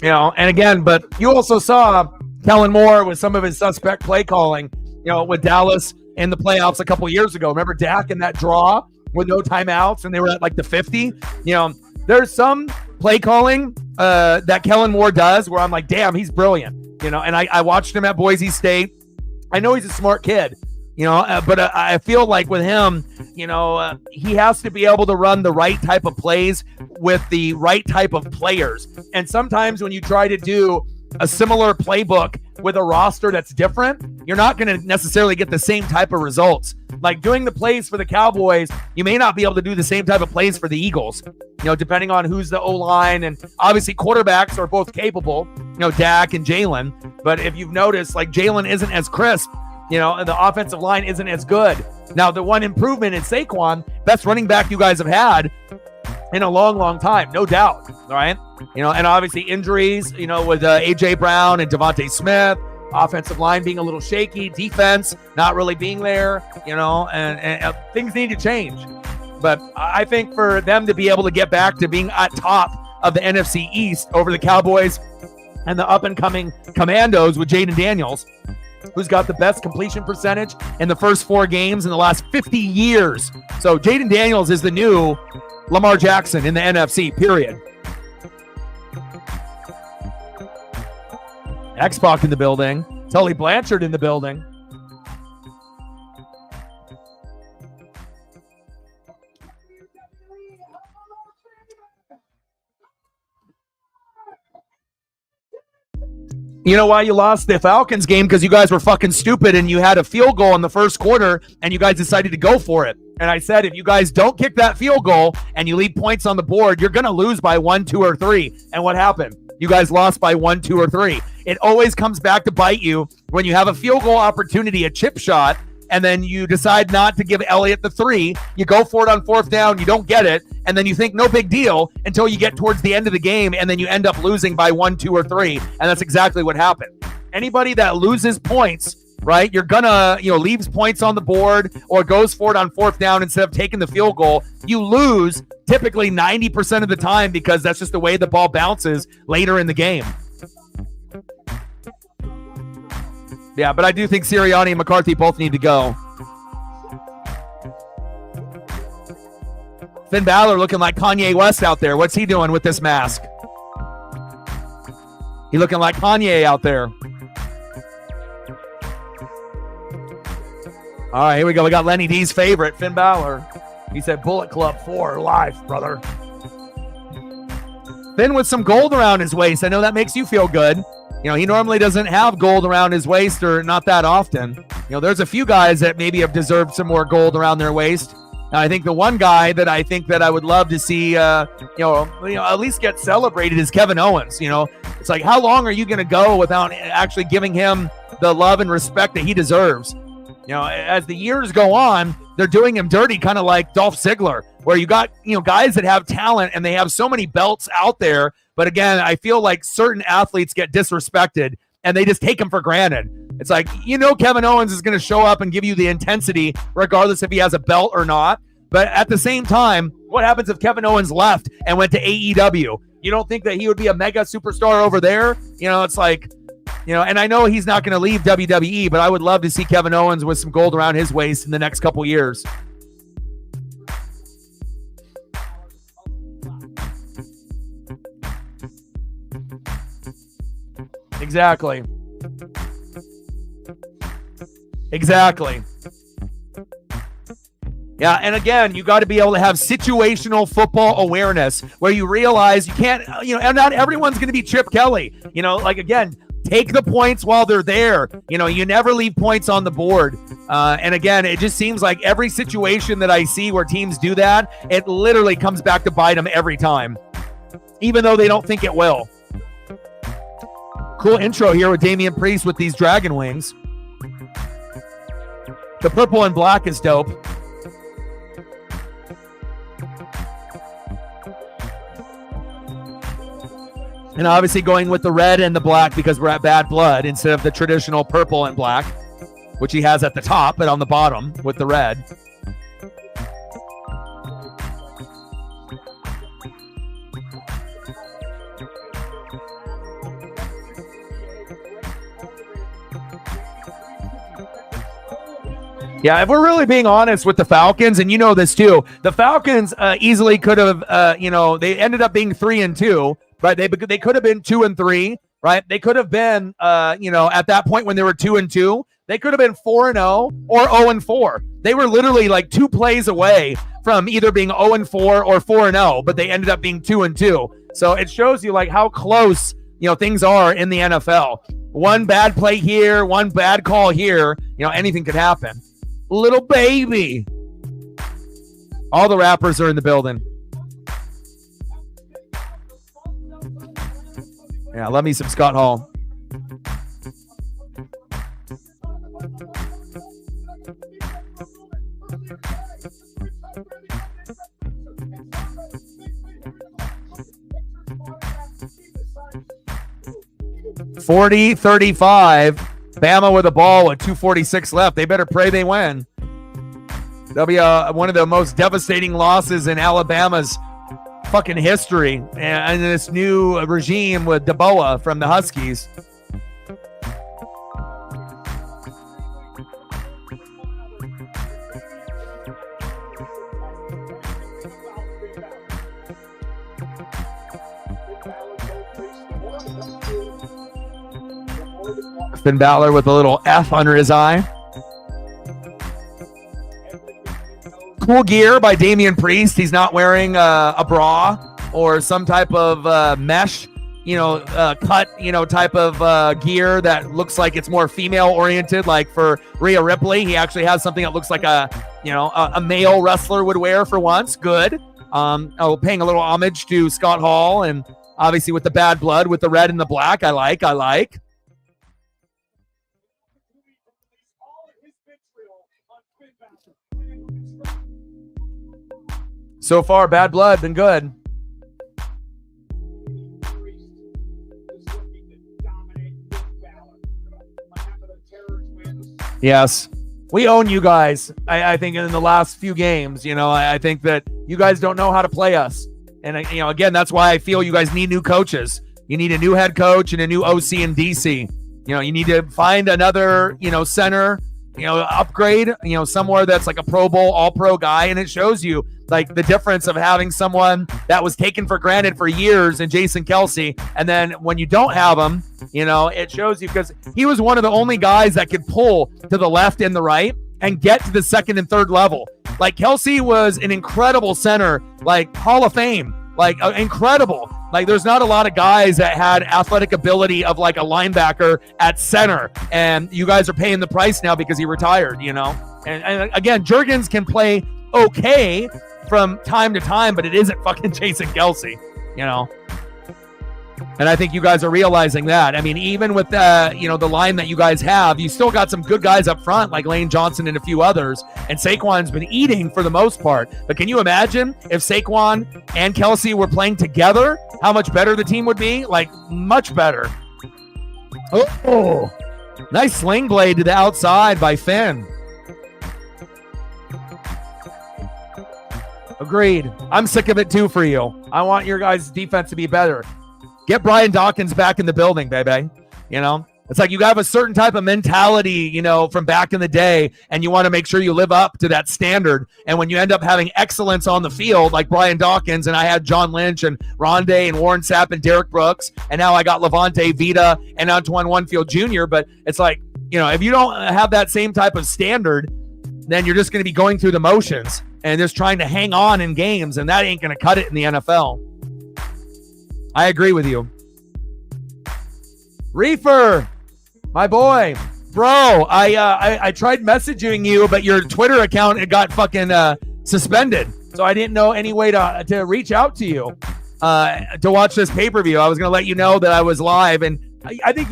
You know, and again, but you also saw Kellen Moore with some of his suspect play calling, you know, with Dallas in the playoffs a couple years ago. Remember Dak in that draw with no timeouts and they were at like the 50? You know, there's some play calling that Kellen Moore does where I'm like, damn, he's brilliant. You know, and I watched him at Boise State. I know he's a smart kid, you know, but I feel like with him, you know, he has to be able to run the right type of plays with the right type of players. And sometimes when you try to do a similar playbook with a roster that's different, you're not going to necessarily get the same type of results. Like doing the plays for the Cowboys, you may not be able to do the same type of plays for the Eagles, you know, depending on who's the O-line. And obviously quarterbacks are both capable, you know, Dak and Jalen. But if you've noticed, like Jalen isn't as crisp, you know, and the offensive line isn't as good. Now, the one improvement in Saquon, best running back you guys have had in a long, long time, no doubt, right? You know, and obviously injuries, you know, with A.J. Brown and Devontae Smith, offensive line being a little shaky, defense not really being there, you know, and things need to change. But I think for them to be able to get back to being at top of the NFC East over the Cowboys and the up-and-coming Commandos with Jaden Daniels, who's got the best completion percentage in the first 4 games in the last 50 years. So Jaden Daniels is the new Lamar Jackson in the NFC, period. X-Pac in the building. Tully Blanchard in the building. You know why you lost the Falcons game? Because you guys were fucking stupid and you had a field goal in the first quarter and you guys decided to go for it. And I said, if you guys don't kick that field goal and you leave points on the board, you're going to lose by 1, 2, or 3. And what happened? You guys lost by 1, 2, or 3. It always comes back to bite you when you have a field goal opportunity, a chip shot, and then you decide not to give Elliott the 3. You go for it on 4th down, you don't get it, and then you think no big deal until you get towards the end of the game, and then you end up losing by 1, 2, or 3, and that's exactly what happened. Anybody that loses points, right, you're gonna, leaves points on the board or goes for it on 4th down instead of taking the field goal, you lose typically 90% of the time because that's just the way the ball bounces later in the game. Yeah, but I do think Sirianni and McCarthy both need to go. Finn Balor looking like Kanye West out there. What's he doing with this mask? He looking like Kanye out there. All right, here we go. We got Lenny D's favorite, Finn Balor. He said, Bullet Club for life, brother. Finn with some gold around his waist. I know that makes you feel good. He normally doesn't have gold around his waist, or not that often. There's a few guys that maybe have deserved some more gold around their waist. I think the one guy that I would love to see, at least get celebrated is Kevin Owens. It's like, how long are you going to go without actually giving him the love and respect that he deserves? As the years go on, they're doing him dirty, kind of like Dolph Ziggler, where you got, guys that have talent and they have so many belts out there. But again, I feel like certain athletes get disrespected and they just take them for granted. It's like, Kevin Owens is going to show up and give you the intensity regardless if he has a belt or not. But at the same time, what happens if Kevin Owens left and went to AEW? You don't think that he would be a mega superstar over there? It's like, and I know he's not going to leave WWE, but I would love to see Kevin Owens with some gold around his waist in the next couple years. Exactly. Yeah, and again, you got to be able to have situational football awareness where you realize you can't, and not everyone's going to be Chip Kelly. Again, take the points while they're there. You never leave points on the board. And again, it just seems like every situation that I see where teams do that, it literally comes back to bite them every time, even though they don't think it will. Cool intro here with Damian Priest with these dragon wings. The purple and black is dope. And obviously going with the red and the black because we're at Bad Blood instead of the traditional purple and black, which he has at the top, but on the bottom with the red. Yeah, if we're really being honest with the Falcons, and you know this too, the Falcons easily could have, they ended up being 3-2, right? They could have been 2-3, right? They could have been, at that point when they were 2-2, they could have been 4-0 or 0-4. They were literally like 2 plays away from either being 0-4 or 4-0, but they ended up being 2-2. So it shows you like how close, things are in the NFL. One bad play here, one bad call here, anything could happen. Little baby. All the rappers are in the building. Yeah, love me some Scott Hall. (40-35). Bama with a ball with 2:46 left. They better pray they win. That'll be one of the most devastating losses in Alabama's fucking history, and this new regime with DeBoa from the Huskies. Finn Balor with a little F under his eye. Cool gear by Damian Priest. He's not wearing a bra or some type of mesh, cut, type of gear that looks like it's more female oriented. Like for Rhea Ripley, he actually has something that looks like a male wrestler would wear for once. Good. Paying a little homage to Scott Hall and Obviously with the bad blood, with the red and the black. I like. So far, bad blood, been good. Yes. We own you guys. I think in the last few games, I think that you guys don't know how to play us. And, again, that's why I feel you guys need new coaches. You need a new head coach and a new OC and DC. You need to find another, center, upgrade, somewhere that's like a Pro Bowl, all-pro guy. And it shows you, like, the difference of having someone that was taken for granted for years in Jason Kelce. And then when you don't have him, it shows you, because he was one of the only guys that could pull to the left and the right and get to the second and third level. Like, Kelce was an incredible center, like Hall of Fame, like incredible. Like, there's not a lot of guys that had athletic ability of like a linebacker at center. And you guys are paying the price now because he retired, And again, Juergens can play okay from time to time, but it isn't fucking Jason Kelce, And I think you guys are realizing that. I mean, even with the line that you guys have, you still got some good guys up front, like Lane Johnson and a few others. And Saquon's been eating for the most part. But can you imagine if Saquon and Kelce were playing together, how much better the team would be? Like, much better. Oh, nice sling blade to the outside by Finn. Agreed. I'm sick of it too for you. I want your guys' defense to be better. Get Brian Dawkins back in the building, baby. It's like you have a certain type of mentality, from back in the day, and you want to make sure you live up to that standard. And when you end up having excellence on the field, like Brian Dawkins, and I had John Lynch and Rondé and Warren Sapp and Derek Brooks, and now I got Levante Vita and Antoine Onefield Jr. But it's like, if you don't have that same type of standard, then you're just going to be going through the motions and just trying to hang on in games, and that ain't going to cut it in the NFL. I agree with you. Reefer, my boy. Bro, I tried messaging you, but your Twitter account, it got fucking suspended. So I didn't know any way to reach out to you to watch this pay-per-view. I was going to let you know that I was live, and I think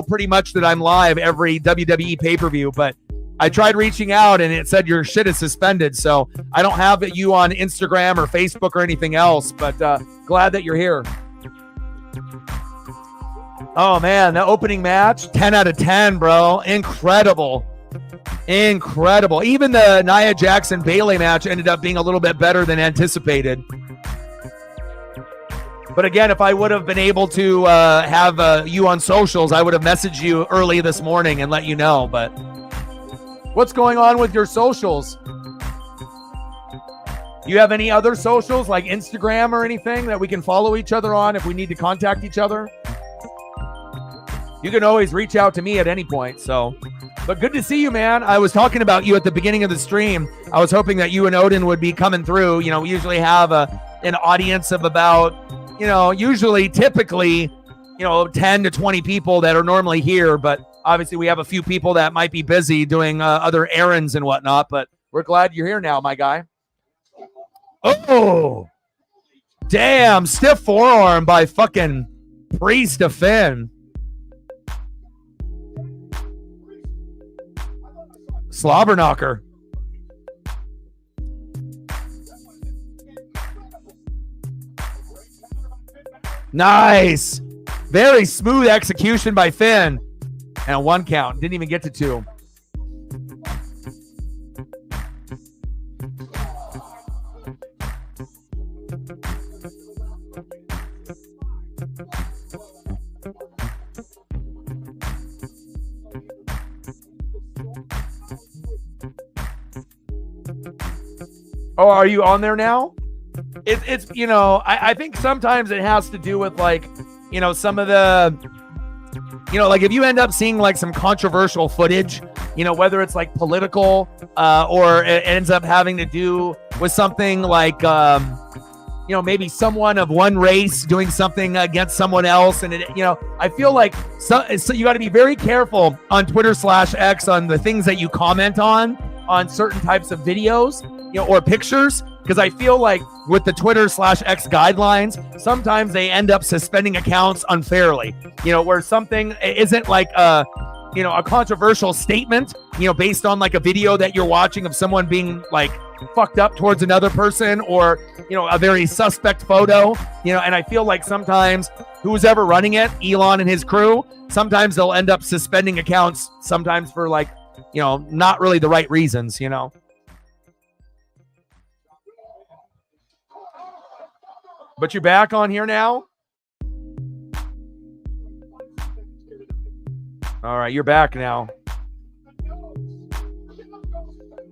pretty much that I'm live every WWE pay-per-view, but I tried reaching out and it said your shit is suspended. So I don't have you on Instagram or Facebook or anything else, but glad that you're here. Oh, man, the opening match, 10 out of 10, bro. Incredible. Even the Nia Jackson-Bayley match ended up being a little bit better than anticipated. But again, if I would have been able to have you on socials, I would have messaged you early this morning and let you know. But what's going on with your socials? You have any other socials like Instagram or anything that we can follow each other on if we need to contact each other? You can always reach out to me at any point. But good to see you, man. I was talking about you at the beginning of the stream. I was hoping that you and Odin would be coming through. We usually have an audience of about, typically, 10 to 20 people that are normally here. But obviously we have a few people that might be busy doing other errands and whatnot. But we're glad you're here now, my guy. Oh, damn. Stiff forearm by fucking Priest of Finn. Slobber knocker. Nice. Very smooth execution by Finn. And a 1 count. Didn't even get to 2. Oh, are you on there now? It's I think sometimes it has to do with like, some of the, like if you end up seeing like some controversial footage, whether it's like political or it ends up having to do with something like, maybe someone of one race doing something against someone else. And I feel like so you got to be very careful on Twitter/X on the things that you comment on certain types of videos, or pictures, because I feel like with the Twitter/X guidelines, sometimes they end up suspending accounts unfairly, where something isn't like a controversial statement, based on like a video that you're watching of someone being like fucked up towards another person, or, a very suspect photo, and I feel like sometimes who's ever running it, Elon and his crew, sometimes they'll end up suspending accounts, sometimes for like, not really the right reasons, But you're back on here now? All right, you're back now.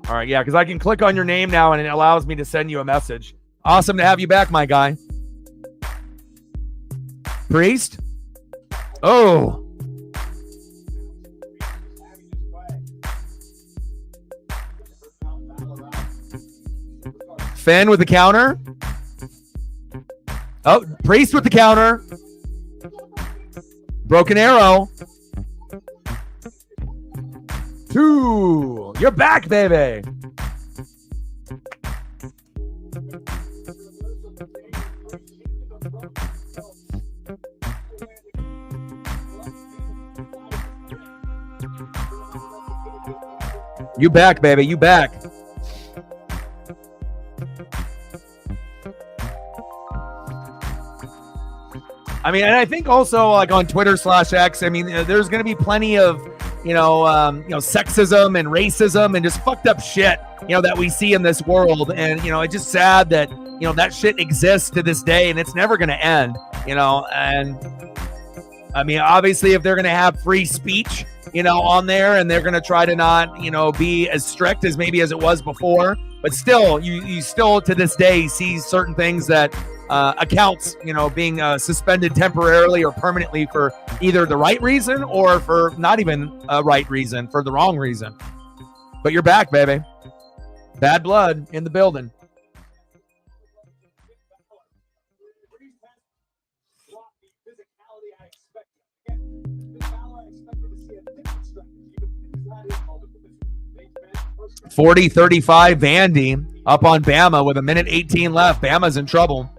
All right, yeah, because I can click on your name now and it allows me to send you a message. Awesome to have you back, my guy. Priest? Oh. Finn with the counter. Oh, Priest with the counter. Broken arrow. 2. You're back, baby. You back, baby. You back. I mean, and I think also like on Twitter/X, I mean, there's going to be plenty of, sexism and racism and just fucked up shit, that we see in this world. And, it's just sad that, that shit exists to this day and it's never going to end, and I mean, obviously if they're going to have free speech, on there, and they're going to try to not, be as strict as maybe as it was before, but still, you still to this day see certain things that accounts, being suspended temporarily or permanently for either the right reason or for not even a right reason, for the wrong reason. But you're back, baby. Bad blood in the building. .40-35 Vandy up on Bama with 1:18 left. Bama's in trouble.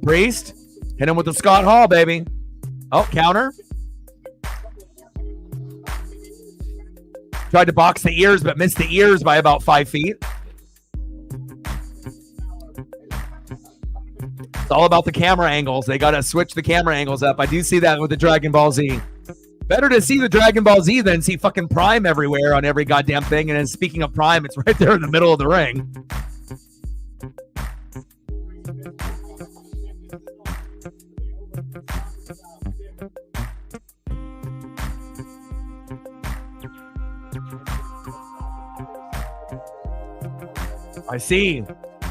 Priest, hit him with the Scott Hall, baby. Oh, counter. Tried to box the ears, but missed the ears by about 5 feet. It's all about the camera angles. They got to switch the camera angles up. I do see that with the Dragon Ball Z. Better to see the Dragon Ball Z than see fucking Prime everywhere on every goddamn thing. And then speaking of Prime, it's right there in the middle of the ring. I see.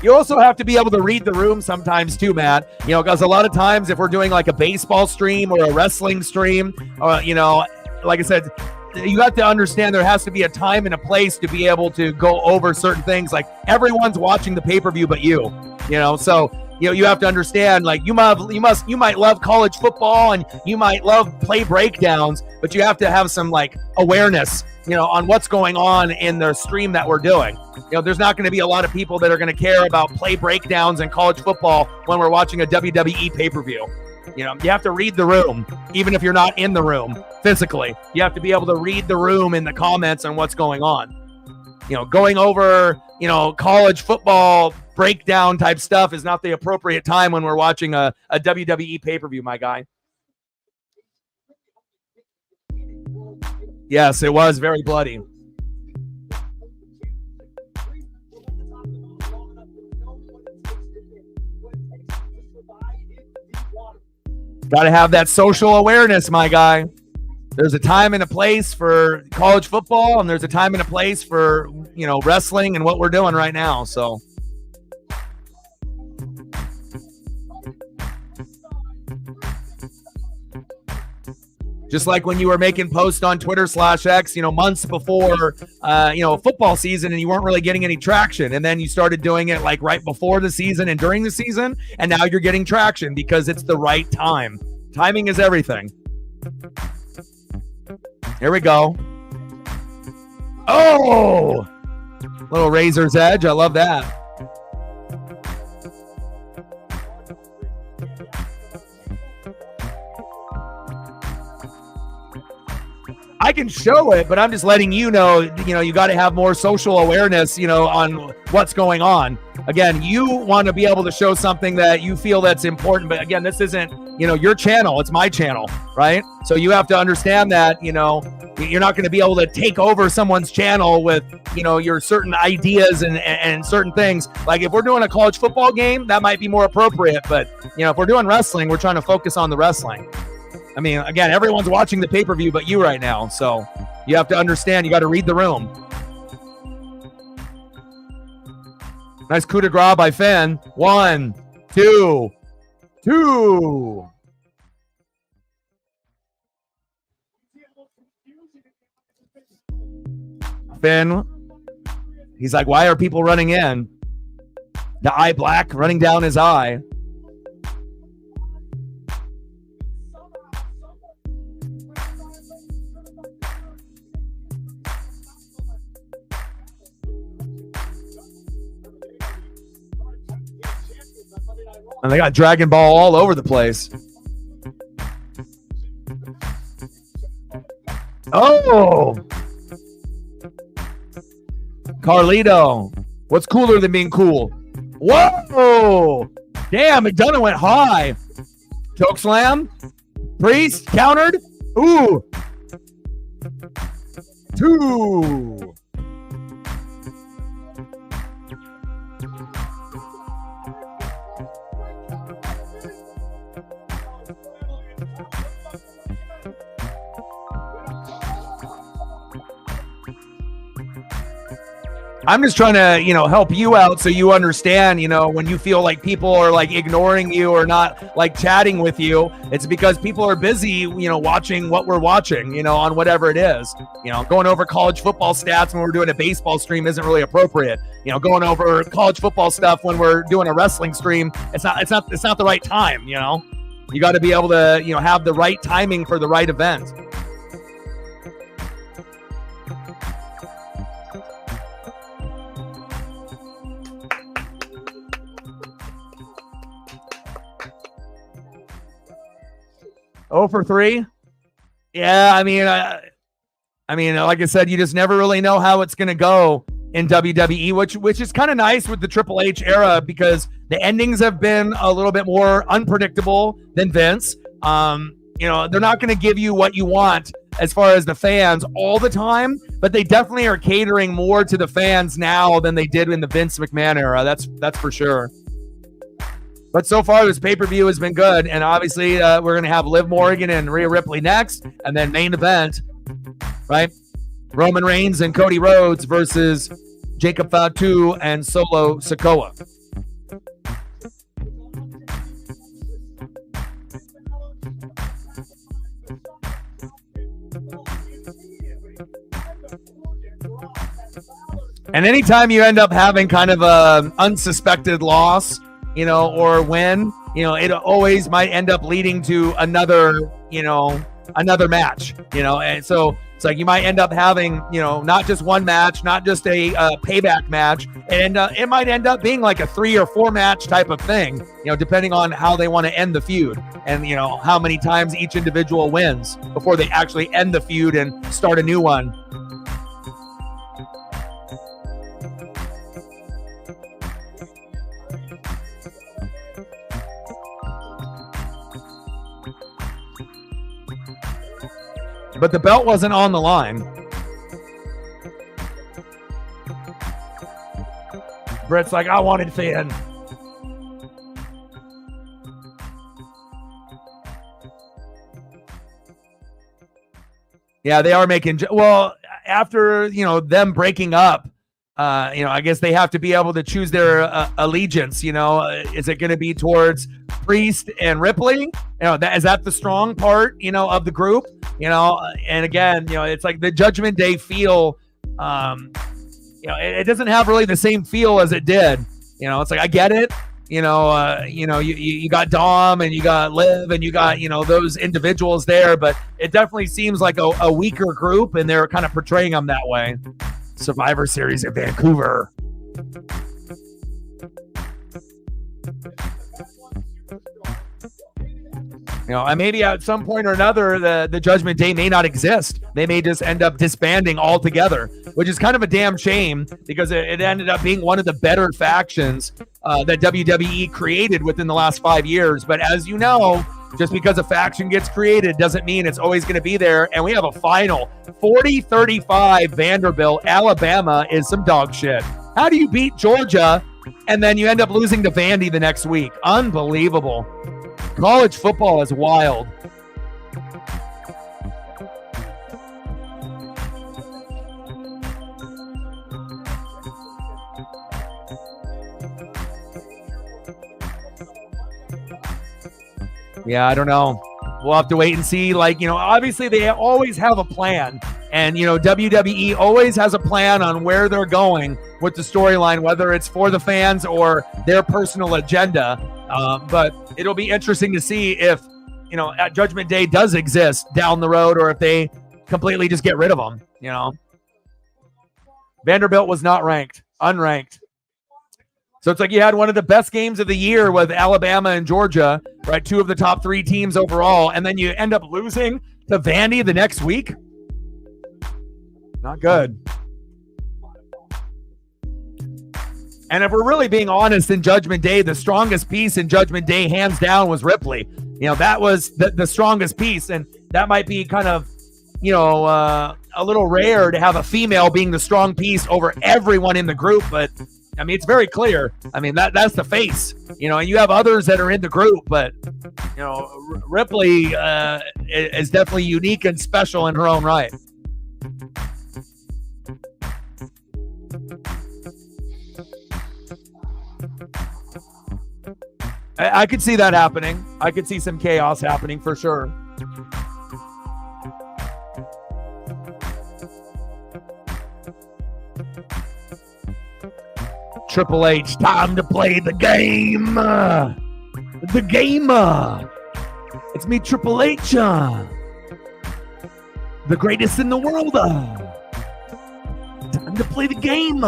You also have to be able to read the room sometimes too, Matt. Because a lot of times if we're doing like a baseball stream or a wrestling stream, like I said, you have to understand there has to be a time and a place to be able to go over certain things. Like everyone's watching the pay-per-view but you, so you have to understand, like you might love college football and you might love play breakdowns, but you have to have some like awareness, on what's going on in the stream that we're doing. There's not going to be a lot of people that are going to care about play breakdowns and college football when we're watching a WWE pay-per-view. You have to read the room, even if you're not in the room physically. You have to be able to read the room in the comments on what's going on. Going over, college football breakdown type stuff is not the appropriate time when we're watching a WWE pay-per-view, my guy. Yes, it was very bloody. Got to have that social awareness, my guy. There's a time and a place for college football, and there's a time and a place for, wrestling and what we're doing right now. So just like when you were making posts on Twitter/X, months before, football season, and you weren't really getting any traction. And then you started doing it like right before the season and during the season. And now you're getting traction because it's the right time. Timing is everything. Here we go. Oh, little razor's edge. I love that. I can show it, but I'm just letting you know, you got to have more social awareness, on what's going on. Again, you want to be able to show something that you feel that's important. But again, this isn't, your channel. It's my channel, right? So you have to understand that, you're not going to be able to take over someone's channel with, your certain ideas and certain things. Like if we're doing a college football game, that might be more appropriate. But, if we're doing wrestling, we're trying to focus on the wrestling. I mean, again, everyone's watching the pay-per-view but you right now. So you have to understand, you got to read the room. Nice coup de grace by Finn. 1, 2, 2. Finn, he's like, why are people running in? The eye black running down his eye. And they got Dragon Ball all over the place. Oh! Carlito. What's cooler than being cool? Whoa! Damn, McDonough went high. Choke slam. Priest countered. Ooh. 2. I'm just trying to, help you out so you understand, when you feel like people are like ignoring you or not like chatting with you, it's because people are busy, watching what we're watching, on whatever it is. Going over college football stats when we're doing a baseball stream isn't really appropriate. Going over college football stuff when we're doing a wrestling stream, it's not the right time, You got to be able to, have the right timing for the right event. Oh for 3. Yeah, I mean, like I said, you just never really know how it's going to go in WWE, which is kind of nice with the Triple H era because the endings have been a little bit more unpredictable than Vince. They're not going to give you what you want as far as the fans all the time, but they definitely are catering more to the fans now than they did in the Vince McMahon era. That's for sure. But so far, this pay-per-view has been good. And obviously, we're going to have Liv Morgan and Rhea Ripley next. And then main event, right? Roman Reigns and Cody Rhodes versus Jacob Fatu and Solo Sikoa. And anytime you end up having kind of an unsuspected loss, or win, it always might end up leading to another match, and so it's like you might end up having, not just one match, not just a payback match, and it might end up being like a 3 or 4 match type of thing, depending on how they want to end the feud and, how many times each individual wins before they actually end the feud and start a new one. But the belt wasn't on the line. Brett's like, I wanted Finn. Yeah, they are making... Well, after, them breaking up, I guess they have to be able to choose their allegiance, Is it going to be towards Priest and Ripley? Is that the strong part, of the group? And again, it's like the Judgment Day feel, it doesn't have really the same feel as it did. It's like, I get it. You got Dom and you got Liv and you got, those individuals there, but it definitely seems like a weaker group and they're kind of portraying them that way. Survivor Series in Vancouver. You know, and maybe at some point or another, the Judgment Day may not exist. They may just end up disbanding altogether, which is kind of a damn shame because it ended up being one of the better factions that WWE created within the last 5 years. But as you know, just because a faction gets created doesn't mean it's always going to be there. And we have a final 40-35 Vanderbilt. Alabama is some dog shit. How do you beat Georgia and then you end up losing to Vandy the next week? Unbelievable. College football is wild. Yeah, I don't know. We'll have to wait and see. Like, you know, obviously they always have a plan. And, you know, WWE always has a plan on where they're going with the storyline, whether it's for the fans or their personal agenda. But it'll be interesting to see if, you know, Judgment Day does exist down the road or if they completely just get rid of them, you know. Vanderbilt was not ranked, unranked. So it's like you had one of the best games of the year with Alabama and Georgia, right? 2 of the top 3 teams overall. And then you end up losing to Vandy the next week. Not good. And if we're really being honest, in Judgment Day, the strongest piece in Judgment Day, hands down, was Ripley. You know, that was the strongest piece. And that might be kind of, you know, a little rare to have a female being the strong piece over everyone in the group. But, I mean, it's very clear. I mean, that's the face. You know, and you have others that are in the group. But, you know, Ripley is definitely unique and special in her own right. I could see that happening. I could see some chaos happening for sure. Triple H, time to play the game. The game. It's me, Triple H. The greatest in the world. Time to play the game.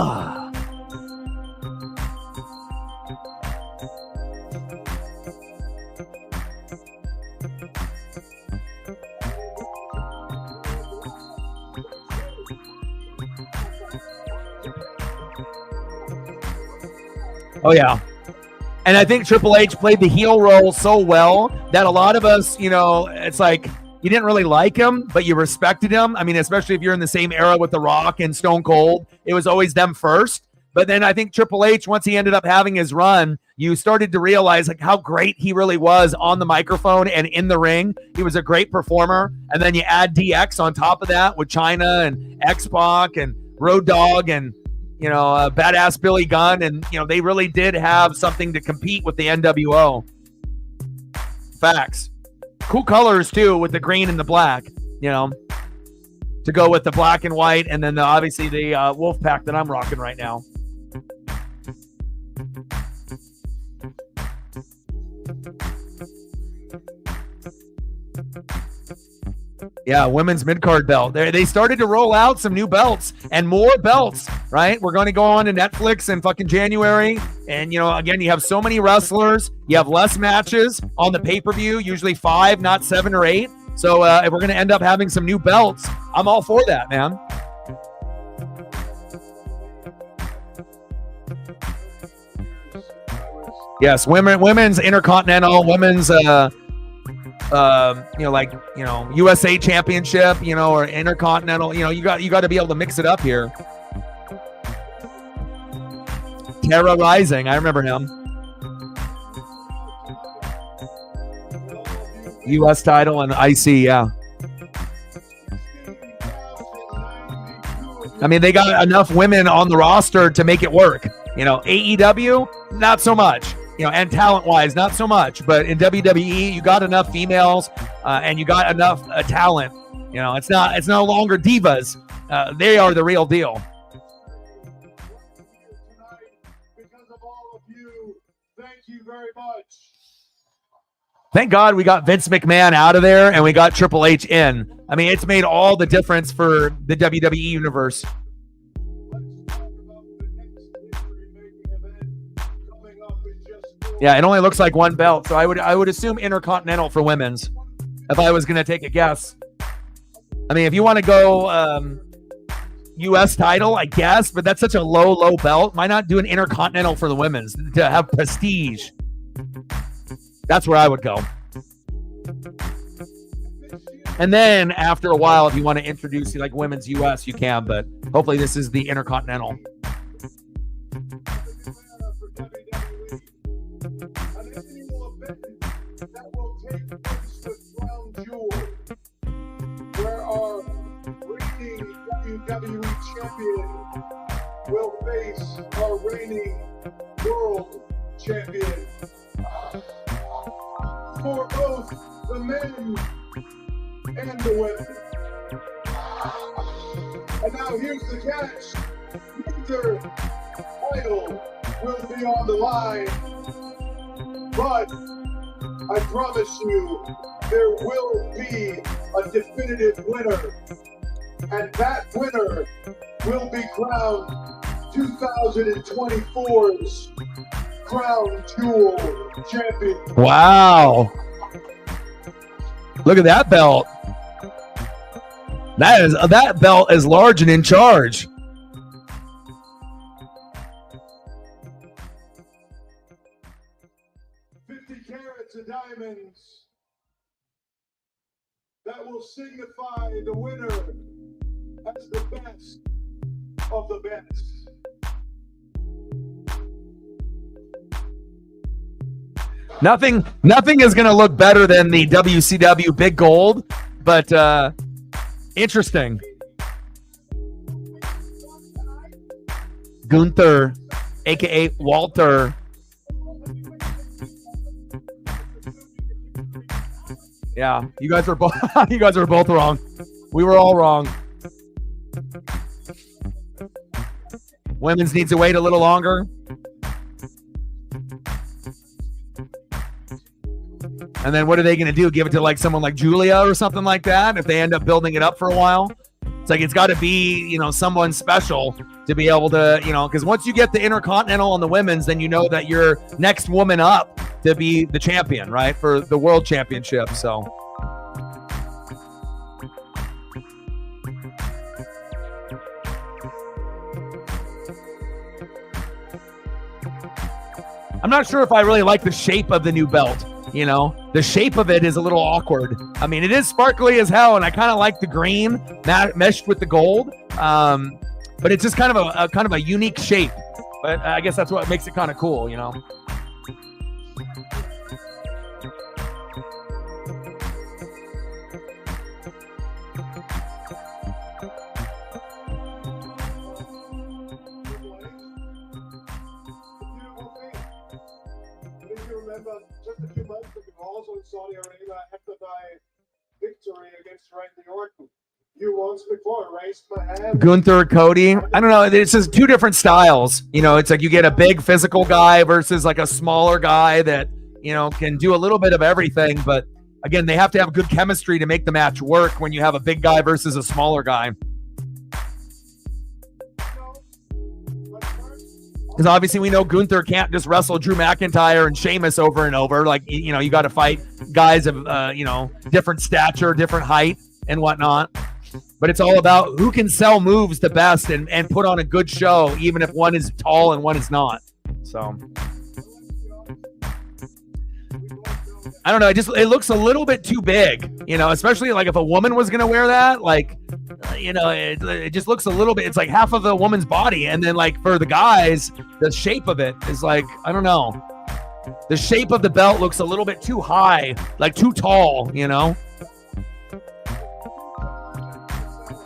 Oh, yeah. And I think Triple H played the heel role so well that a lot of us, you know, it's like you didn't really like him, but you respected him. I mean, especially if you're in the same era with The Rock and Stone Cold, it was always them first. But then I think Triple H, once he ended up having his run, you started to realize like how great he really was on the microphone and in the ring. He was a great performer. And then you add DX on top of that with Chyna and X-Pac and Road Dogg and, you know, badass Billy Gunn. And, you know, they really did have something to compete with the NWO. Facts. Cool colors, too, with the green and the black, you know, to go with the black and white. And then obviously the wolf pack that I'm rocking right now. Yeah, women's mid-card belt. They started to roll out some new belts and more belts, right? We're going to go on to Netflix in fucking January. And, you know, again, you have so many wrestlers. You have less matches on the pay-per-view, usually 5, not 7 or 8. So if we're going to end up having some new belts, I'm all for that, man. Yes, women's intercontinental, women's you know, like, you know, USA Championship, you know, or Intercontinental, you know, you got to be able to mix it up here. Terra Rising, I remember him. US title and IC, yeah. I mean, they got enough women on the roster to make it work. You know, AEW, not so much. You know, and talent-wise, not so much. But in WWE, you got enough females, and you got enough talent. You know, it's no longer divas. They are the real deal. Because of all of you, thank you very much. Thank God we got Vince McMahon out of there, and we got Triple H in. I mean, it's made all the difference for the WWE universe. Yeah, it only looks like one belt, so I would assume Intercontinental for women's if I was going to take a guess. I mean, if you want to go U.S. title, I guess, but that's such a low belt. Why not do an Intercontinental for the women's to have prestige? That's where I would go. And then after a while, if you want to introduce like women's U.S., you can, but hopefully this is the Intercontinental. That will take place with Crown Jewel, where our reigning WWE champion will face our reigning world champion. For both the men and the women. And now here's the catch. Neither title will be on the line, but I promise you, there will be a definitive winner. And that winner will be crowned 2024's Crown Jewel champion. Wow. Look at that belt. That belt is large and in charge. Of diamonds that will signify the winner as the best of the best. Nothing is going to look better than the WCW Big Gold, but interesting. Gunther, aka Walter. Yeah, you guys are both wrong. We were all wrong. Women's needs to wait a little longer. And then what are they going to do? Give it to like someone like Julia or something like that if they end up building it up for a while? It's like it's got to be, someone special to be able to, because once you get the Intercontinental on the women's, then you know that you're next woman up to be the champion, right? For the world championship. So I'm not sure if I really like the shape of the new belt. The shape of it is a little awkward. I mean, it is sparkly as hell, and I kind of like the green meshed with the gold. But it's just kind of a unique shape. But I guess that's what makes it kind of cool, Just a few months ago, also in Saudi Arabia, after my victory against Randy Orton, you once before raised my hand. Gunther, Cody. I don't know. It's just two different styles. It's like you get a big physical guy versus like a smaller guy that, can do a little bit of everything. But again, they have to have good chemistry to make the match work when you have a big guy versus a smaller guy. Because obviously we know Gunther can't just wrestle Drew McIntyre and Sheamus over and over. Like, you got to fight guys of, different stature, different height and whatnot. But it's all about who can sell moves the best and put on a good show, even if one is tall and one is not. So I don't know. It looks a little bit too big, especially like if a woman was going to wear that, like, it just looks a little bit, it's like half of a woman's body. And then like for the guys, the shape of it is like, I don't know. The shape of the belt looks a little bit too high, like too tall,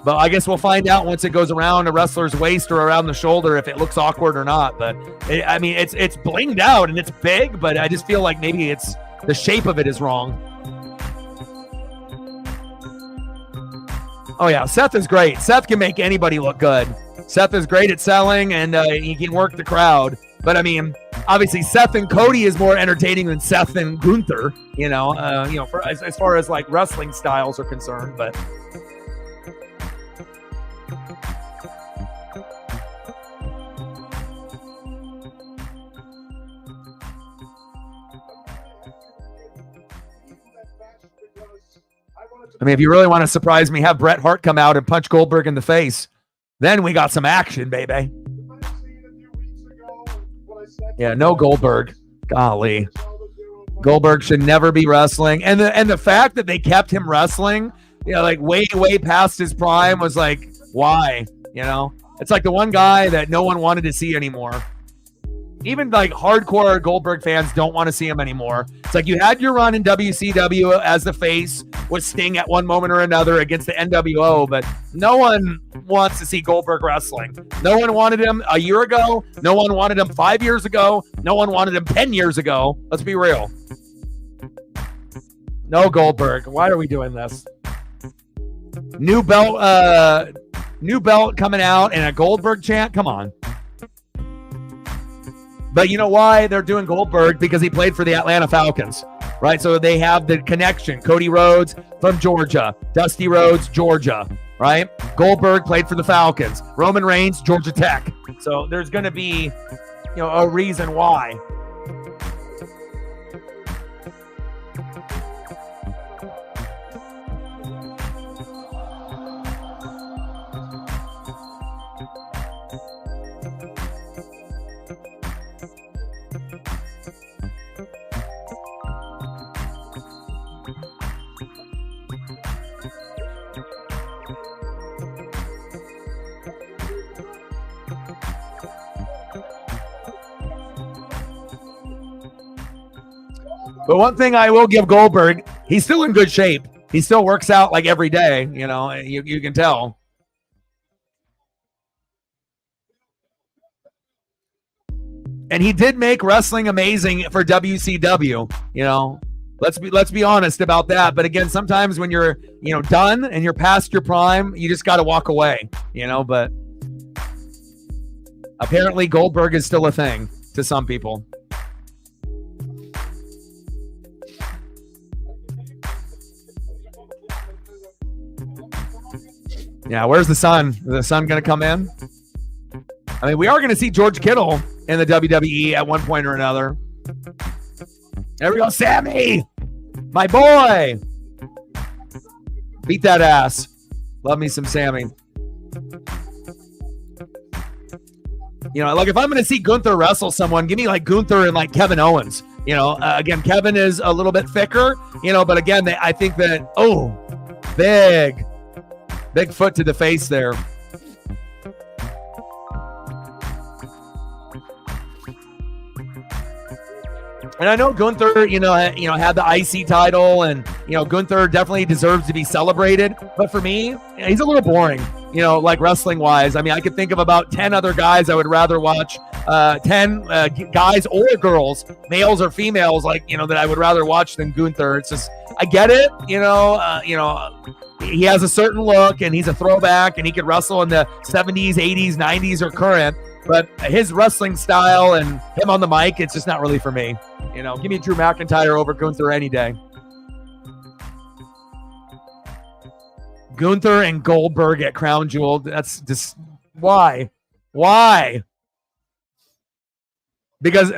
But I guess we'll find out once it goes around a wrestler's waist or around the shoulder if it looks awkward or not. But it's blinged out and it's big, but I just feel like maybe it's the shape of it is wrong. Oh yeah, Seth is great. Seth can make anybody look good. Seth is great at selling and he can work the crowd. But I mean, obviously Seth and Cody is more entertaining than Seth and Gunther, as far as like wrestling styles are concerned. But I mean, if you really want to surprise me, have Bret Hart come out and punch Goldberg in the face. Then we got some action, baby. Yeah, no Goldberg. Golly. Goldberg should never be wrestling. And the fact that they kept him wrestling, like way past his prime was like, why? It's like the one guy that no one wanted to see anymore. Even like hardcore Goldberg fans don't want to see him anymore. It's like you had your run in WCW as the face with Sting at one moment or another against the NWO, but no one wants to see Goldberg wrestling. No one wanted him a year ago. No one wanted him 5 years ago. No one wanted him 10 years ago. Let's be real. No Goldberg. Why are we doing this? New belt coming out and a Goldberg chant. Come on. But you know why they're doing Goldberg? Because he played for the Atlanta Falcons, right? So they have the connection. Cody Rhodes from Georgia. Dusty Rhodes, Georgia, right? Goldberg played for the Falcons. Roman Reigns, Georgia Tech. So there's going to be, a reason why. But one thing I will give Goldberg, he's still in good shape. He still works out like every day, you can tell. And he did make wrestling amazing for WCW, Let's be honest about that. But again, sometimes when you're, done and you're past your prime, you just got to walk away, but apparently Goldberg is still a thing to some people. Yeah, where's the Sun? Is the Sun going to come in? I mean, we are going to see George Kittle in the WWE at one point or another. There we go, Sammy! My boy! Beat that ass. Love me some Sammy. Like if I'm going to see Gunther wrestle someone, give me like Gunther and like Kevin Owens. Again, Kevin is a little bit thicker, but again, I think that, big foot to the face there. And I know Gunther, had the IC title, and Gunther definitely deserves to be celebrated. But for me, he's a little boring, like wrestling wise. I mean, I could think of about 10 other guys I would rather watch. 10 guys or girls, males or females, that I would rather watch than Gunther. It's just, I get it, he has a certain look and he's a throwback and he could wrestle in the 70s, 80s, 90s, or current. But his wrestling style and him on the mic, it's just not really for me. Give me Drew McIntyre over Gunther any day. Gunther and Goldberg at Crown Jewel. That's just why? Because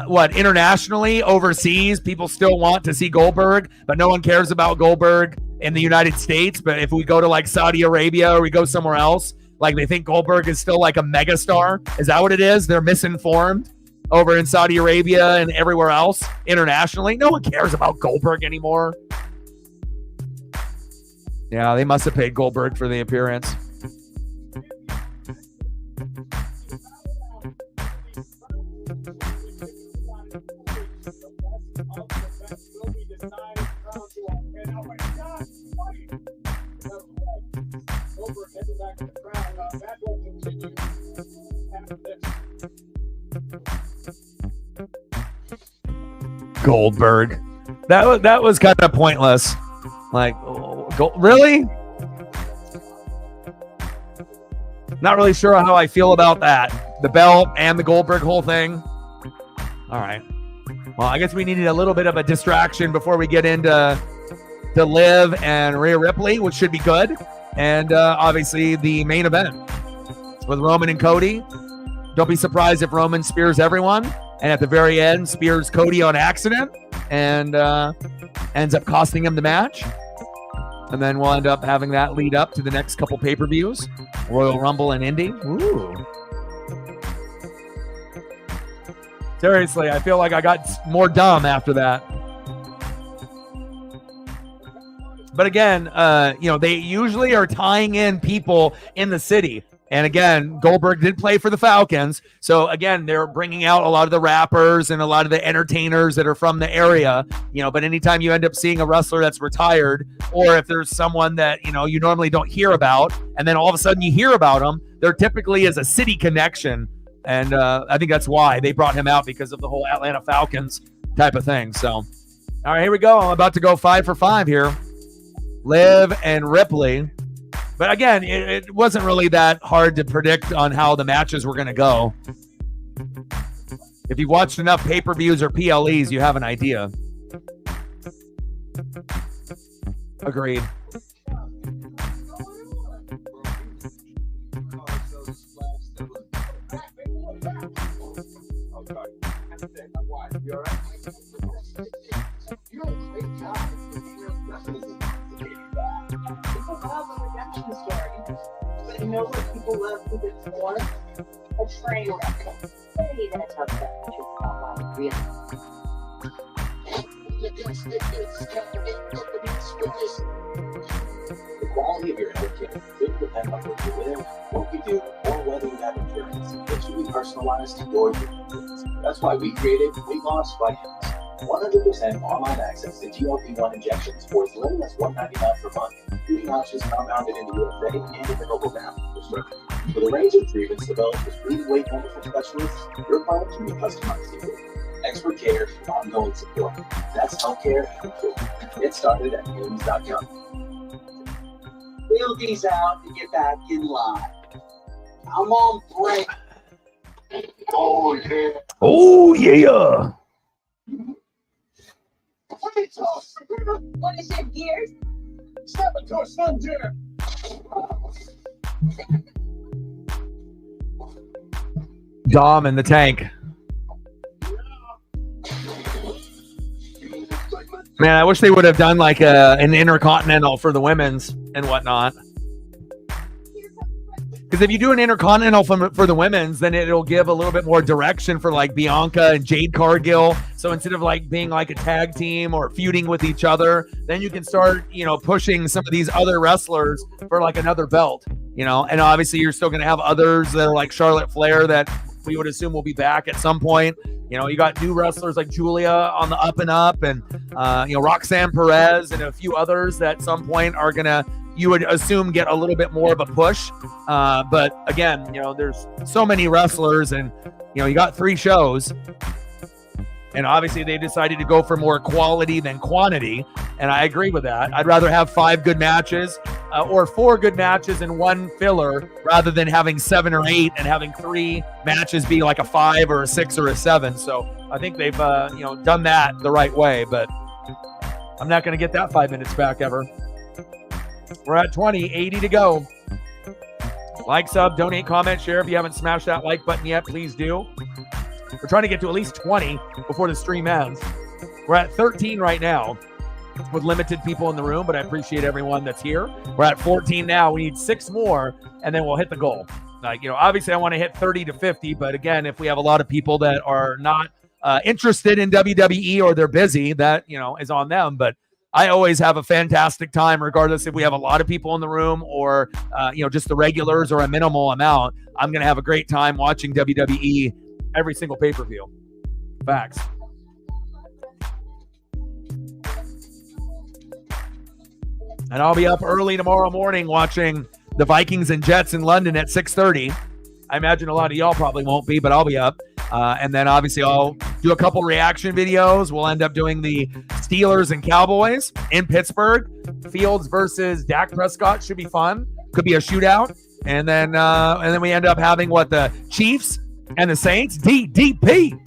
what, internationally, overseas, people still want to see Goldberg, but no one cares about Goldberg in the United States. But if we go to like Saudi Arabia or we go somewhere else, like they think Goldberg is still like a megastar. Is that what it is? They're misinformed over in Saudi Arabia and everywhere else internationally. No one cares about Goldberg anymore. Yeah, they must have paid Goldberg for the appearance. Goldberg. That was kind of pointless. Like, really? Not really sure how I feel about that. The belt and the Goldberg whole thing. All right. Well, I guess we needed a little bit of a distraction before we get into Liv and Rhea Ripley, which should be good. And obviously the main event with Roman and Cody. Don't be surprised if Roman spears everyone and at the very end spears Cody on accident and ends up costing him the match. And then we'll end up having that lead up to the next couple pay-per-views. Royal Rumble and Indy. Ooh. Seriously, I feel like I got more dumb after that. But again, they usually are tying in people in the city. And again, Goldberg did play for the Falcons. So again, they're bringing out a lot of the rappers and a lot of the entertainers that are from the area, but anytime you end up seeing a wrestler that's retired, or if there's someone that, you normally don't hear about, and then all of a sudden you hear about them, there typically is a city connection. And I think that's why they brought him out, because of the whole Atlanta Falcons type of thing. So, all right, here we go. I'm about to go 5 for 5 here. Liv and Ripley. But again, it wasn't really that hard to predict on how the matches were going to go. If you've watched enough pay-per-views or PLEs, you have an idea. Agreed. But you know what people love even more? A train wreck. Maybe even a tough step, which is not like really. The quality of your healthcare could depend on where you live, what you do, or whether you have insurance. It should be personalized to your needs. That's why we created Weight Loss Vitamins. 100% online access to GLP-1 injections for as little as $1.99 per month. Treating options compounded in the USA and in the global family prescription. With a range of treatments developed with leading weight management specialists, your product can be customized to you. Expert care and ongoing support. That's healthcare and food. Get started at Hims.com. Wheel these out and get back in line. I'm on break. Oh, yeah. Oh, yeah. Want to shift gears? Step into a Slim Jim. Dom in the tank. Man, I wish they would have done like an Intercontinental for the women's and whatnot. Because if you do an Intercontinental for the women's, then it'll give a little bit more direction for like Bianca and Jade Cargill. So instead of like being like a tag team or feuding with each other, then you can start, pushing some of these other wrestlers for like another belt, and obviously you're still going to have others that are like Charlotte Flair that we would assume will be back at some point. You got new wrestlers like Julia on the up and up, and, Roxanne Perez and a few others that at some point are going to, you would assume, get a little bit more of a push. But again, there's so many wrestlers, and, you got 3 shows. And obviously they decided to go for more quality than quantity. And I agree with that. I'd rather have 5 good matches or 4 good matches and 1 filler rather than having 7 or 8 and having 3 matches be like a 5 or a 6 or a 7. So I think they've, done that the right way, but I'm not going to get that 5 minutes back ever. We're at 20, 80 to go. Like, sub, donate, comment, share. If you haven't smashed that like button yet, please do. We're trying to get to at least 20 before the stream ends. We're at 13 right now with limited people in the room, but I appreciate everyone that's here. We're at 14 now. We need 6 more, and then we'll hit the goal. Obviously I want to hit 30 to 50, but again, if we have a lot of people that are not interested in WWE or they're busy, that, is on them. But I always have a fantastic time, regardless if we have a lot of people in the room or, just the regulars or a minimal amount. I'm going to have a great time watching WWE every single pay-per-view. Facts. And I'll be up early tomorrow morning watching the Vikings and Jets in London at 6:30. I imagine a lot of y'all probably won't be, but I'll be up. And then obviously I'll do a couple reaction videos. We'll end up doing the Steelers and Cowboys in Pittsburgh. Fields versus Dak Prescott should be fun. Could be a shootout. And then we end up having the Chiefs and the Saints. DDP.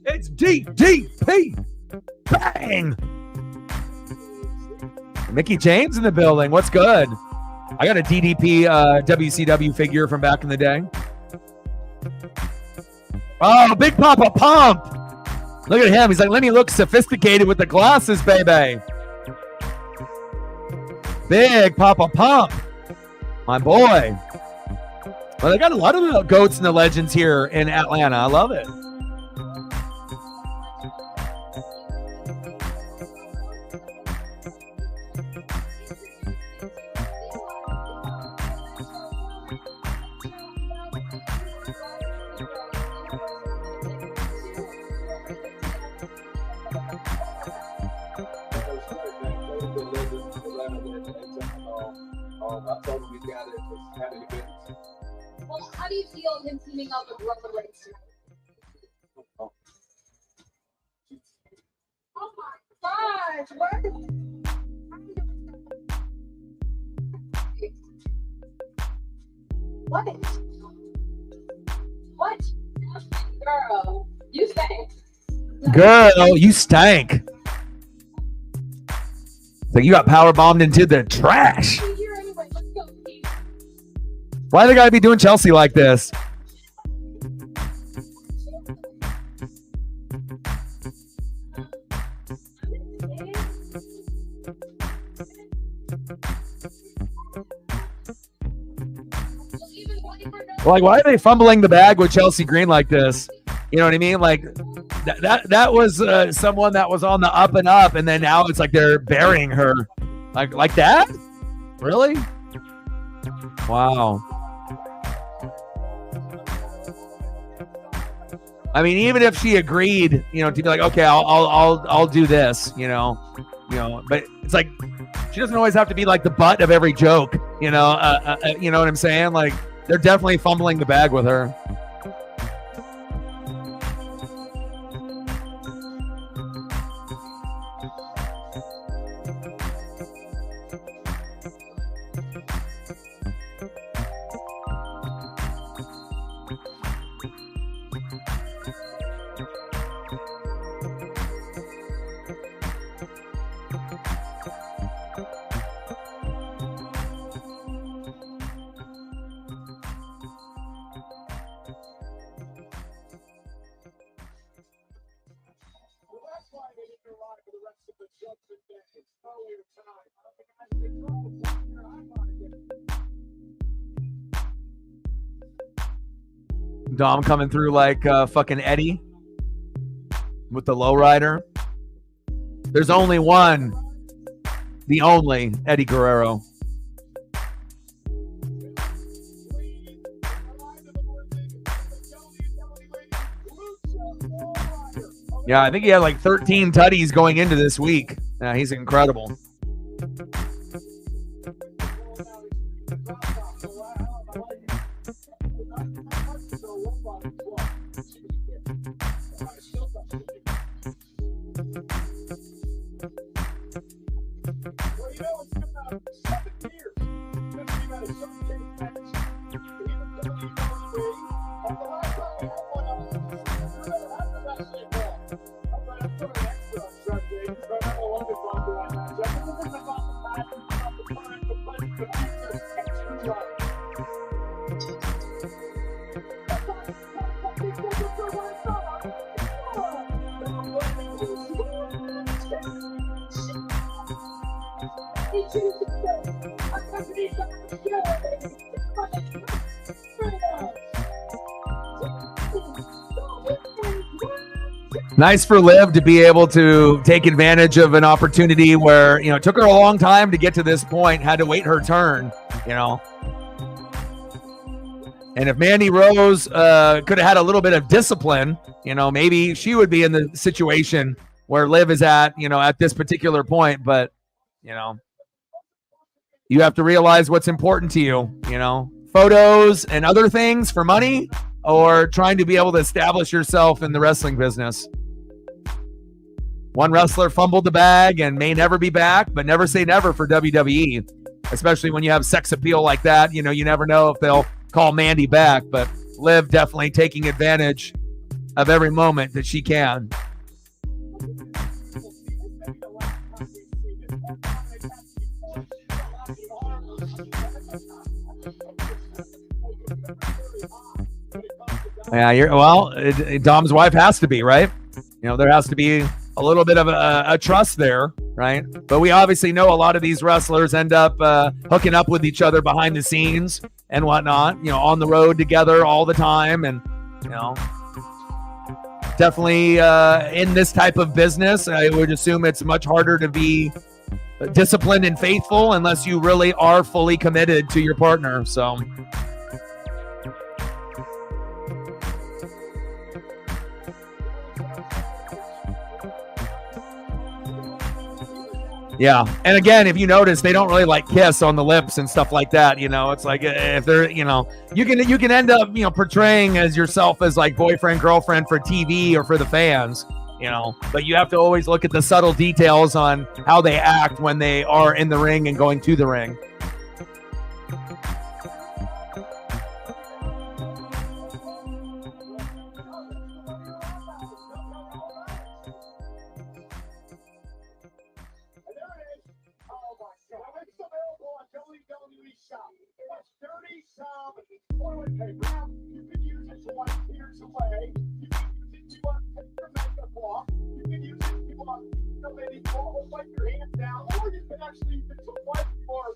It's DDP. Bang. Mickey James in the building. What's good? I got a DDP WCW figure from back in the day. Oh, Big Papa Pump. Look at him. He's like, let me look sophisticated with the glasses, baby. Big Papa Pump. My boy. Well, they got a lot of the goats and the legends here in Atlanta. I love it. I told him we got it. Just having a business. Well, how do you feel him teaming up with Roman Reigns tonight? Oh my gosh, what? What? Girl, you stank. Girl, you stank. So you got power bombed into the trash. Why they gotta be doing Chelsea like this? Like, why are they fumbling the bag with Chelsea Green like this? You know what I mean? Like that was someone that was on the up and up, and then now it's like they're burying her, like that. Really? Wow. I mean, even if she agreed, you know, to be like, okay, I'll do this, you know, but it's like she doesn't always have to be like the butt of every joke, you know what I'm saying? Like, they're definitely fumbling the bag with her. Dom coming through like fucking Eddie with the lowrider. There's only one, the only Eddie Guerrero. Yeah, I think he had like 13 tutties going into this week. Yeah, he's incredible. Nice for Liv to be able to take advantage of an opportunity where, you know, it took her a long time to get to this point, had to wait her turn, you know. And if Mandy Rose could have had a little bit of discipline, you know, maybe she would be in the situation where Liv is at, you know, at this particular point. But, you know, you have to realize what's important to you, you know, photos and other things for money, or trying to be able to establish yourself in the wrestling business. One wrestler fumbled the bag and may never be back, but never say never for WWE, especially when you have sex appeal like that. You know, you never know if they'll call Mandy back, but Liv definitely taking advantage of every moment that she can. Yeah, Dom's wife has to be, right? there has to be a little bit of a trust there, right? But we obviously know a lot of these wrestlers end up hooking up with each other behind the scenes and whatnot, on the road together all the time. And, definitely in this type of business, I would assume it's much harder to be disciplined and faithful unless you really are fully committed to your partner. So yeah. And again, if you notice, they don't really like kiss on the lips and stuff like that. It's like if they're, you can end up, portraying as yourself as like boyfriend, girlfriend for TV or for the fans, but you have to always look at the subtle details on how they act when they are in the ring and going to the ring. Toilet paper. You could use it to wipe tears away. You could use it to take your makeup off. You could use it to maybe wipe your hands down, or you could actually use it to wipe your.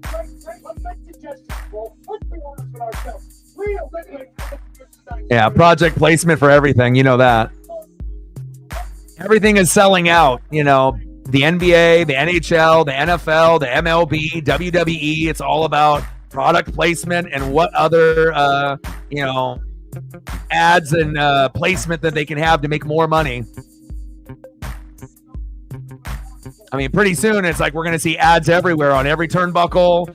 Great. Let's make suggestions, Paul. Let's be honest with ourselves. We eliminate. Yeah, project placement for everything. You know that. Everything is selling out. The NBA, the NHL, the NFL, the MLB, WWE. It's all about product placement and what other ads and placement that they can have to make more money. I mean, pretty soon it's like we're going to see ads everywhere on every turnbuckle,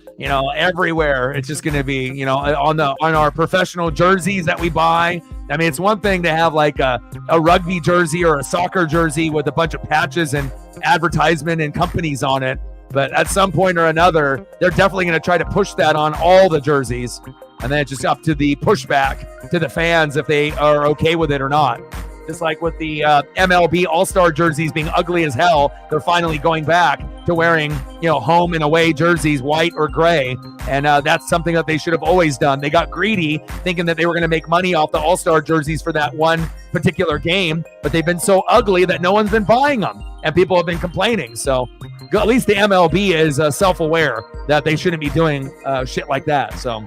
everywhere. It's just going to be, on our professional jerseys that we buy. I mean, it's one thing to have like a rugby jersey or a soccer jersey with a bunch of patches and advertisement and companies on it. But at some point or another, they're definitely going to try to push that on all the jerseys. And then it's just up to the pushback to the fans if they are okay with it or not. Just like with the MLB All-Star jerseys being ugly as hell, they're finally going back to wearing, home and away jerseys, white or gray. And that's something that they should have always done. They got greedy thinking that they were going to make money off the All-Star jerseys for that one particular game, but they've been so ugly that no one's been buying them and people have been complaining. So at least the MLB is self-aware that they shouldn't be doing shit like that. So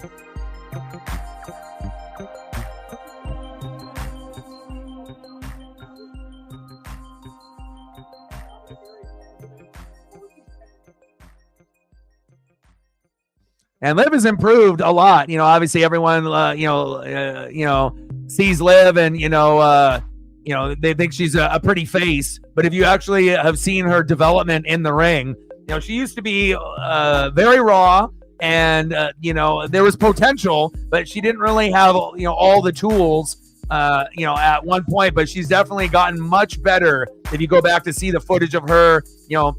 and Liv has improved a lot. Obviously everyone, sees Liv and, they think she's a pretty face. But if you actually have seen her development in the ring, she used to be very raw and, there was potential, but she didn't really have, all the tools, at one point. But she's definitely gotten much better. If you go back to see the footage of her,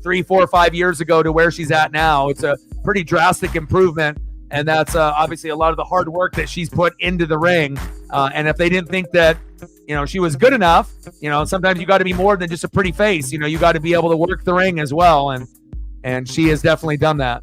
3, 4, 5 years ago to where she's at now, it's a pretty drastic improvement. And that's obviously a lot of the hard work that she's put into the ring. And if they didn't think that, she was good enough, sometimes you got to be more than just a pretty face. You got to be able to work the ring as well. And she has definitely done that.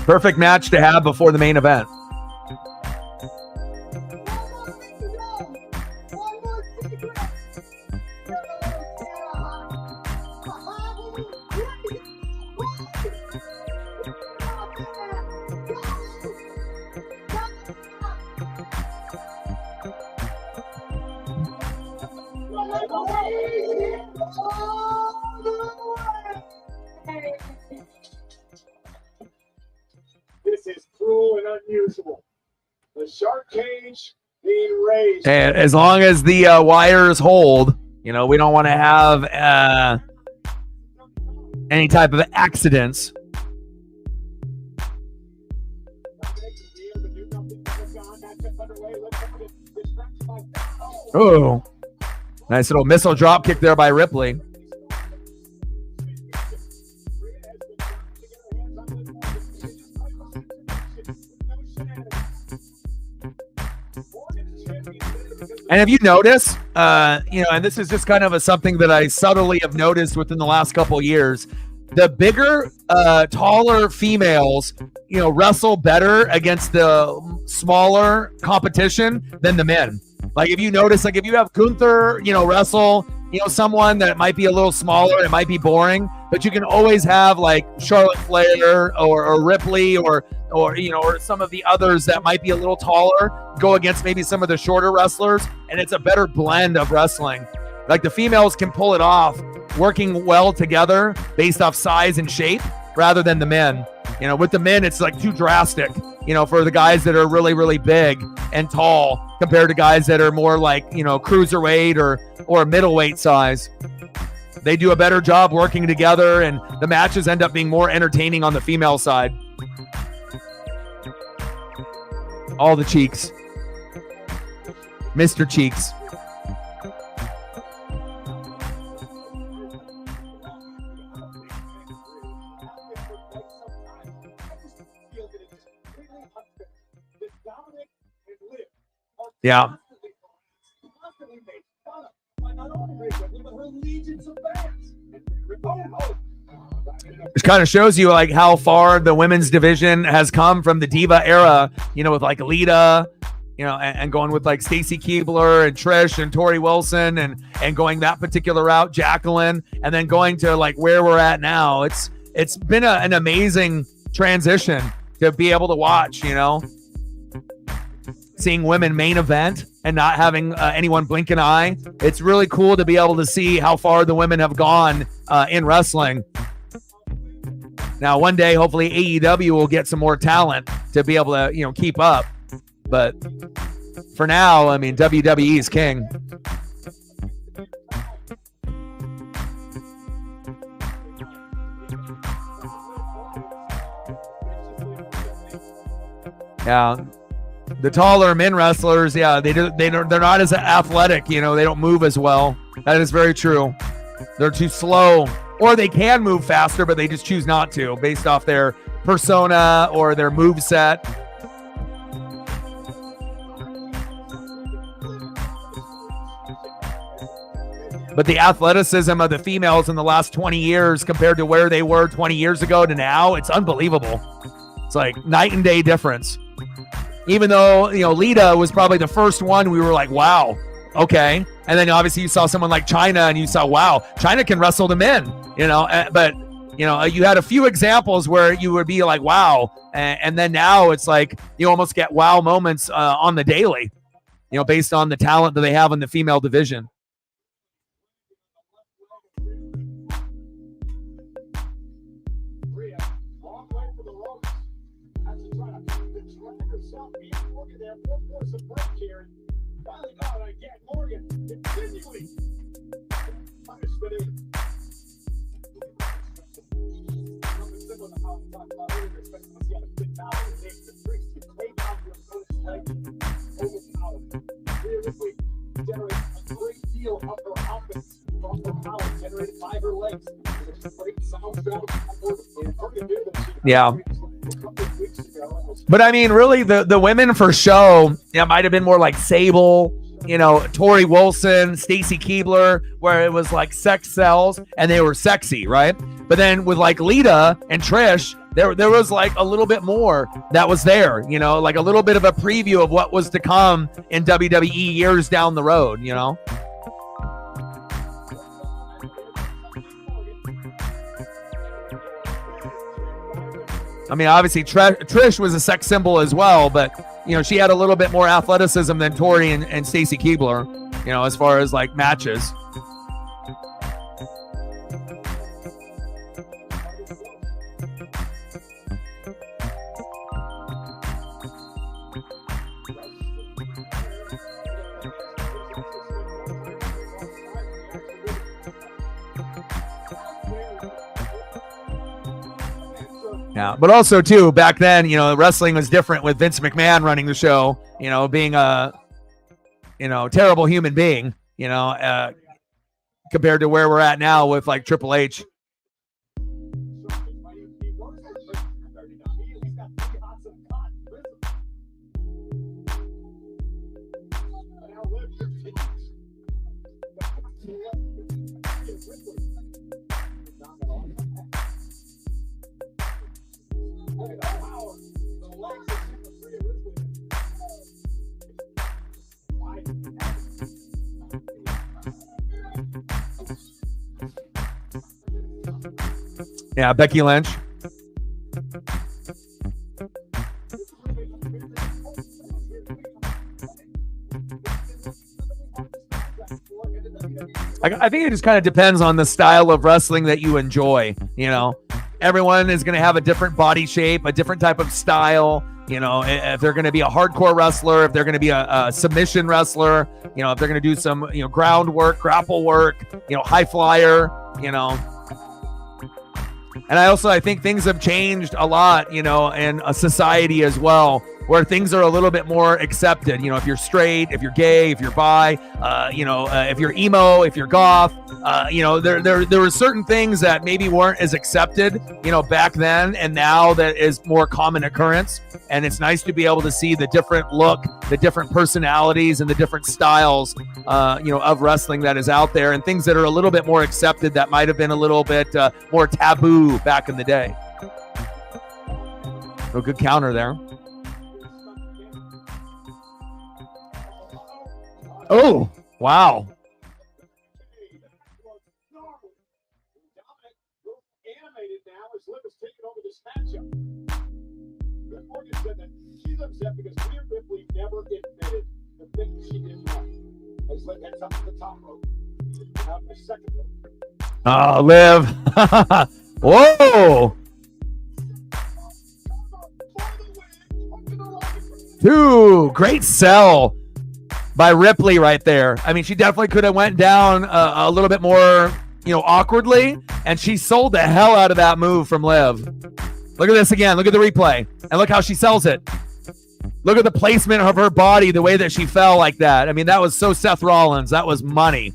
Perfect match to have before the main event. This is cruel and unusual. The shark cage being raised. And as long as the wires hold, we don't want to have any type of accidents. Oh, Nice little missile drop kick there by Ripley. And have you noticed, and this is just kind of something that I subtly have noticed within the last couple of years, the bigger, taller females, wrestle better against the smaller competition than the men. Like if you notice, like if you have Gunther, wrestle, someone that might be a little smaller, it might be boring, but you can always have like Charlotte Flair or Ripley or some of the others that might be a little taller go against maybe some of the shorter wrestlers, and it's a better blend of wrestling. Like the females can pull it off working well together based off size and shape rather than the men. With the men, it's like too drastic, for the guys that are really, really big and tall compared to guys that are more like, cruiserweight or middleweight size. They do a better job working together, and the matches end up being more entertaining on the female side. All the cheeks. Mr. Cheeks. Yeah. Which kind of shows you like how far the women's division has come from the Diva era, with like Lita, and going with like Stacy Keibler and Trish and Tori Wilson and going that particular route, Jacqueline, and then going to like where we're at now. It's been an amazing transition to be able to watch, seeing women main event and not having anyone blink an eye. It's really cool to be able to see how far the women have gone in wrestling. Now, one day, hopefully AEW will get some more talent to be able to, keep up. But for now, I mean, WWE is king. Yeah. The taller men wrestlers, they're not as athletic, they don't move as well. That is very true. They're too slow, or they can move faster, but they just choose not to based off their persona or their move set. But the athleticism of the females in the last 20 years compared to where they were 20 years ago to now, it's unbelievable. It's like night and day difference. Even though, Lita was probably the first one, we were like, wow, okay. And then obviously you saw someone like Chyna and you saw, wow, Chyna can wrestle the men, but, you had a few examples where you would be like, wow. And then now it's like you almost get wow moments on the daily, based on the talent that they have in the female division. Yeah. But I mean, really, the women for show, might have been more like Sable, Tori Wilson, Stacy Keibler, where it was like sex sells and they were sexy, right? But then with like Lita and Trish, there was like a little bit more that was there, like a little bit of a preview of what was to come in WWE years down the road, I mean, obviously Trish was a sex symbol as well, but she had a little bit more athleticism than Tori and Stacy Keibler, as far as like matches. Yeah, but also too back then, wrestling was different with Vince McMahon running the show. Being a, terrible human being. compared to where we're at now with like Triple H. Yeah, Becky Lynch. I think it just kind of depends on the style of wrestling that you enjoy. You know, everyone is going to have a different body shape, a different type of style. You know, if they're going to be a hardcore wrestler, if they're going to be a submission wrestler, you know, if they're going to do some, you know, groundwork, grapple work, you know, high flyer, you know. And I think things have changed a lot, you know, in a society as well, where things are a little bit more accepted. You know, if you're straight, if you're gay, if you're bi, you know, if you're emo, if you're goth, you know, there were certain things that maybe weren't as accepted, you know, back then, and now that is more common occurrence. And it's nice to be able to see the different look, the different personalities, and the different styles, you know, of wrestling that is out there, and things that are a little bit more accepted that might have been a little bit more taboo back in the day. A good counter there. Oh, wow. Animated now as Liv is taking over this matchup. Morgan said that she's upset because Rhea Ripley never admitted the things she did wrong. As Liv heads up to the top rope. Out in the second rope. Oh, Liv. Whoa. 2. Great sell by Ripley right there. I mean, she definitely could have went down a little bit more, you know, awkwardly, and she sold the hell out of that move from Liv. Look at this again. Look at the replay, and look how she sells it. Look at the placement of her body, the way that she fell like that. I mean, that was so Seth Rollins. That was money.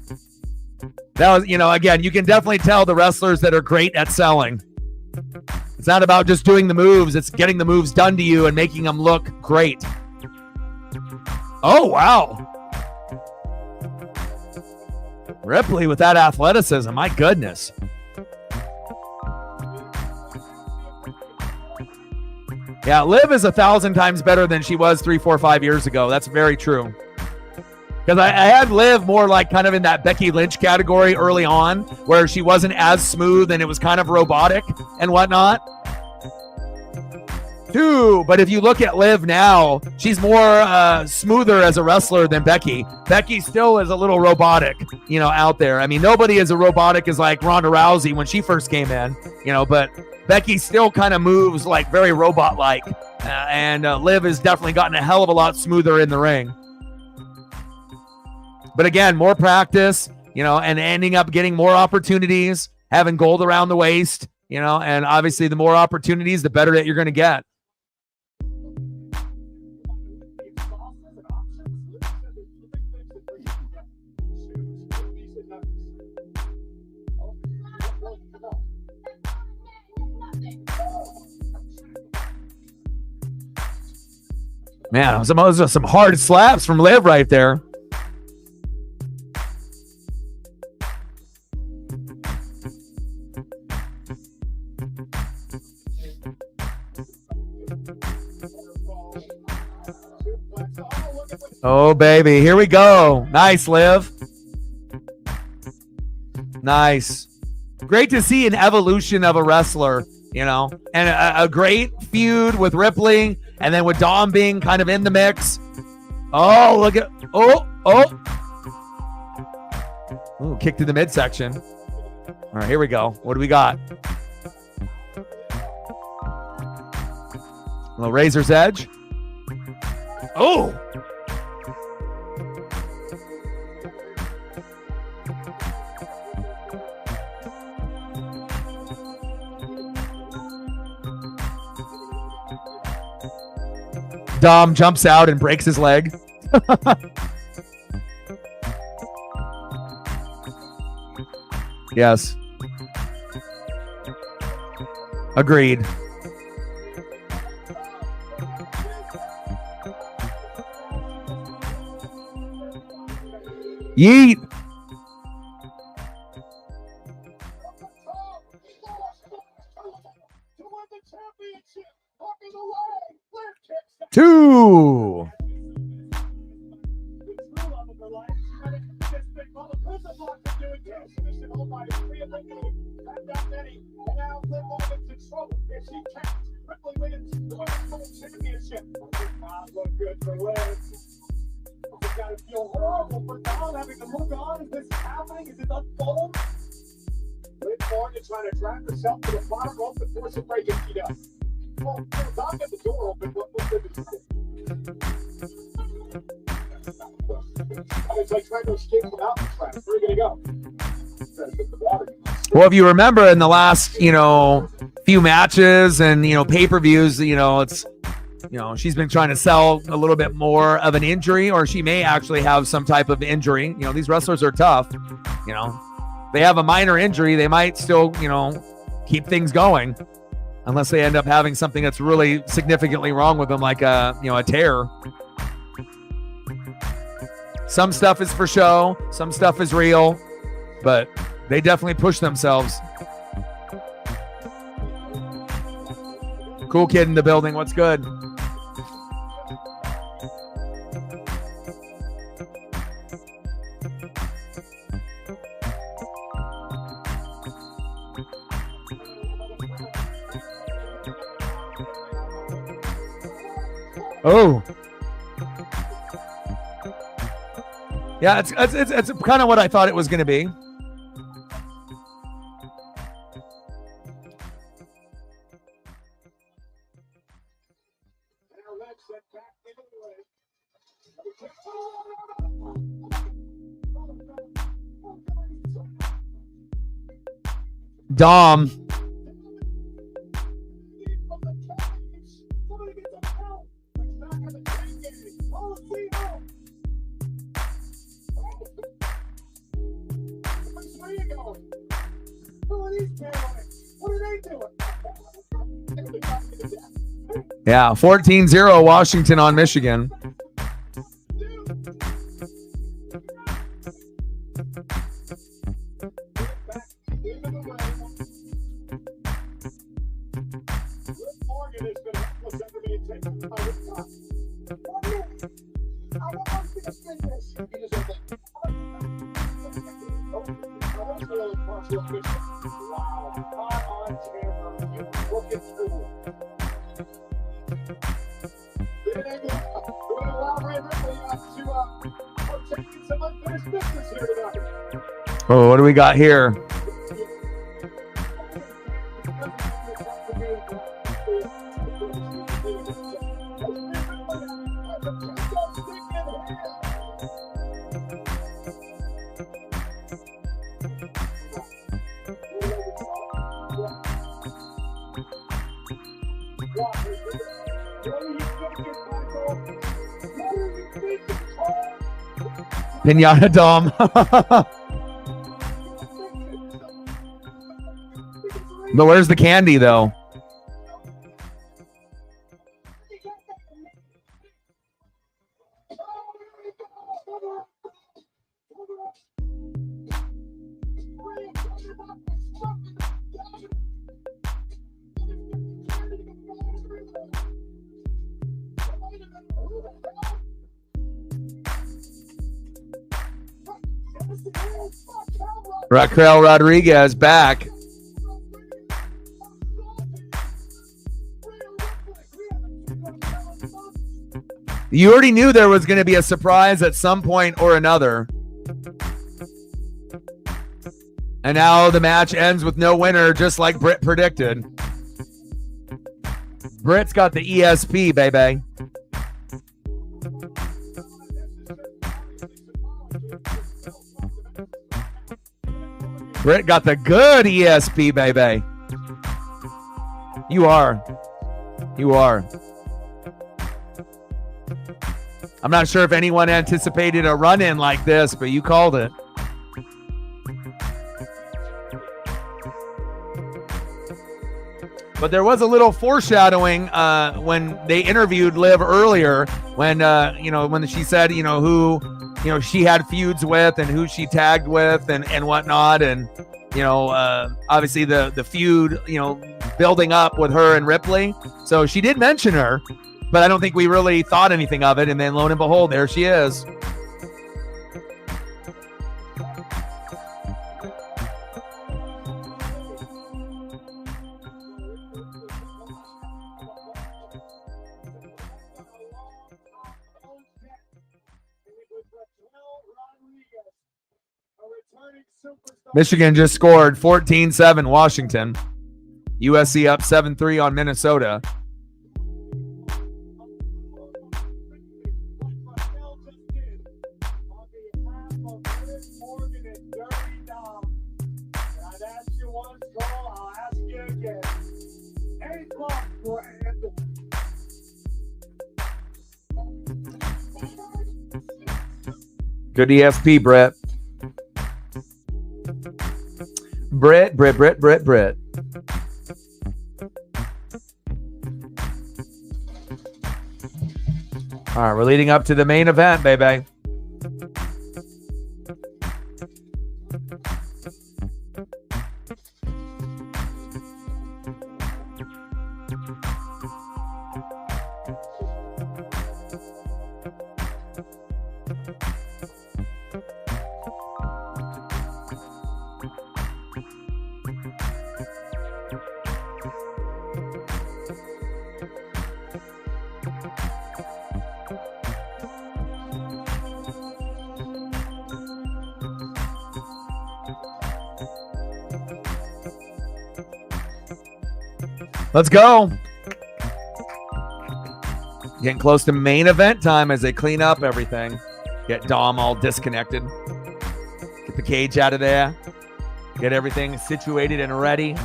That was, you know, again, you can definitely tell the wrestlers that are great at selling. It's not about just doing the moves. It's getting the moves done to you and making them look great. Oh, wow. Ripley with that athleticism. My goodness. Yeah, Liv is 1,000 times better than she was 3, 4, 5 years ago. That's very true. Because I had Liv more like kind of in that Becky Lynch category early on, where she wasn't as smooth and it was kind of robotic and whatnot. But if you look at Liv now, she's more smoother as a wrestler than Becky. Becky still is a little robotic, you know, out there. I mean, nobody is as robotic as like Ronda Rousey when she first came in, you know, but Becky still kind of moves like very robot-like. And Liv has definitely gotten a hell of a lot smoother in the ring. But again, more practice, you know, and ending up getting more opportunities, having gold around the waist, you know, and obviously the more opportunities, the better that you're going to get. Man, those are some hard slaps from Liv right there. Oh, baby. Here we go. Nice, Liv. Nice. Great to see an evolution of a wrestler, you know, and a great feud with Ripley, and then with Dom being kind of in the mix. Oh, look at, Ooh, kick to the midsection. All right, here we go. What do we got? A little razor's edge. Oh. Dom jumps out and breaks his leg. Yes. Agreed. Yeet. Two. Gotta feel horrible for Dom having to look on as this is happening as it unfolds. Liv Morgan trying to drag herself to the bottom rope to force a break, and she does. Well, Dom got the door open, what did it do? It's like trying to escape from mountain trap. Where are you gonna go? Well, if you remember in the last, few matches and, pay-per-views, it's, she's been trying to sell a little bit more of an injury, or she may actually have some type of injury. These wrestlers are tough. They have a minor injury. They might still, keep things going unless they end up having something that's really significantly wrong with them, like a tear. Some stuff is for show. Some stuff is real, but they definitely push themselves. Cool kid in the building. What's good? Oh. Yeah, it's kind of what I thought it was going to be. Dom. Yeah, 14-0 Washington on Michigan. Oh, what do we got here? Pinata Dom. But where's the candy, though? Raquel Rodriguez back. You already knew there was going to be a surprise at some point or another. And now the match ends with no winner, just like Britt predicted. Britt's got the ESP, baby. Britt got the good ESP, baby. You are. I'm not sure if anyone anticipated a run-in like this, but you called it. But there was a little foreshadowing when they interviewed Liv earlier, when when she said, who, she had feuds with and who she tagged with and whatnot, and obviously the feud, building up with her and Ripley. So she did mention her, but I don't think we really thought anything of it. And then lo and behold, there she is. Michigan just scored 14-7 Washington. USC up 7-3 on Minnesota. Good ESP, Brett. Brett. All right, we're leading up to the main event, baby. Let's go. Getting close to main event time as they clean up everything. Get Dom all disconnected. Get the cage out of there. Get everything situated and ready.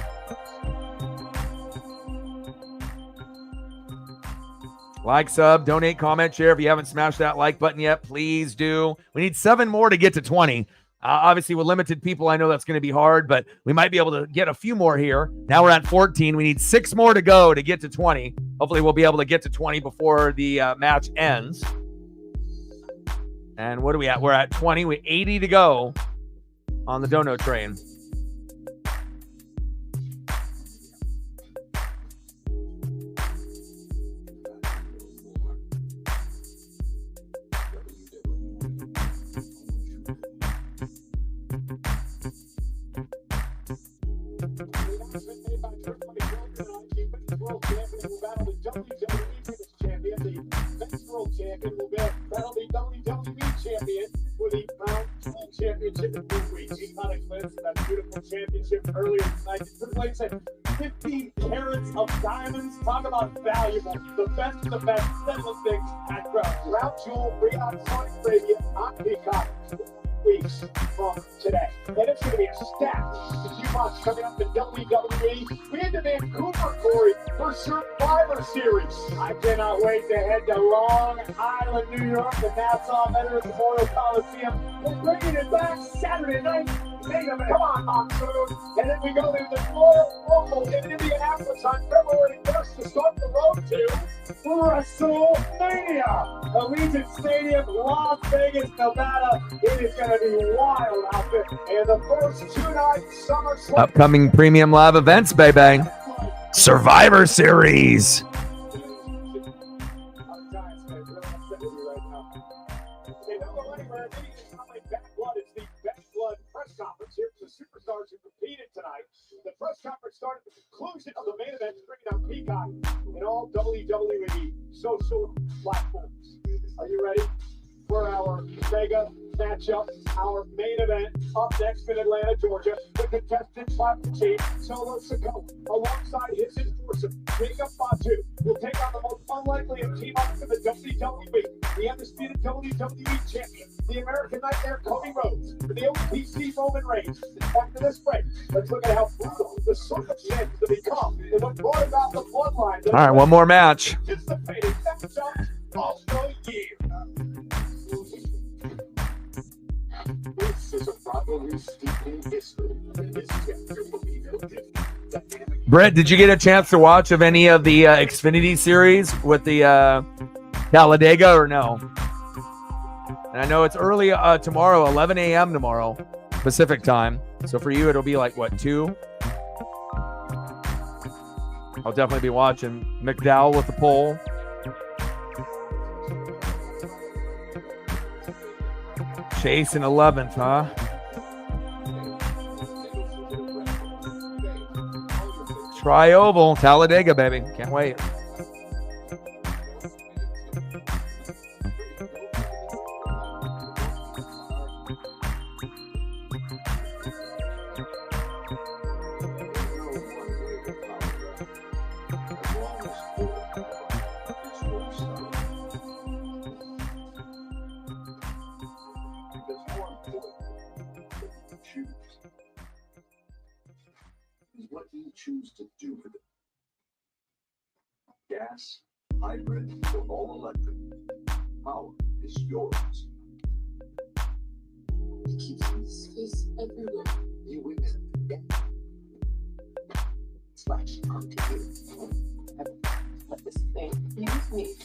Like, sub, donate, comment, share. If you haven't smashed that like button yet, please do. We need 7 more to get to 20. Obviously, with limited people, I know that's going to be hard, but we might be able to get a few more here. Now we're at 14. We need 6 more to go to get to 20. Hopefully, we'll be able to get to 20 before the match ends. And what are we at? We're at 20. We're 80 to go on the dono train. Earlier tonight, Triple H said 15 carats of diamonds. Talk about valuable. The best stainless things at Crown Jewel, Riyadh, Saudi Arabia, on Peacock. Weeks from today. And it's going to be a stack. The Q-Box coming up to WWE. We head to Vancouver, Corey, for Survivor Series. I cannot wait to head to Long Island, New York, the Nassau Veterans Memorial Coliseum. We're bringing it back Saturday night. Come on, Monsoon. And then we go to the Royal Rumble in Indianapolis on February 1st to start the road to WrestleMania. Allegiant Stadium, Las Vegas, Nevada. It is going to be wild out there. And the first 2-night Summer Slam. Upcoming premium live events, baby. Survivor Series. Superstars who competed tonight. The press conference started at the conclusion of the main event, bringing out Peacock and all WWE social platforms. Are you ready for our mega matchup, our main event? Up next in Atlanta, Georgia, the contestant Pop Team Solo Sikoa, alongside his enforcer, Jacob Fatu, will take on the most unlikely of team ups in the WWE, the undisputed WWE champion, the American Nightmare Cody Rhodes, for the OPC Roman Reigns. After this break, let's look at how brutal the circumstances have become and what brought about the bloodline. All right, one more match. Anticipated matchup of the year. This is a rivalry steeped in history. This chapter will be no different. Brett, did you get a chance to watch of any of the Xfinity series with the Talladega or no? And I know it's early tomorrow, 11 a.m. tomorrow, Pacific time. So for you, it'll be like, what, 2? I'll definitely be watching. McDowell with the pole. Chase in 11th, huh? Tri-oval, Talladega, baby. Can't wait. What do you choose to do with it? Gas, hybrid, or all electric? Power is yours. He keeps his face everywhere. You witness it. Slash onto you. Let this thing use me.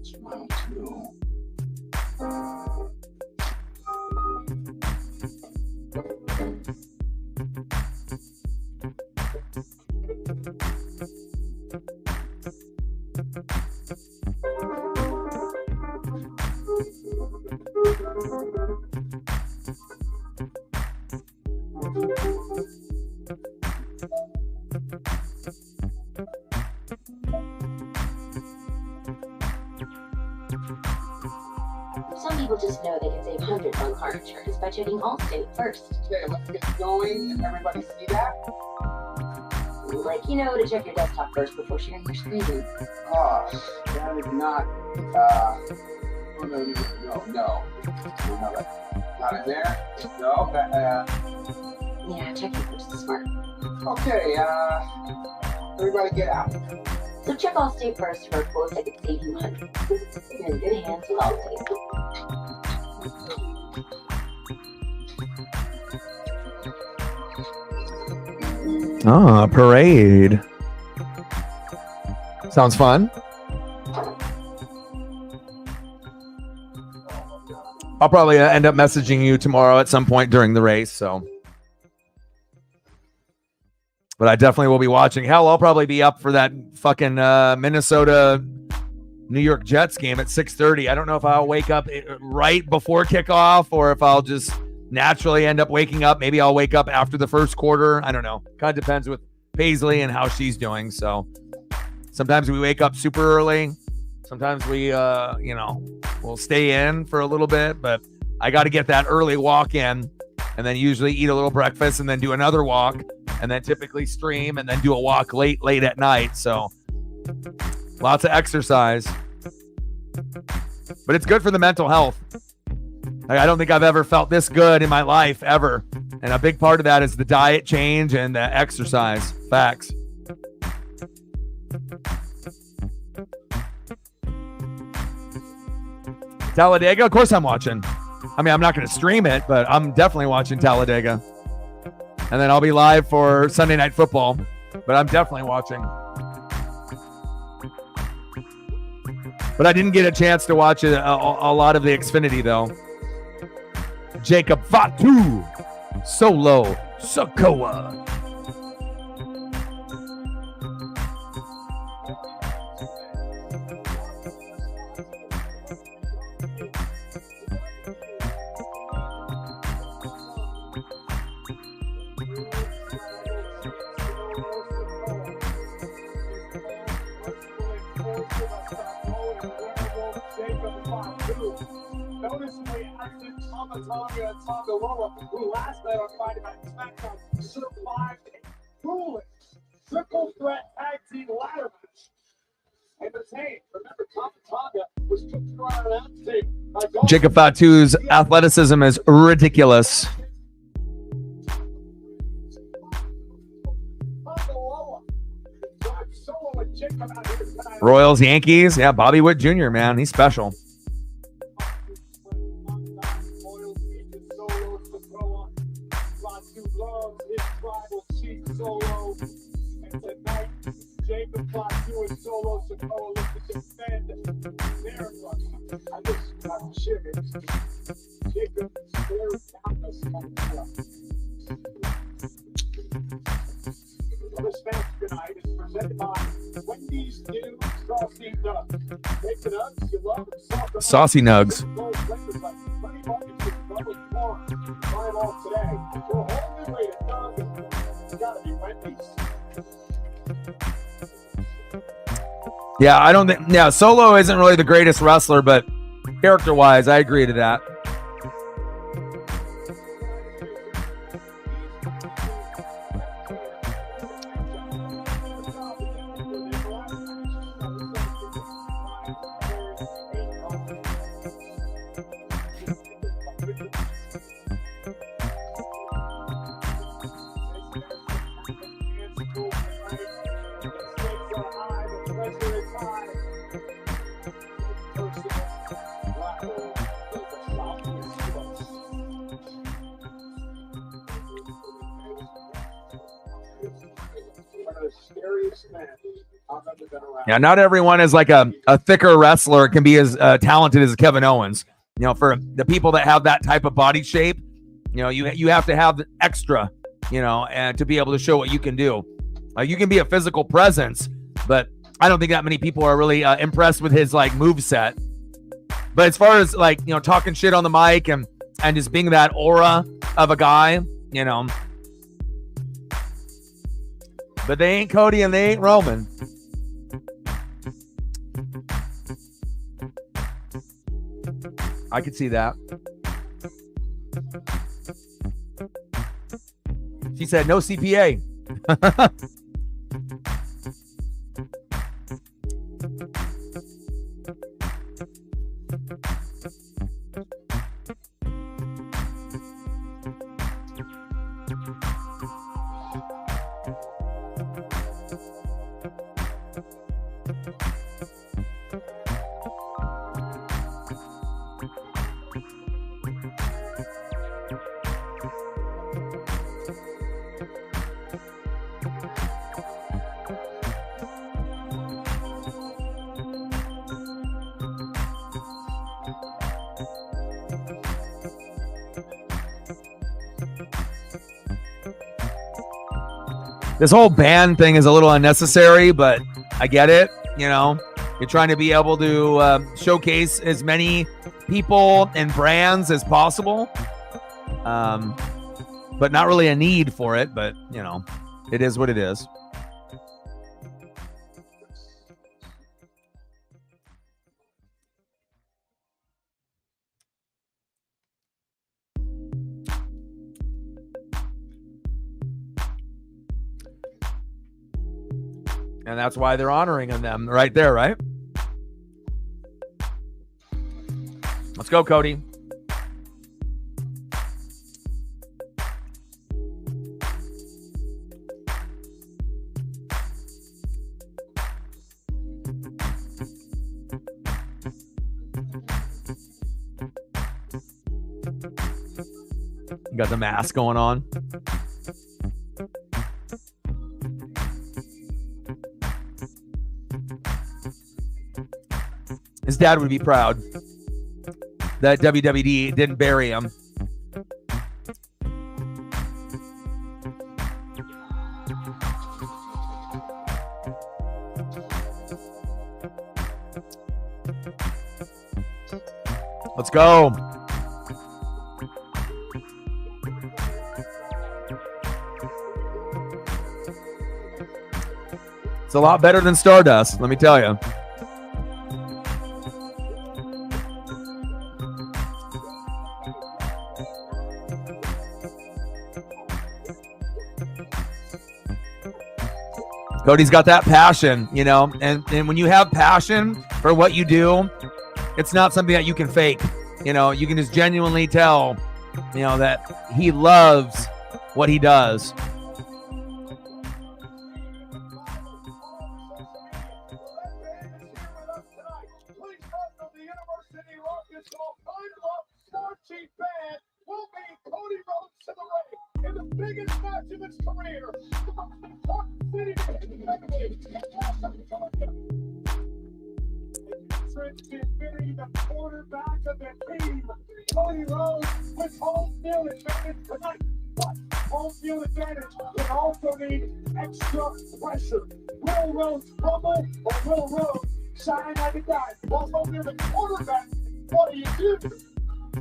Smile too. Some people just know they can save hundreds on car insurance by checking Allstate first. Okay, let's get going. Everybody see that? Like, you know, to check your desktop first before sharing your screen. Oh, that is not, oh, no. Not in there? No, Yeah, checking first is smart. okay, everybody get out. So check Allstate first for a quote that could save you hundreds. You're in good hands with Allstate. Ah, parade. Sounds fun. I'll probably end up messaging you tomorrow at some point during the race, so. But I definitely will be watching. Hell, I'll probably be up for that fucking Minnesota New York Jets game at 6:30. I don't know if I'll wake up right before kickoff or if I'll just naturally end up waking up. Maybe I'll wake up after the first quarter. I don't know. Kind of depends with Paisley and how she's doing. So sometimes we wake up super early. Sometimes we, we'll stay in for a little bit. But I got to get that early walk in and then usually eat a little breakfast and then do another walk and then typically stream and then do a walk late at night. So lots of exercise. But it's good for the mental health. I don't think I've ever felt this good in my life, ever. And a big part of that is the diet change and the exercise. Facts. Talladega, of course I'm watching. I mean, I'm not going to stream it, but I'm definitely watching Talladega. And then I'll be live for Sunday Night Football. But I'm definitely watching. But I didn't get a chance to watch a lot of the Xfinity, though. Jacob Fatu, Solo Sokoa. Noticeably active Tonga and Tonga, who last night on Friday Night SmackDown survived a grueling triple threat tag team ladder match. And the team, remember, Tonga was kicked around an announce table. Jacob Fatu's athleticism is ridiculous. Royals, Yankees. Yeah, Bobby Witt Jr., man. He's special. Loves his o'clock, you and Solo Sokoa look to defend their run. I just got chickens. Chickens stare down the smoke. This match tonight is presented by Wendy's new Saucy Nugs. Make the nugs you love and Saucy Nugs. Buy them all today. For a whole new rate of nugs, it's gotta be Wendy's. Yeah, I don't think. Yeah, Solo isn't really the greatest wrestler, but character-wise, I agree to that. Yeah, not everyone is like a thicker wrestler can be as talented as Kevin Owens. You know, for the people that have that type of body shape, you know, you have to have the extra, you know, and to be able to show what you can do. You can be a physical presence, but I don't think that many people are really impressed with his like move set. But as far as like, you know, talking shit on the mic and just being that aura of a guy, you know. But they ain't Cody and they ain't Roman. I could see that. She said no CPA. This whole ban thing is a little unnecessary, but I get it. You know, you're trying to be able to showcase as many people and brands as possible, but not really a need for it. But, you know, it is what it is. And that's why they're honoring them right there, right? Let's go, Cody. You got the mask going on. His dad would be proud that WWE didn't bury him. Let's go. It's a lot better than Stardust, let me tell you. Cody's got that passion, you know, and when you have passion for what you do, it's not something that you can fake. You know, you can just genuinely tell, you know, that he loves what he does. The quarterback of the team, Cody Rhodes, with home field advantage tonight. But home field advantage can also need extra pressure. Will Rhodes fumble or will Rhodes shine like a guy? Also, you're the quarterback. What do?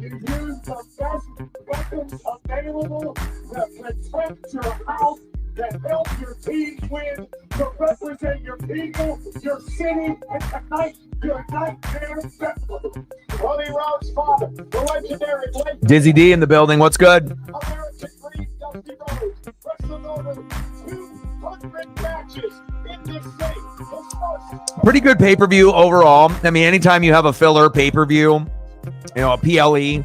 You use the best weapons available to protect your house, to help your team win, to represent your people, your city, and tonight, your nightmare festival. Cody Rhodes' father, the legendary late Dizzy D in the building. What's good? American Dream Dusty Rhodes wrestled over 200 matches in this city. His first Pretty good pay-per-view overall. I mean, anytime you have a filler pay-per-view, you know, a PLE,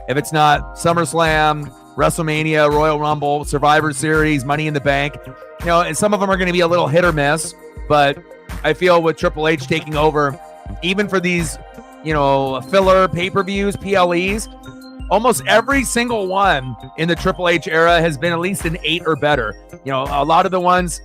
if it's not SummerSlam, WrestleMania, Royal Rumble, Survivor Series, Money in the Bank, you know, and some of them are going to be a little hit or miss, but I feel with Triple H taking over, even for these, you know, filler pay-per-views, PLEs, almost every single one in the Triple H era has been at least an 8 or better. You know, a lot of the ones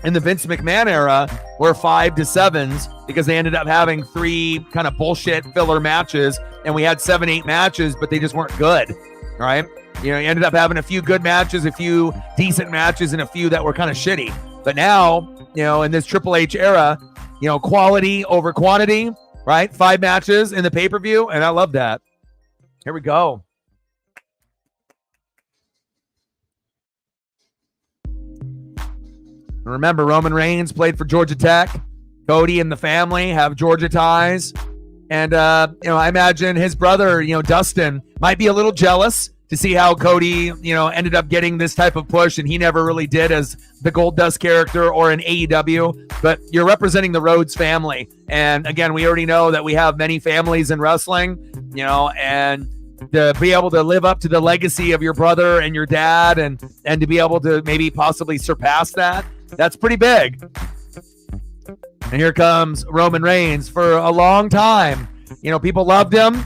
in the Vince McMahon era were 5 to 7s because they ended up having 3 kind of bullshit filler matches, and we had 7, 8 matches, but they just weren't good, right? You know, you ended up having a few good matches, a few decent matches, and a few that were kind of shitty. But now, you know, in this Triple H era, you know, quality over quantity, right? 5 matches in the pay-per-view, and I love that. Here we go. Remember, Roman Reigns played for Georgia Tech. Cody and the family have Georgia ties. And, you know, I imagine his brother, you know, Dustin, might be a little jealous to see how Cody, you know, ended up getting this type of push, and he never really did as the Gold Dust character or in AEW. But you're representing the Rhodes family. And, again, we already know that we have many families in wrestling, you know, and to be able to live up to the legacy of your brother and your dad and to be able to maybe possibly surpass that, that's pretty big. And here comes Roman Reigns. For a long time, you know, people loved him.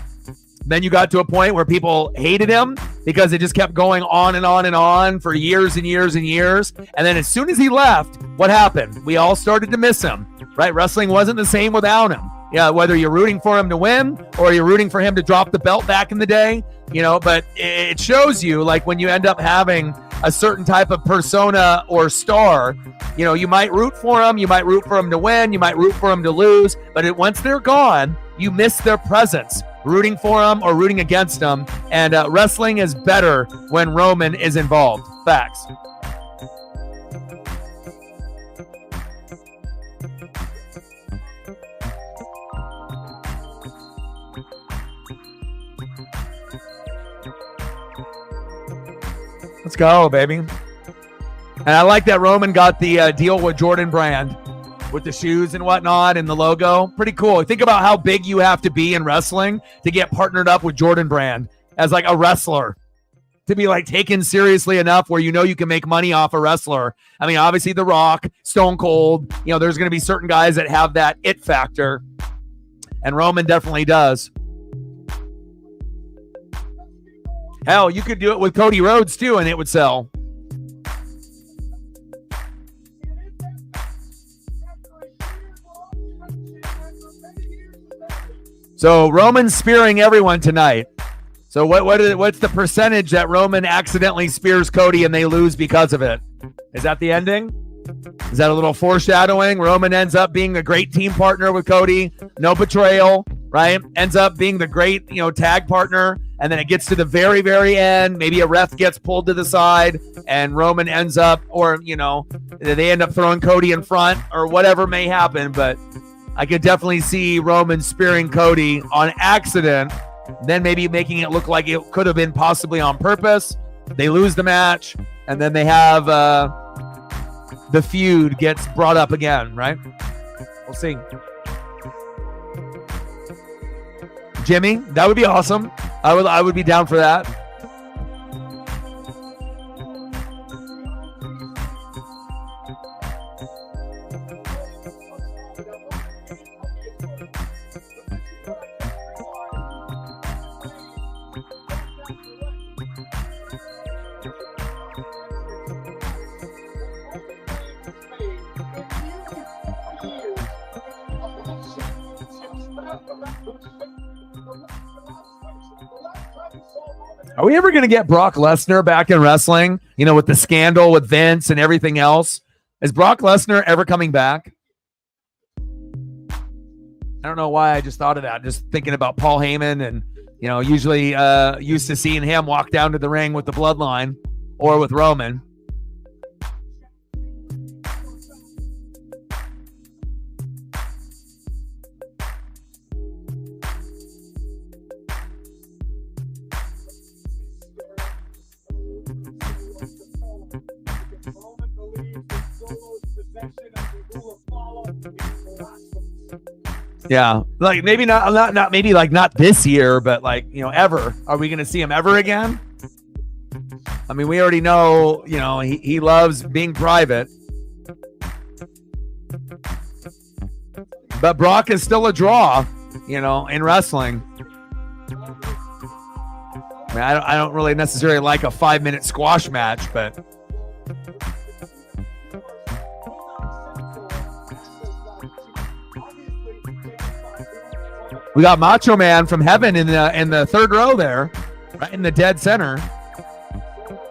Then you got to a point where people hated him because it just kept going on and on and on for years and years and years. And then as soon as he left, what happened? We all started to miss him, right? Wrestling wasn't the same without him. Yeah, whether you're rooting for him to win or you're rooting for him to drop the belt back in the day, you know, but it shows you, like, when you end up having a certain type of persona or star, you know, you might root for him, you might root for him to win, you might root for him to lose, but once they're gone, you miss their presence, rooting for them or rooting against them. And wrestling is better when Roman is involved. Facts. Let's go, baby. And I like that Roman got the deal with Jordan Brand with the shoes and whatnot and the logo. Pretty cool. Think about how big you have to be in wrestling to get partnered up with Jordan Brand as like a wrestler, to be like taken seriously enough where you know you can make money off a wrestler. I mean, obviously The Rock, Stone Cold, you know, there's going to be certain guys that have that it factor, and Roman definitely does. Hell, you could do it with Cody Rhodes too, and it would sell. So Roman's spearing everyone tonight. So what's the percentage that Roman accidentally spears Cody and they lose because of it? Is that the ending? Is that a little foreshadowing? Roman ends up being a great team partner with Cody. No betrayal, right? Ends up being the great, you know, tag partner. And then it gets to the very, very end. Maybe a ref gets pulled to the side and Roman ends up, or, you know, they end up throwing Cody in front or whatever may happen. But I could definitely see Roman spearing Cody on accident, then maybe making it look like it could have been possibly on purpose. They lose the match, and then they have the feud gets brought up again, right? We'll see. Jimmy, that would be awesome. I would be down for that. Are we ever going to get Brock Lesnar back in wrestling? You know, with the scandal with Vince and everything else. Is Brock Lesnar ever coming back? I don't know why I just thought of that. Just thinking about Paul Heyman and, you know, usually used to seeing him walk down to the ring with the Bloodline or with Roman. Yeah, like maybe not maybe like not this year, but like, you know, ever. Are we going to see him ever again? I mean, we already know, you know, he loves being private. But Brock is still a draw, you know, in wrestling. I mean, I don't really necessarily like a 5-minute squash match, but we got Macho Man from heaven in the third row there, right in the dead center.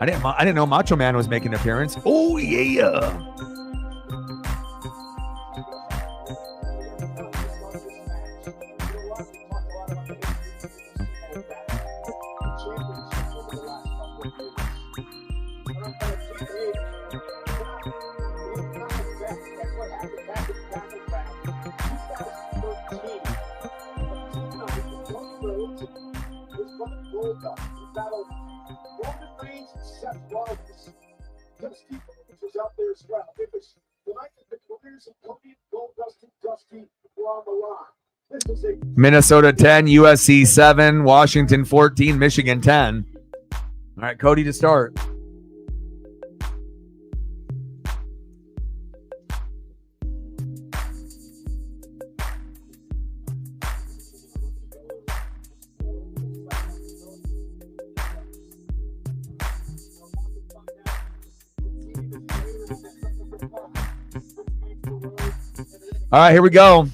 I didn't know Macho Man was making an appearance. Oh yeah. Minnesota 10, USC 7, Washington 14, Michigan 10. All right, Cody to start. All right, here we go.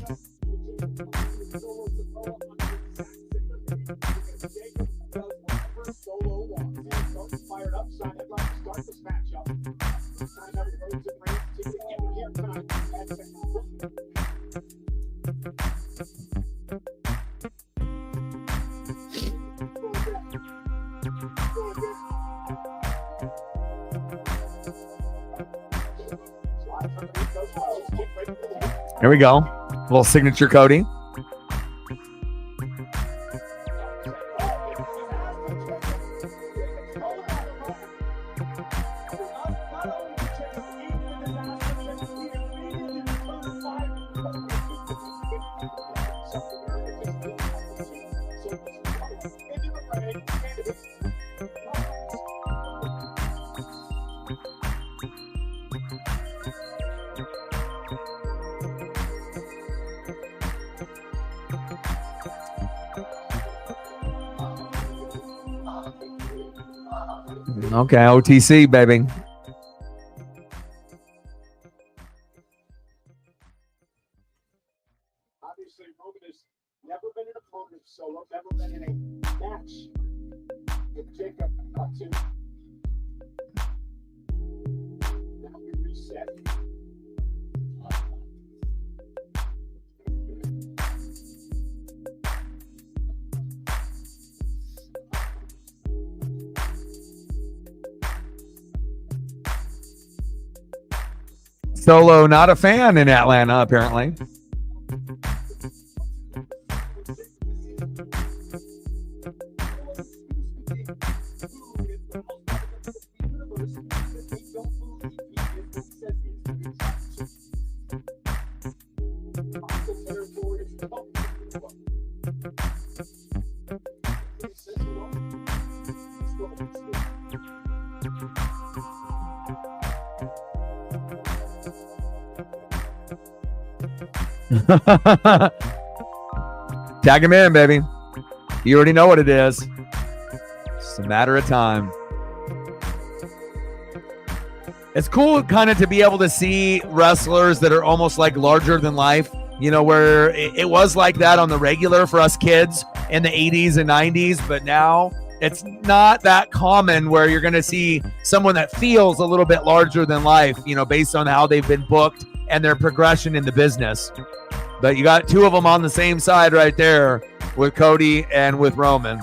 Here we go. A little signature Cody. Okay, OTC, baby. Obviously, Roman has never been an opponent solo, never been in a match with Jacob Fatu. Now we reset. Solo, not a fan in Atlanta, apparently. Tag him in, baby. You already know what it is. It's a matter of time. It's cool kind of to be able to see wrestlers that are almost like larger than life you know, where it was like that on the regular for us kids in the 80s and 90s, but now it's not that common where you're going to see someone that feels a little bit larger than life, you know, based on how they've been booked and their progression in the business. But you got two of them on the same side right there with Cody and with Roman.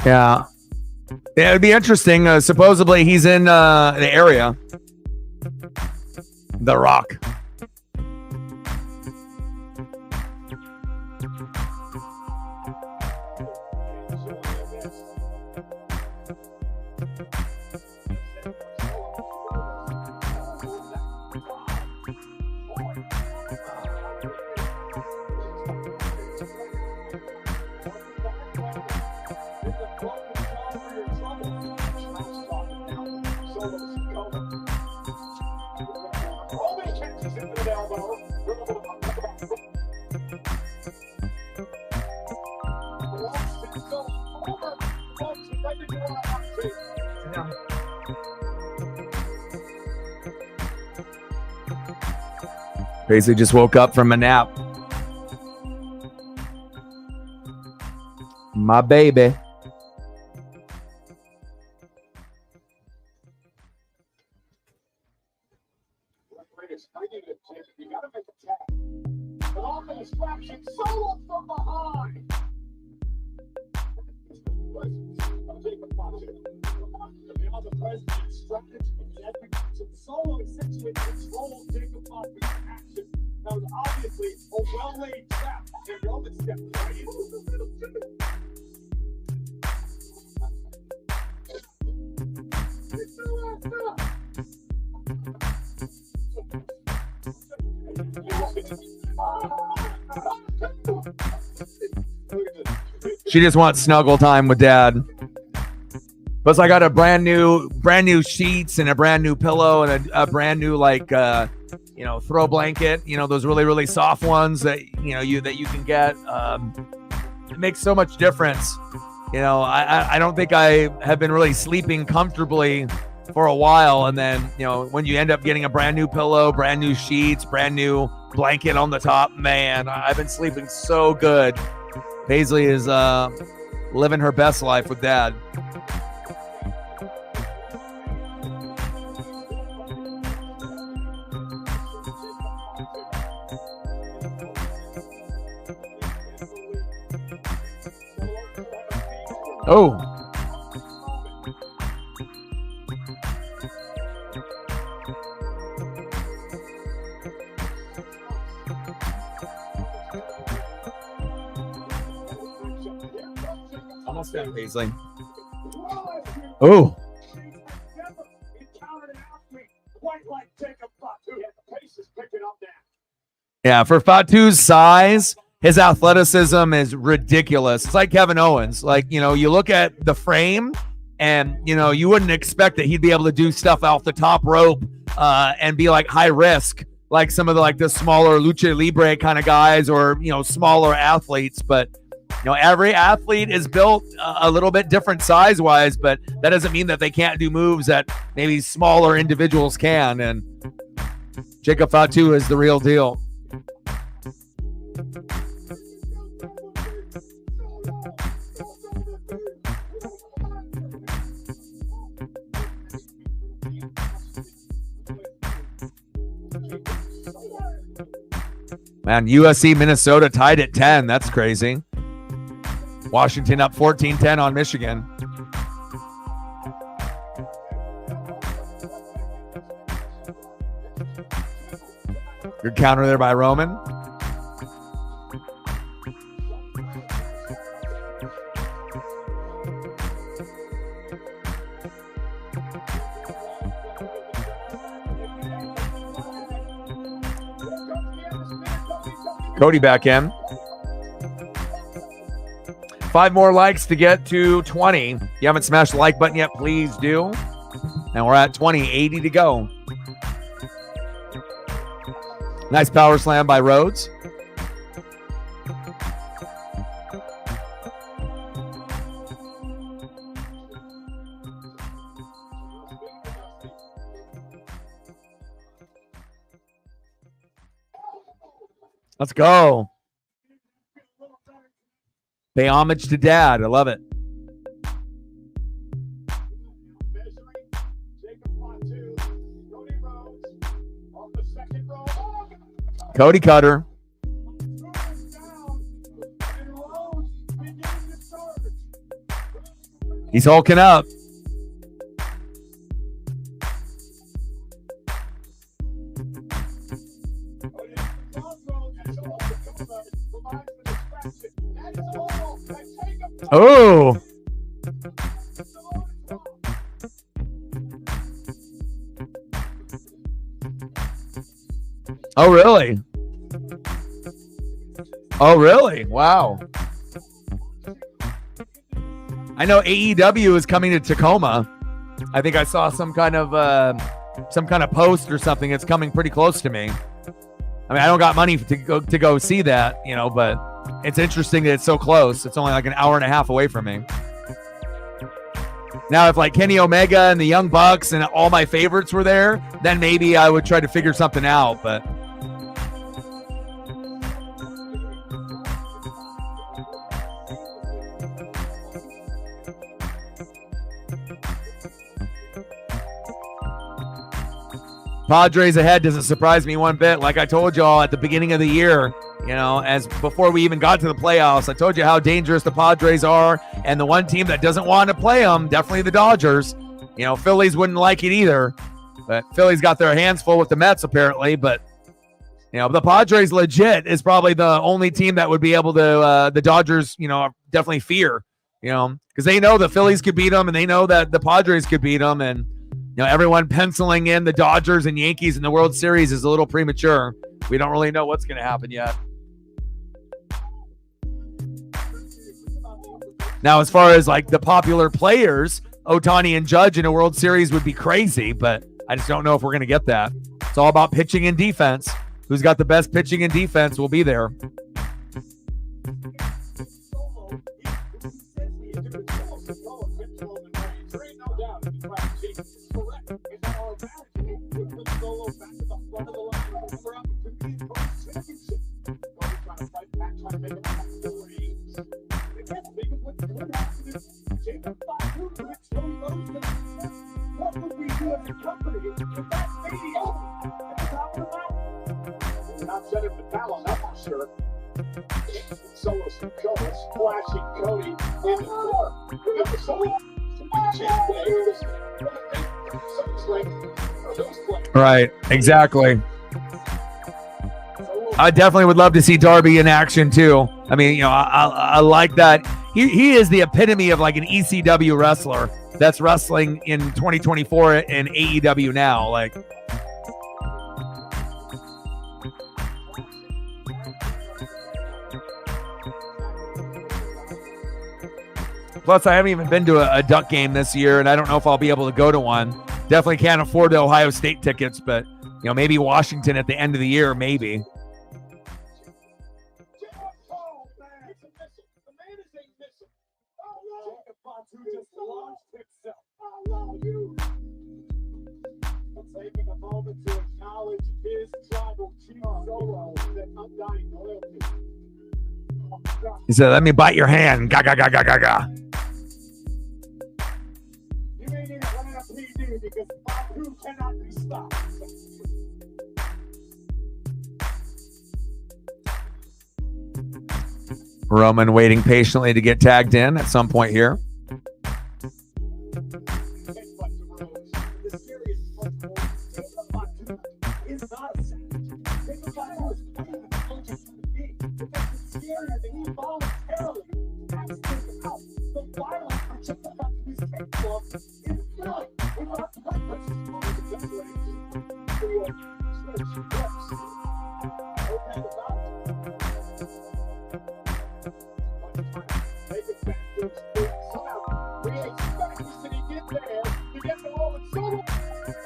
Yeah. Yeah, it'd be interesting. Supposedly he's in the area. The Rock. Basically just woke up from a nap. My baby. She just wants snuggle time with dad. Plus, I got a brand new sheets and a brand new pillow and a brand new throw blanket. You know, those really, really soft ones that you can get. It makes so much difference. You know, I don't think I have been really sleeping comfortably for a while, and then when you end up getting a brand new pillow, brand new sheets, brand new blanket on the top, man, I've been sleeping so good. Paisley is living her best life with dad. Oh. Almost done, Paisley. Oh. Yeah, for Fatu's size, his athleticism is ridiculous. It's like Kevin Owens. Like, you look at the frame and, you wouldn't expect that he'd be able to do stuff off the top rope and be like high risk, like some of the smaller lucha libre kind of guys or, smaller athletes. But, every athlete is built a little bit different size wise, but that doesn't mean that they can't do moves that maybe smaller individuals can. And Jacob Fatu is the real deal. Man, USC Minnesota tied at 10. That's crazy. Washington up 14-10 on Michigan. Good counter there by Roman. Cody back in. 5 more likes to get to 20. If you haven't smashed the like button yet, please do. And we're at 20, 80 to go. Nice power slam by Rhodes. Let's go. Pay homage to Dad. I love it. Cody Cutter. He's hulking up. Oh. Oh, really? Oh, really? Wow. I know AEW is coming to Tacoma. I think I saw some kind of post or something. It's coming pretty close to me. I mean, I don't got money to go see that, you know, but it's interesting that it's so close. It's only like an hour and a half away from me. Now, if like Kenny Omega and the Young Bucks and all my favorites were there, then maybe I would try to figure something out, but Padres ahead doesn't surprise me one bit. Like I told y'all at the beginning of the year, you know, as before we even got to the playoffs, I told you how dangerous the Padres are, and the one team that doesn't want to play them, definitely the Dodgers. You know, Phillies wouldn't like it either, but Phillies got their hands full with the Mets apparently. But you know, the Padres legit is probably the only team that would be able to the Dodgers, you know, definitely fear, you know, because they know the Phillies could beat them and they know that the Padres could beat them, and you know, everyone penciling in the Dodgers and Yankees in the World Series is a little premature. We don't really know what's going to happen yet. Now, as far as like the popular players, Ohtani and Judge in a World Series would be crazy, but I just don't know if we're going to get that. It's all about pitching and defense. Who's got the best pitching and defense will be there. Right, exactly. I definitely would love to see Darby in action too. I mean, you know, I like that. He is the epitome of like an ECW wrestler that's wrestling in 2024 in AEW now. Like, plus, I haven't even been to a Duck game this year, and I don't know if I'll be able to go to one. Definitely can't afford the Ohio State tickets, but you know, maybe Washington at the end of the year, maybe. He said, "Let me bite your hand." Ga ga ga ga ga ga. Roman waiting patiently to get tagged in at some point here.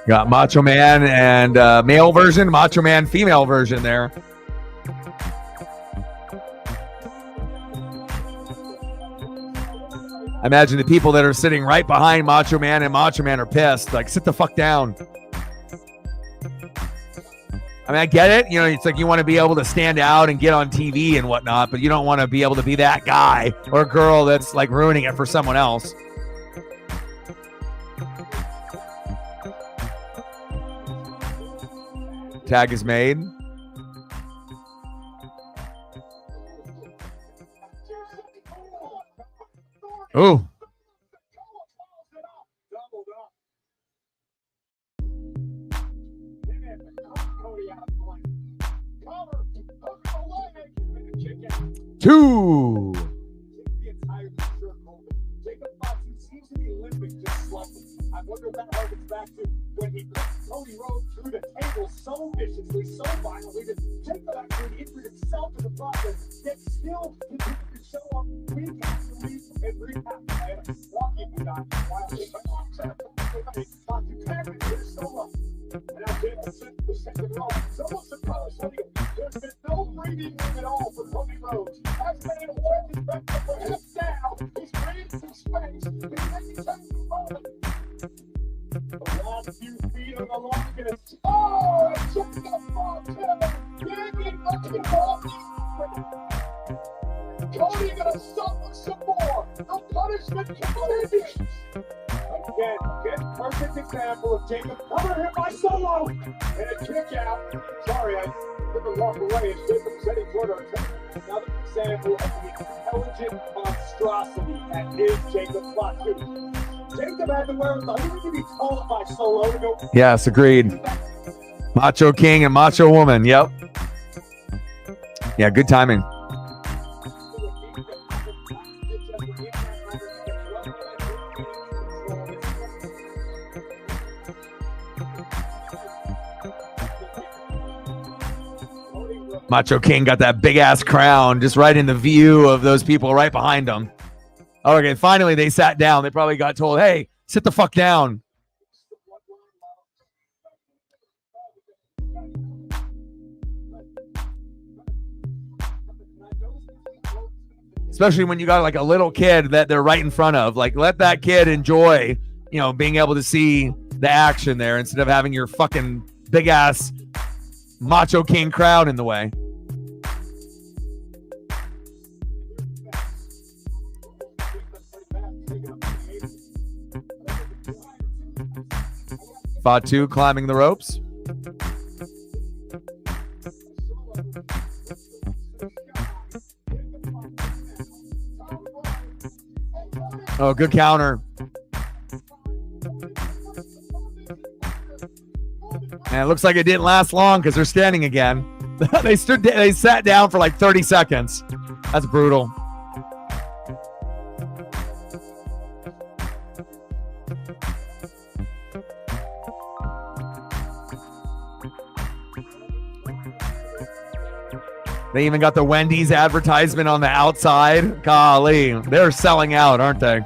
Got Macho Man and male version, Macho Man female version there. I imagine the people that are sitting right behind Macho Man and Macho Man are pissed. Like, sit the fuck down. I mean, I get it. You know, it's like you want to be able to stand out and get on TV and whatnot, but you don't want to be able to be that guy or girl that's like ruining it for someone else. Tag is made. Oh. Two. I wonder if that harkens back to when he put Cody Rhodes through the table so viciously, so violently that Jacob actually injured himself in the process, yet still continued to show up week after week and week after week. Walking without wildly, but not to tag it here solo. And now Jacob sent the second row. It's almost surprised when there's been no breathing room at all for Cody Rhodes. Has been able to work his back up for him down. He's created some space. He's making some moment. The last few feet of the longest. Oh, it's just a ball, Cody gonna suffer some more. The punishment continues. Again, perfect example of Jacob covered him by solo and a kick out. Sorry, I couldn't walk away as Jacob's heading toward our turn. Another example of the intelligent monstrosity that is Jacob Fatu. Jacob had the wherewithal. He didn't be told by Solo to go. Yes, agreed. Macho King and Macho Woman. Yep. Yeah, good timing. Macho King got that big ass crown just right in the view of those people right behind him. Oh, okay, finally they sat down. They probably got told, hey, sit the fuck down. Especially when you got like a little kid that they're right in front of. Like, let that kid enjoy, you know, being able to see the action there instead of having your fucking big ass Macho King crown in the way. Fatu climbing the ropes. Oh, good counter. And it looks like it didn't last long because they're standing again. They sat down for like 30 seconds. That's brutal. They even got the Wendy's advertisement on the outside. Golly, they're selling out, aren't they?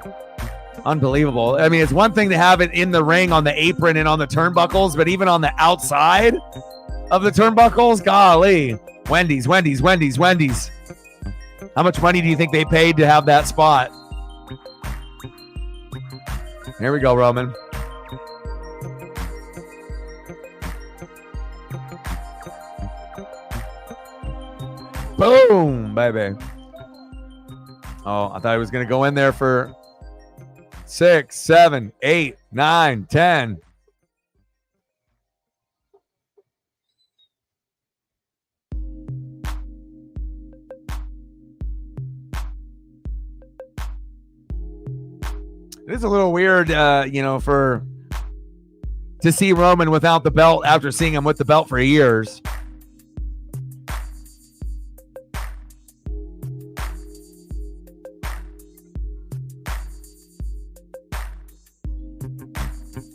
Unbelievable. I mean, it's one thing to have it in the ring on the apron and on the turnbuckles, but even on the outside of the turnbuckles, golly. Wendy's, Wendy's, Wendy's, Wendy's. How much money do you think they paid to have that spot? Here we go, Roman. Boom, baby. Oh, I thought he was going to go in there for 6, 7, 8, 9, 10. It is a little weird, you know, to see Roman without the belt after seeing him with the belt for years.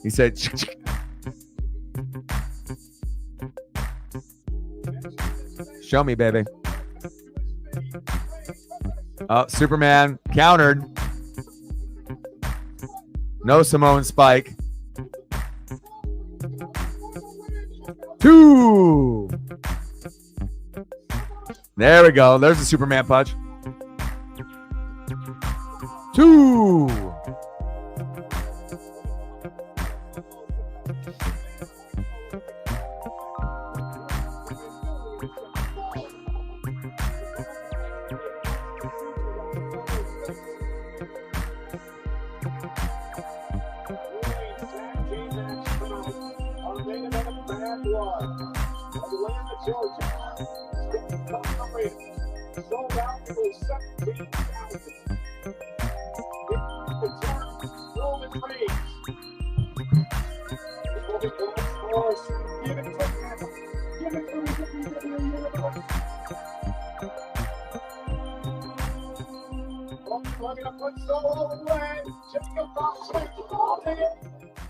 He said, show me, baby. Oh, Superman countered. No Samoan spike. 2. There we go. There's the Superman punch. 2.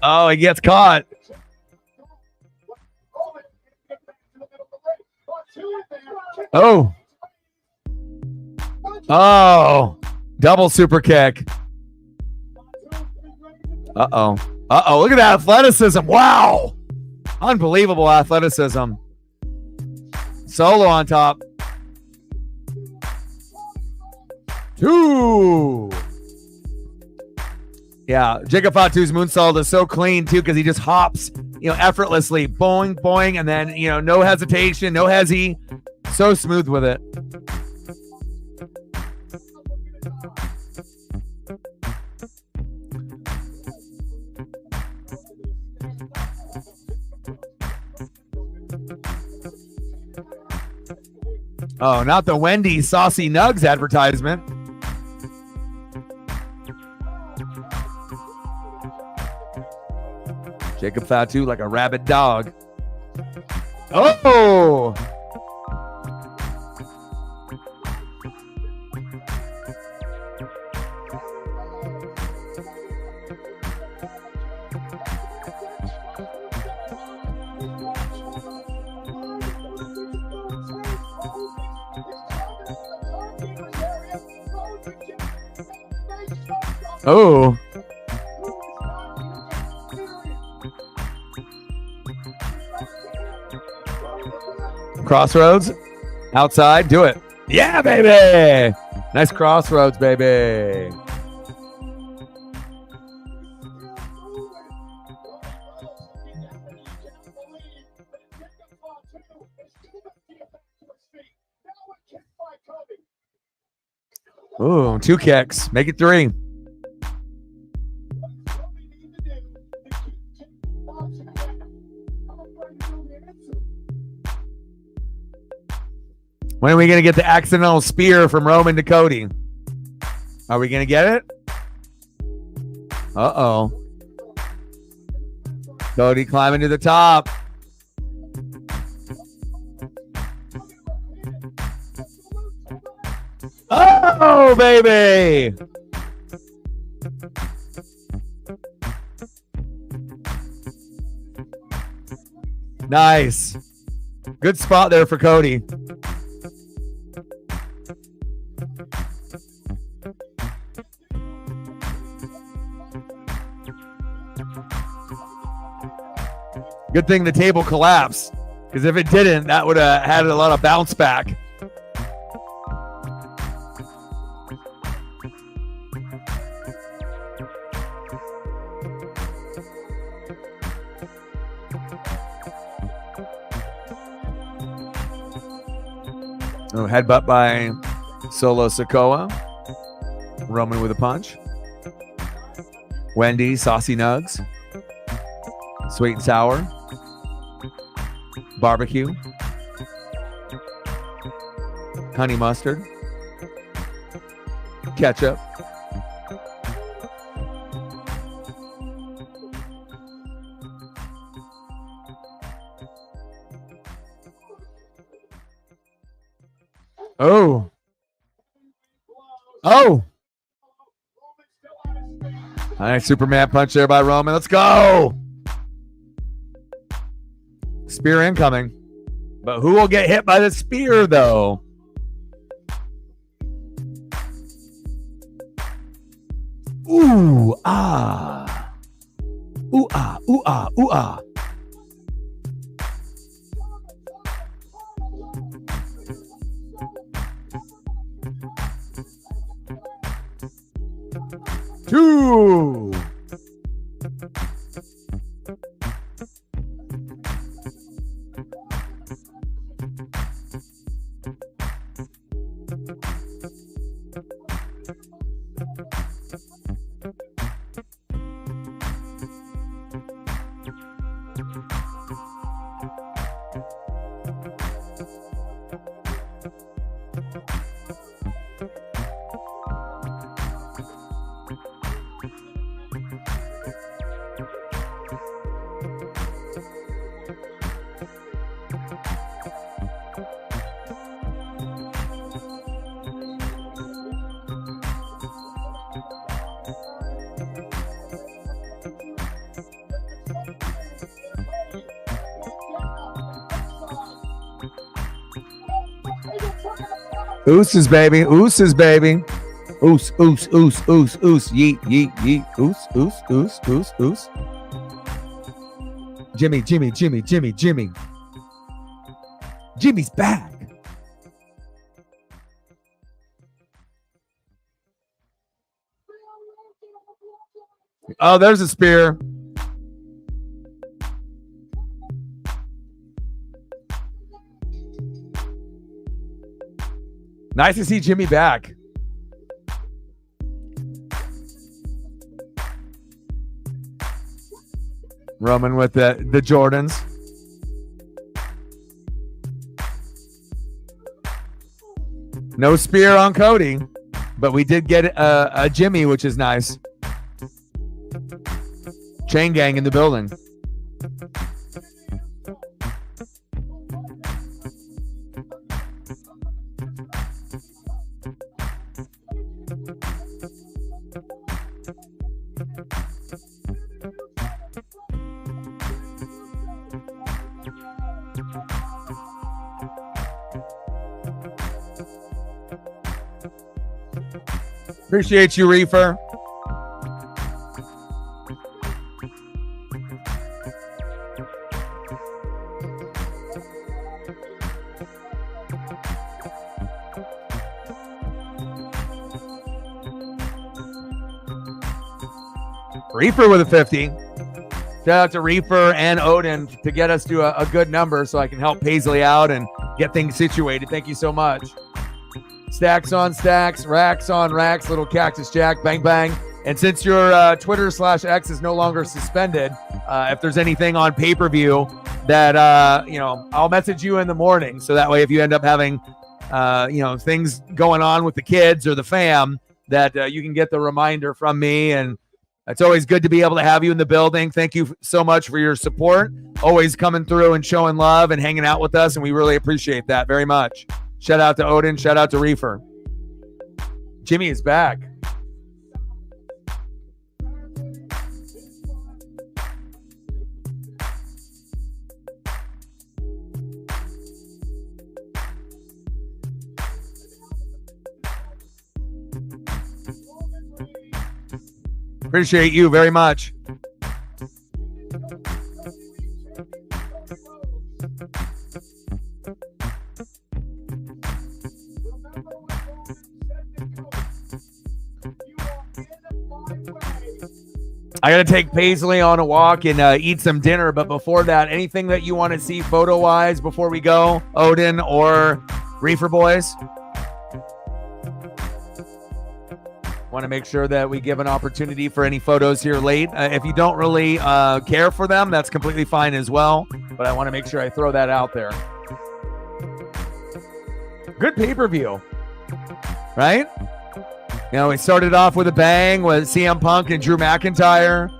Oh, he gets caught. Oh. Oh. Double super kick. Uh-oh. Uh-oh. Look at that athleticism. Wow. Unbelievable athleticism. Solo on top. 2. Yeah, Jacob Fatu's moonsault is so clean too because he just hops, effortlessly, boing, boing, and then no hesitation, no hezzy, so smooth with it. Oh, not the Wendy's Saucy Nugs advertisement. Jacob Fatu like a rabid dog. Oh! Oh. Crossroads. Outside. Do it. Yeah, baby. Nice crossroads, baby. Ooh, 2 kicks. Make it 3. When are we going to get the accidental spear from Roman to Cody? Are we going to get it? Uh-oh. Cody climbing to the top. Oh, baby. Nice. Good spot there for Cody. Good thing the table collapsed, because if it didn't, that would have had a lot of bounce back. Oh, headbutt by Solo Sikoa. Roman with a punch. Wendy, Saucy Nugs. Sweet and sour. Barbecue. Honey mustard. Ketchup. Oh. Oh. Nice Superman punch there by Roman. Let's go. Spear incoming. But who will get hit by the spear, though? Ooh, ah. Ooh, ah, ooh, ah, ooh, ah. 2. Ooses, baby. Ooses, baby. Oos, oos, oos, oos, oos. Yeet, yeet, yeet. Oos, oos, oos, oos, oos. Jimmy, Jimmy, Jimmy, Jimmy, Jimmy. Jimmy's back. Oh, there's a spear. Nice to see Jimmy back. Roman with the Jordans. No spear on Cody, but we did get a Jimmy, which is nice. Chain gang in the building. Appreciate you, Reefer. Reefer with a 50. Shout out to Reefer and Odin to get us to a good number so I can help Paisley out and get things situated. Thank you so much. Stacks on stacks, racks on racks, little Cactus Jack, bang, bang. And since your Twitter/X is no longer suspended, if there's anything on pay-per-view that, I'll message you in the morning. So that way, if you end up having, things going on with the kids or the fam, that you can get the reminder from me. And it's always good to be able to have you in the building. Thank you so much for your support. Always coming through and showing love and hanging out with us. And we really appreciate that very much. Shout out to Odin. Shout out to Reefer. Jimmy is back. Appreciate you very much. I got to take Paisley on a walk and eat some dinner. But before that, anything that you want to see photo-wise before we go, Odin or Reefer Boys? Want to make sure that we give an opportunity for any photos here late. If you don't really care for them, that's completely fine as well. But I want to make sure I throw that out there. Good pay-per-view, right? We started off with a bang with CM Punk and Drew McIntyre,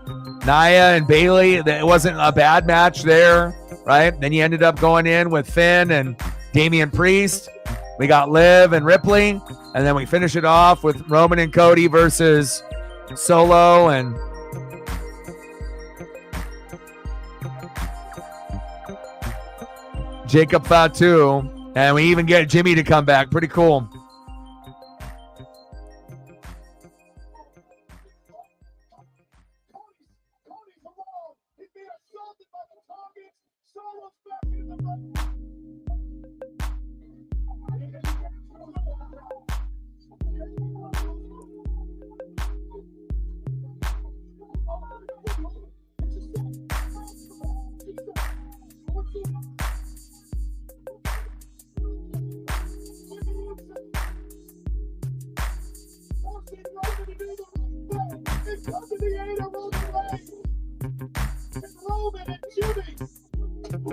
Nia and Bayley. It wasn't a bad match there, right? Then you ended up going in with Finn and Damian Priest. We got Liv and Ripley. And then we finish it off with Roman and Cody versus Solo and Jacob Fatu. And we even get Jimmy to come back. Pretty cool.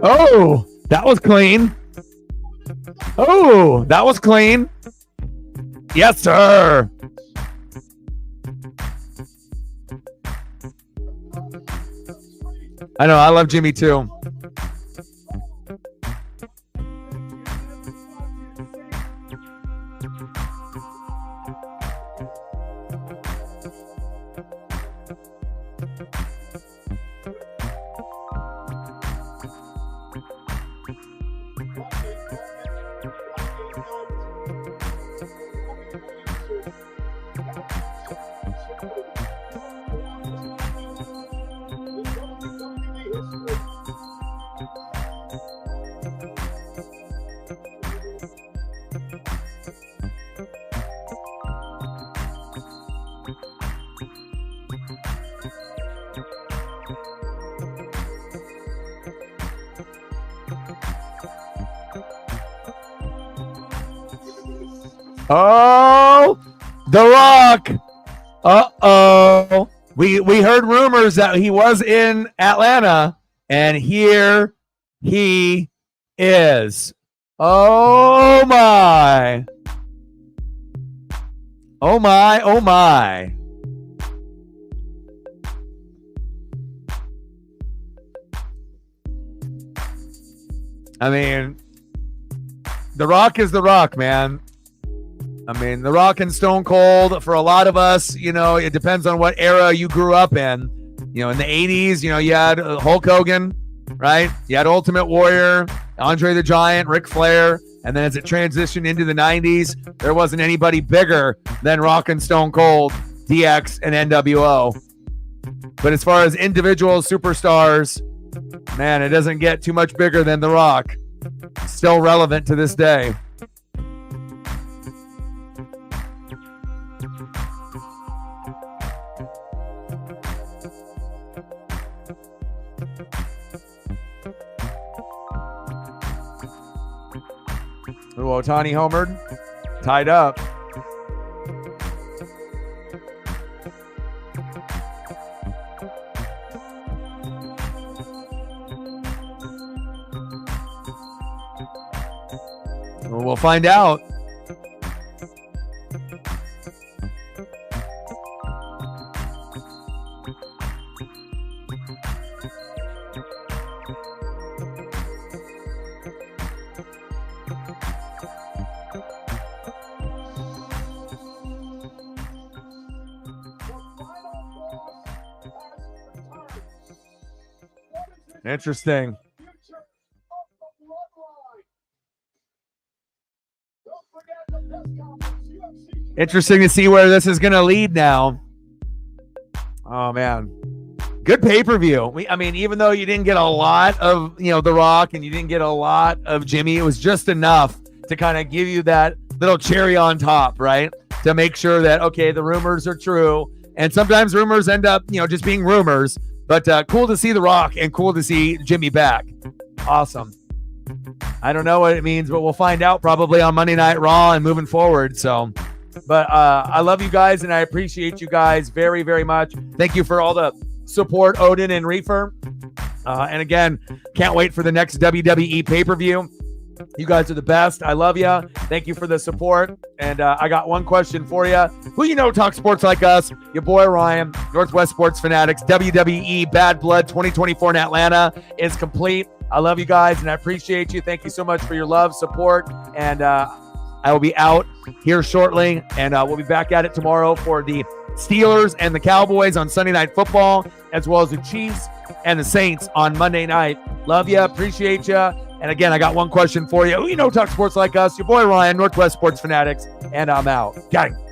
Oh, that was clean. Oh, that was clean. Yes, sir. I know. I love Jimmy too. Oh, The Rock. Uh-oh. We heard rumors that he was in Atlanta, and here he is. Oh, my. Oh, my. Oh, my. I mean, The Rock is The Rock, man. I mean, The Rock and Stone Cold, for a lot of us, you know, it depends on what era you grew up in. You know, in the 80s, you know, you had Hulk Hogan, right? You had Ultimate Warrior, Andre the Giant, Ric Flair. And then as it transitioned into the 90s, there wasn't anybody bigger than Rock and Stone Cold, DX, and NWO. But as far as individual superstars, man, it doesn't get too much bigger than The Rock. Still relevant to this day. Ooh, Ohtani homered. Tied up. Well, we'll find out. Interesting. Interesting to see where this is going to lead now. Oh, man. Good pay-per-view. I mean, even though you didn't get a lot of, you know, The Rock and you didn't get a lot of Jimmy, it was just enough to kind of give you that little cherry on top, right? To make sure that, okay, the rumors are true. And sometimes rumors end up, you know, just being rumors. But cool to see The Rock and cool to see Jimmy back. Awesome. I don't know what it means, but we'll find out probably on Monday Night Raw and moving forward. So, but I love you guys and I appreciate you guys very, very much. Thank you for all the support, Odin and Reefer. And again, can't wait for the next WWE pay-per-view. You guys are the best. I love you. Thank you for the support. And I got one question for you. Who you know talks sports like us? Your boy Ryan, Northwest Sports Fanatics. WWE Bad Blood 2024 in Atlanta is complete. I love you guys and I appreciate you. Thank you so much for your love, support. And I will be out here shortly. And we'll be back at it tomorrow for the Steelers and the Cowboys on Sunday Night Football, as well as the Chiefs and the Saints on Monday night. Love you. Appreciate you. And again, I got one question for you. Who you know talk sports like us? Your boy Ryan, Northwest Sports Fanatics, and I'm out. Got it.